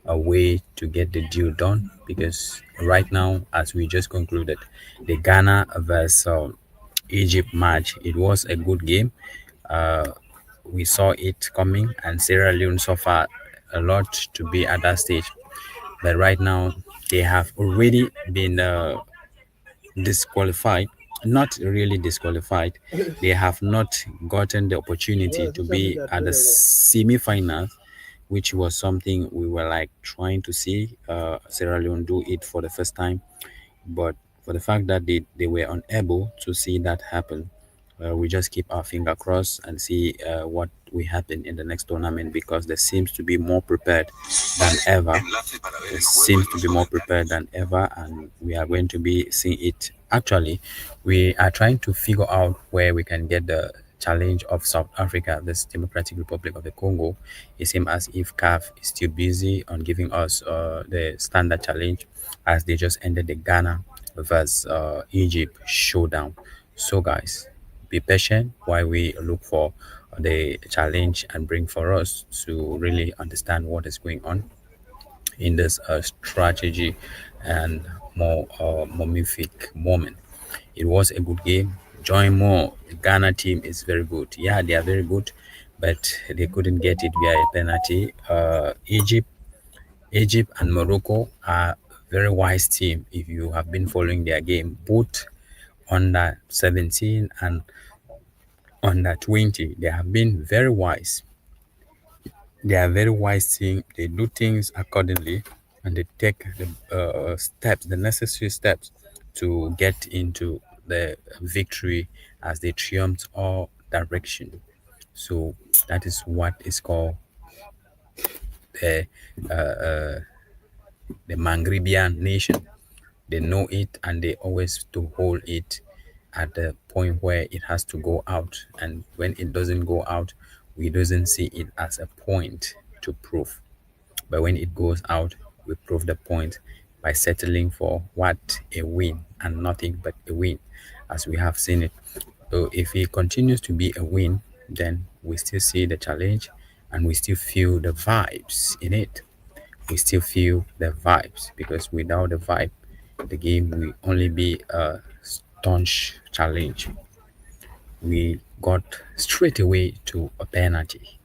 a way to get the deal done, because right now, as we just concluded, the Ghana versus Egypt match, it was a good game. Uh, we saw it coming, and Sierra Leone suffered a lot to be at that stage. But right now, they have already been disqualified, not really disqualified. They have not gotten the opportunity to be at the semi-finals, which was something we were like trying to see Sierra Leone do it for the first time. But for the fact that they were unable to see that happen, we just keep our finger crossed and see what will happen in the next tournament, because there seems to be more prepared than ever. It seems to be more prepared than ever, and we are going to be seeing it. Actually, we are trying to figure out where we can get the challenge of South Africa, this Democratic Republic of the Congo. It seems as if CAF is still busy on giving us the standard challenge, as they just ended the Ghana versus Egypt showdown. So, guys, be patient while we look for the challenge and bring for us to really understand what is going on in this strategy and more momific moment. It was a good game. Join more. The Ghana team is very good. Yeah, they are very good, but they couldn't get it via a penalty. Egypt and Morocco are very wise team. If you have been following their game, both under 17 and under 20, they have been very wise. They are very wise team. They do things accordingly, and they take the steps, the necessary steps, to get into the victory as they triumph all direction. So that is what is called the the Mangribian nation. They know it, and they always to hold it at the point where it has to go out. And when it doesn't go out, we doesn't see it as a point to prove. But when it goes out, we prove the point by settling for what a win and nothing but a win, as we have seen it. So if it continues to be a win, then we still see the challenge and we still feel the vibes in it. We still feel the vibes, because without the vibe, the game will only be a staunch challenge. We got straight away to a penalty.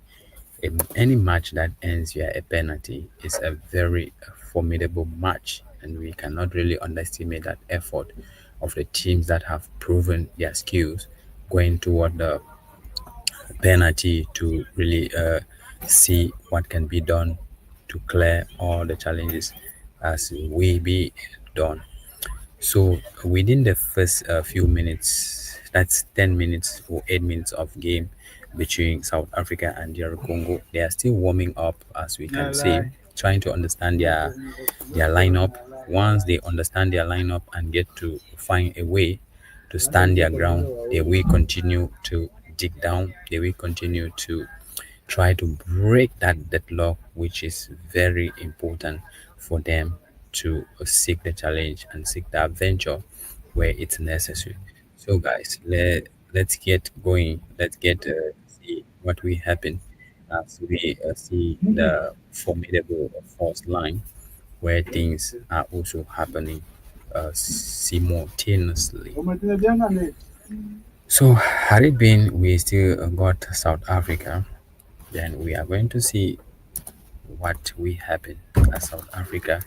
Any match that ends via a penalty is a very formidable match, and we cannot really underestimate that effort of the teams that have proven their skills going toward the penalty to really see what can be done to clear all the challenges as we be done. So within the first few minutes, that's 10 minutes or 8 minutes of game between South Africa and DR Congo, they are still warming up, as we can see, trying to understand their lineup. Once they understand their lineup and get to find a way to stand their ground, they will continue to dig down. They will continue to try to break that deadlock, which is very important for them to seek the challenge and seek the adventure where it's necessary. So, guys, let's get going. Let's get see what will happen as we see the formidable force line where things are also happening simultaneously. So, had it been we still got South Africa, then we are going to see what will happen as South Africa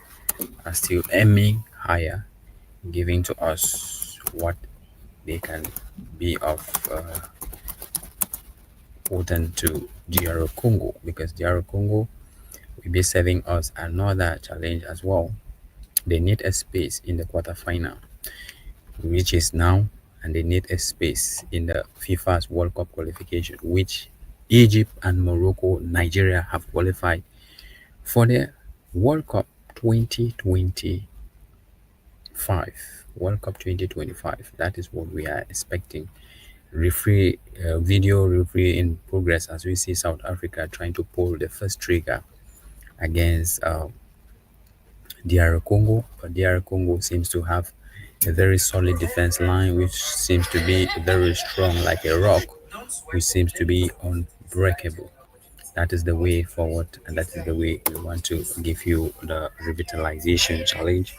are still aiming higher, giving to us what they can be of potent to DR Congo, because DR Congo will be serving us another challenge as well. They need a space in the quarterfinal, which is now, and they need a space in the FIFA's World Cup qualification, which Egypt and Morocco, Nigeria have qualified for the World Cup 2025. World Cup 2025. That is what we are expecting. Referee, video referee in progress, as we see South Africa trying to pull the first trigger against DR Congo. But DR Congo seems to have a very solid defense line, which seems to be very strong like a rock, which seems to be on unbreakable. That is the way forward, and that is the way we want to give you the revitalization challenge,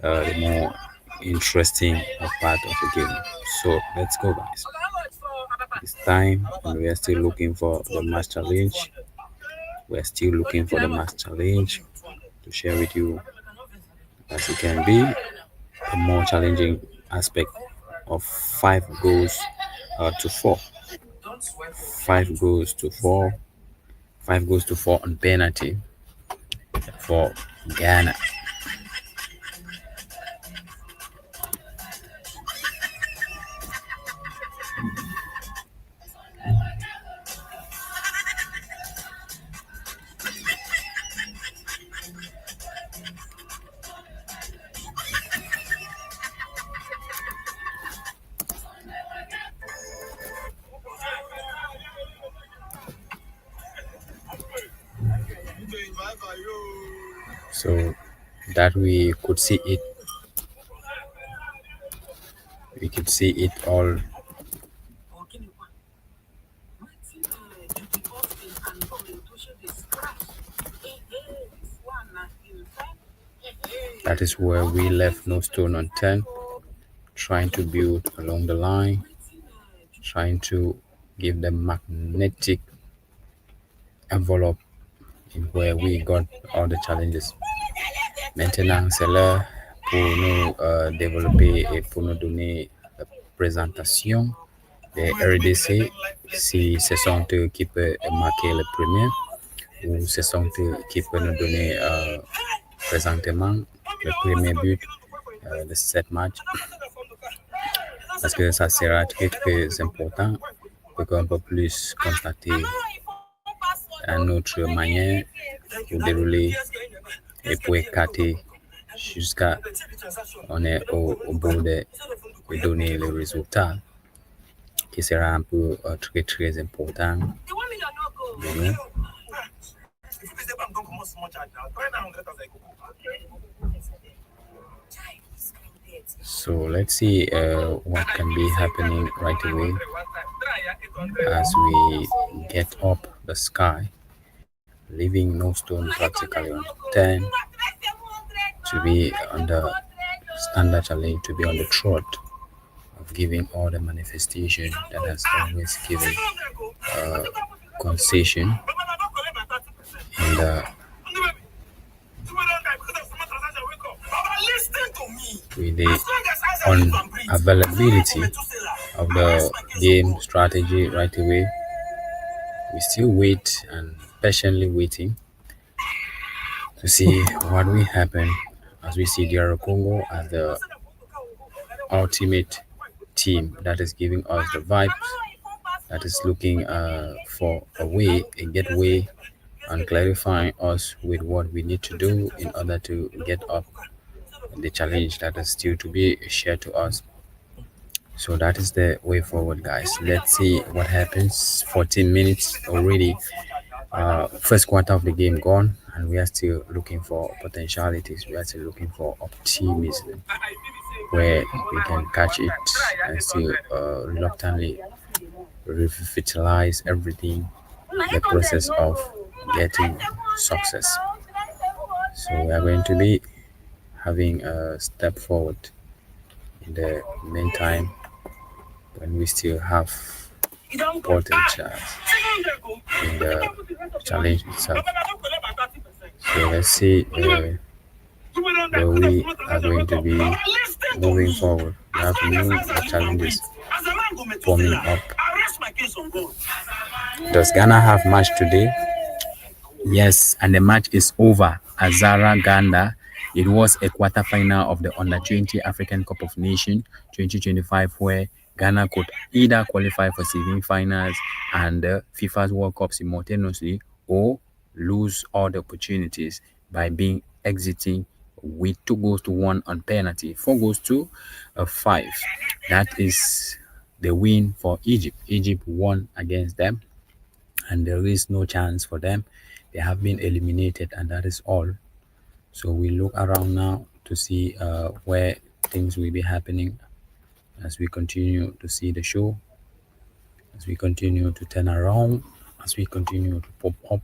the more interesting part of the game. So let's go, guys. It's time, and we are still looking for the match challenge. We are still looking for the match challenge to share with you as it can be a more challenging aspect of 5 goals to four. 5 goals to 4. 5 goals to 4 on penalty for Ghana. So that we could see it all. That is where we left no stone unturned, trying to build along the line, trying to give them magnetic envelope in where we got all the challenges. Maintenant, c'est l'heure pour nous développer et pour nous donner la présentation des RDC, si ce sont eux qui peuvent marquer le premier ou ce sont eux qui peuvent nous donner présentement le premier but de cette match, parce que ça sera très très important pour qu'on peut plus constater une autre manière pour dérouler et pour écarter jusqu'à on est au bout de donner le résultat qui sera un peu très très important pour nous. So let's see what can be happening right away as we get up the sky, leaving no stone practically on 10 to be on the standard challenge, to be on the trot of giving all the manifestation that has always given concession and with the unavailability of the game strategy right away. We still wait and patiently waiting to see what will happen as we see DR Congo as the ultimate team that is giving us the vibes, that is looking for a way, a getaway, and clarifying us with what we need to do in order to get up the challenge that is still to be shared to us. So that is the way forward, guys. Let's see what happens. 14 minutes already. First quarter of the game gone, and we are still looking for potentialities. We are still looking for optimism where we can catch it and still reluctantly revitalize everything, the process of getting success. So we are going to be having a step forward in the meantime when we still have potential in the challenge itself. So let's see where we are going to be moving forward. We have new challenges forming up. Does Ghana have match today? Yes, and the match is over. Azara Ghana. It was a quarterfinal of the Under-20 African Cup of Nations 2025, where Ghana could either qualify for semi-finals and FIFA's World Cup simultaneously, or lose all the opportunities by being exiting with 2-1 on penalty, 4-5. That is the win for Egypt. Egypt won against them, and there is no chance for them. They have been eliminated, and that is all. So we look around now to see where things will be happening as we continue to see the show, as we continue to turn around as we continue to pop up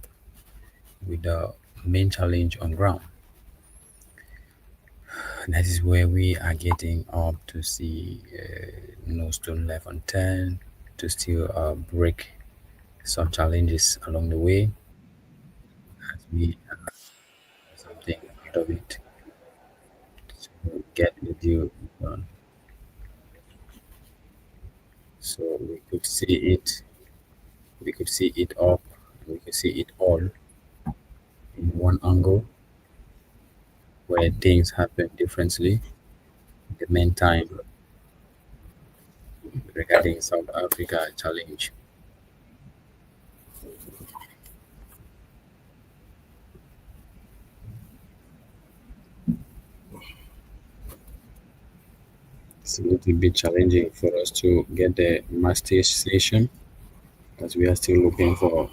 with the main challenge on ground. That is where we are getting up to see no stone left unturned to still break some challenges along the way as we something out of it to get the deal done. So we could see it up, we could see it all in one angle where things happen differently. The main time regarding South Africa challenge. It's a little bit challenging for us to get the master station as we are still looking for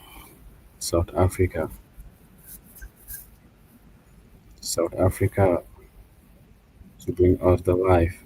South Africa. South Africa to bring us the life.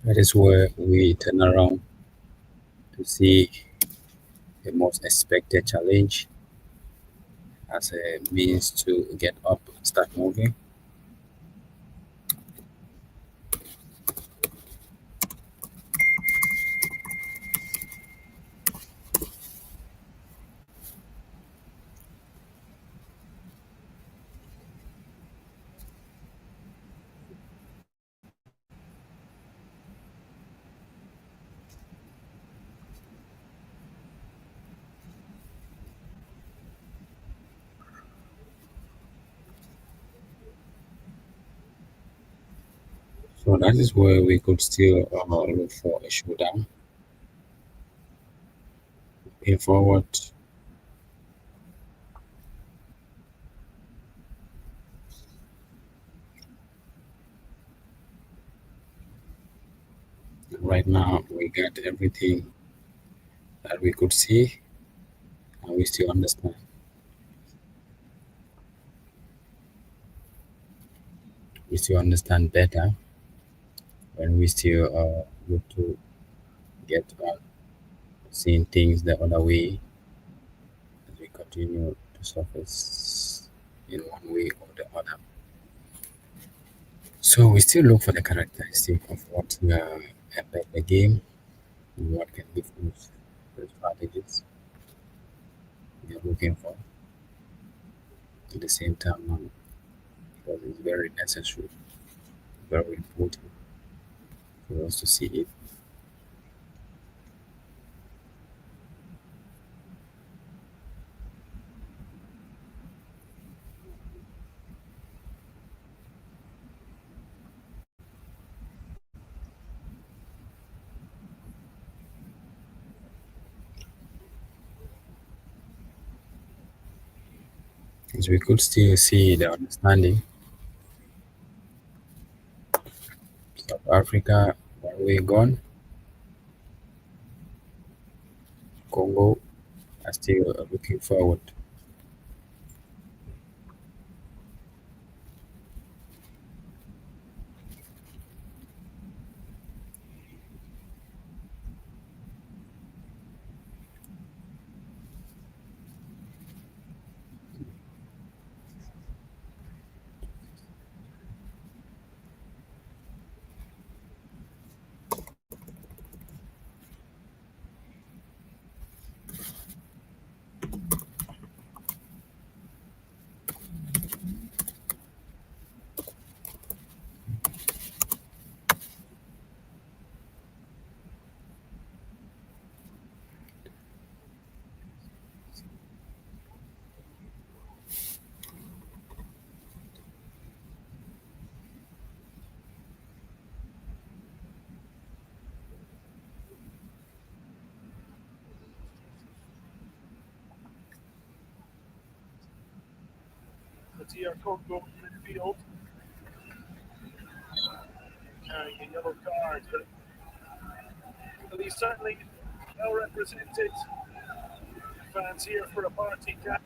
That is where we turn around to see the most expected challenge as a means to get up and start moving. So that is where we could still look for a showdown. Looking forward right now, we got everything that we could see, and we still understand. We still understand better when we still look to get seeing things the other way as we continue to surface in one way or the other. So we still look for the characteristic of what affect the game and what can give us the strategies we are looking for at the same time now because it's very necessary, very important for us to see it. As we could still see the understanding. South Africa, one way gone. Congo are still looking forward. U20 are Congo midfield, carrying a yellow card. But he's certainly well represented. Fans here for a party cap.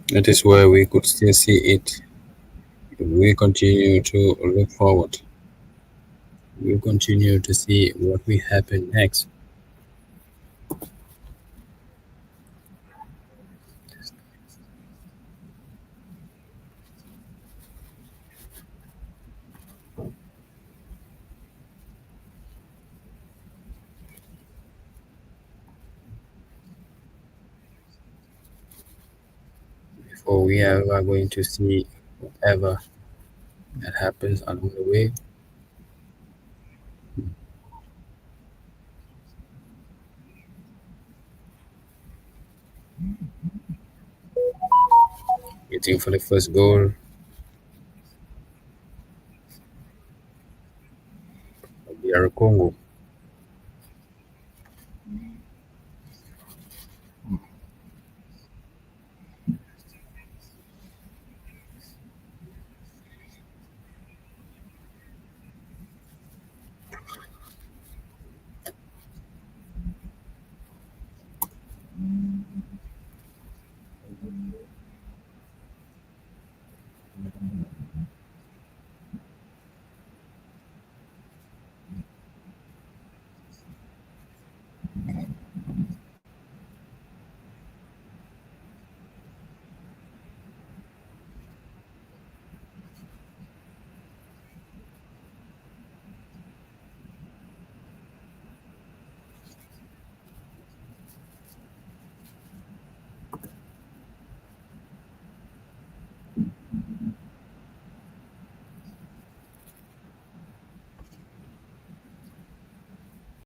That is where we could still see it. We continue to look forward. We continue to see what will happen next. Before we are going to see whatever that happens along the way. Waiting for the first goal of the Congo.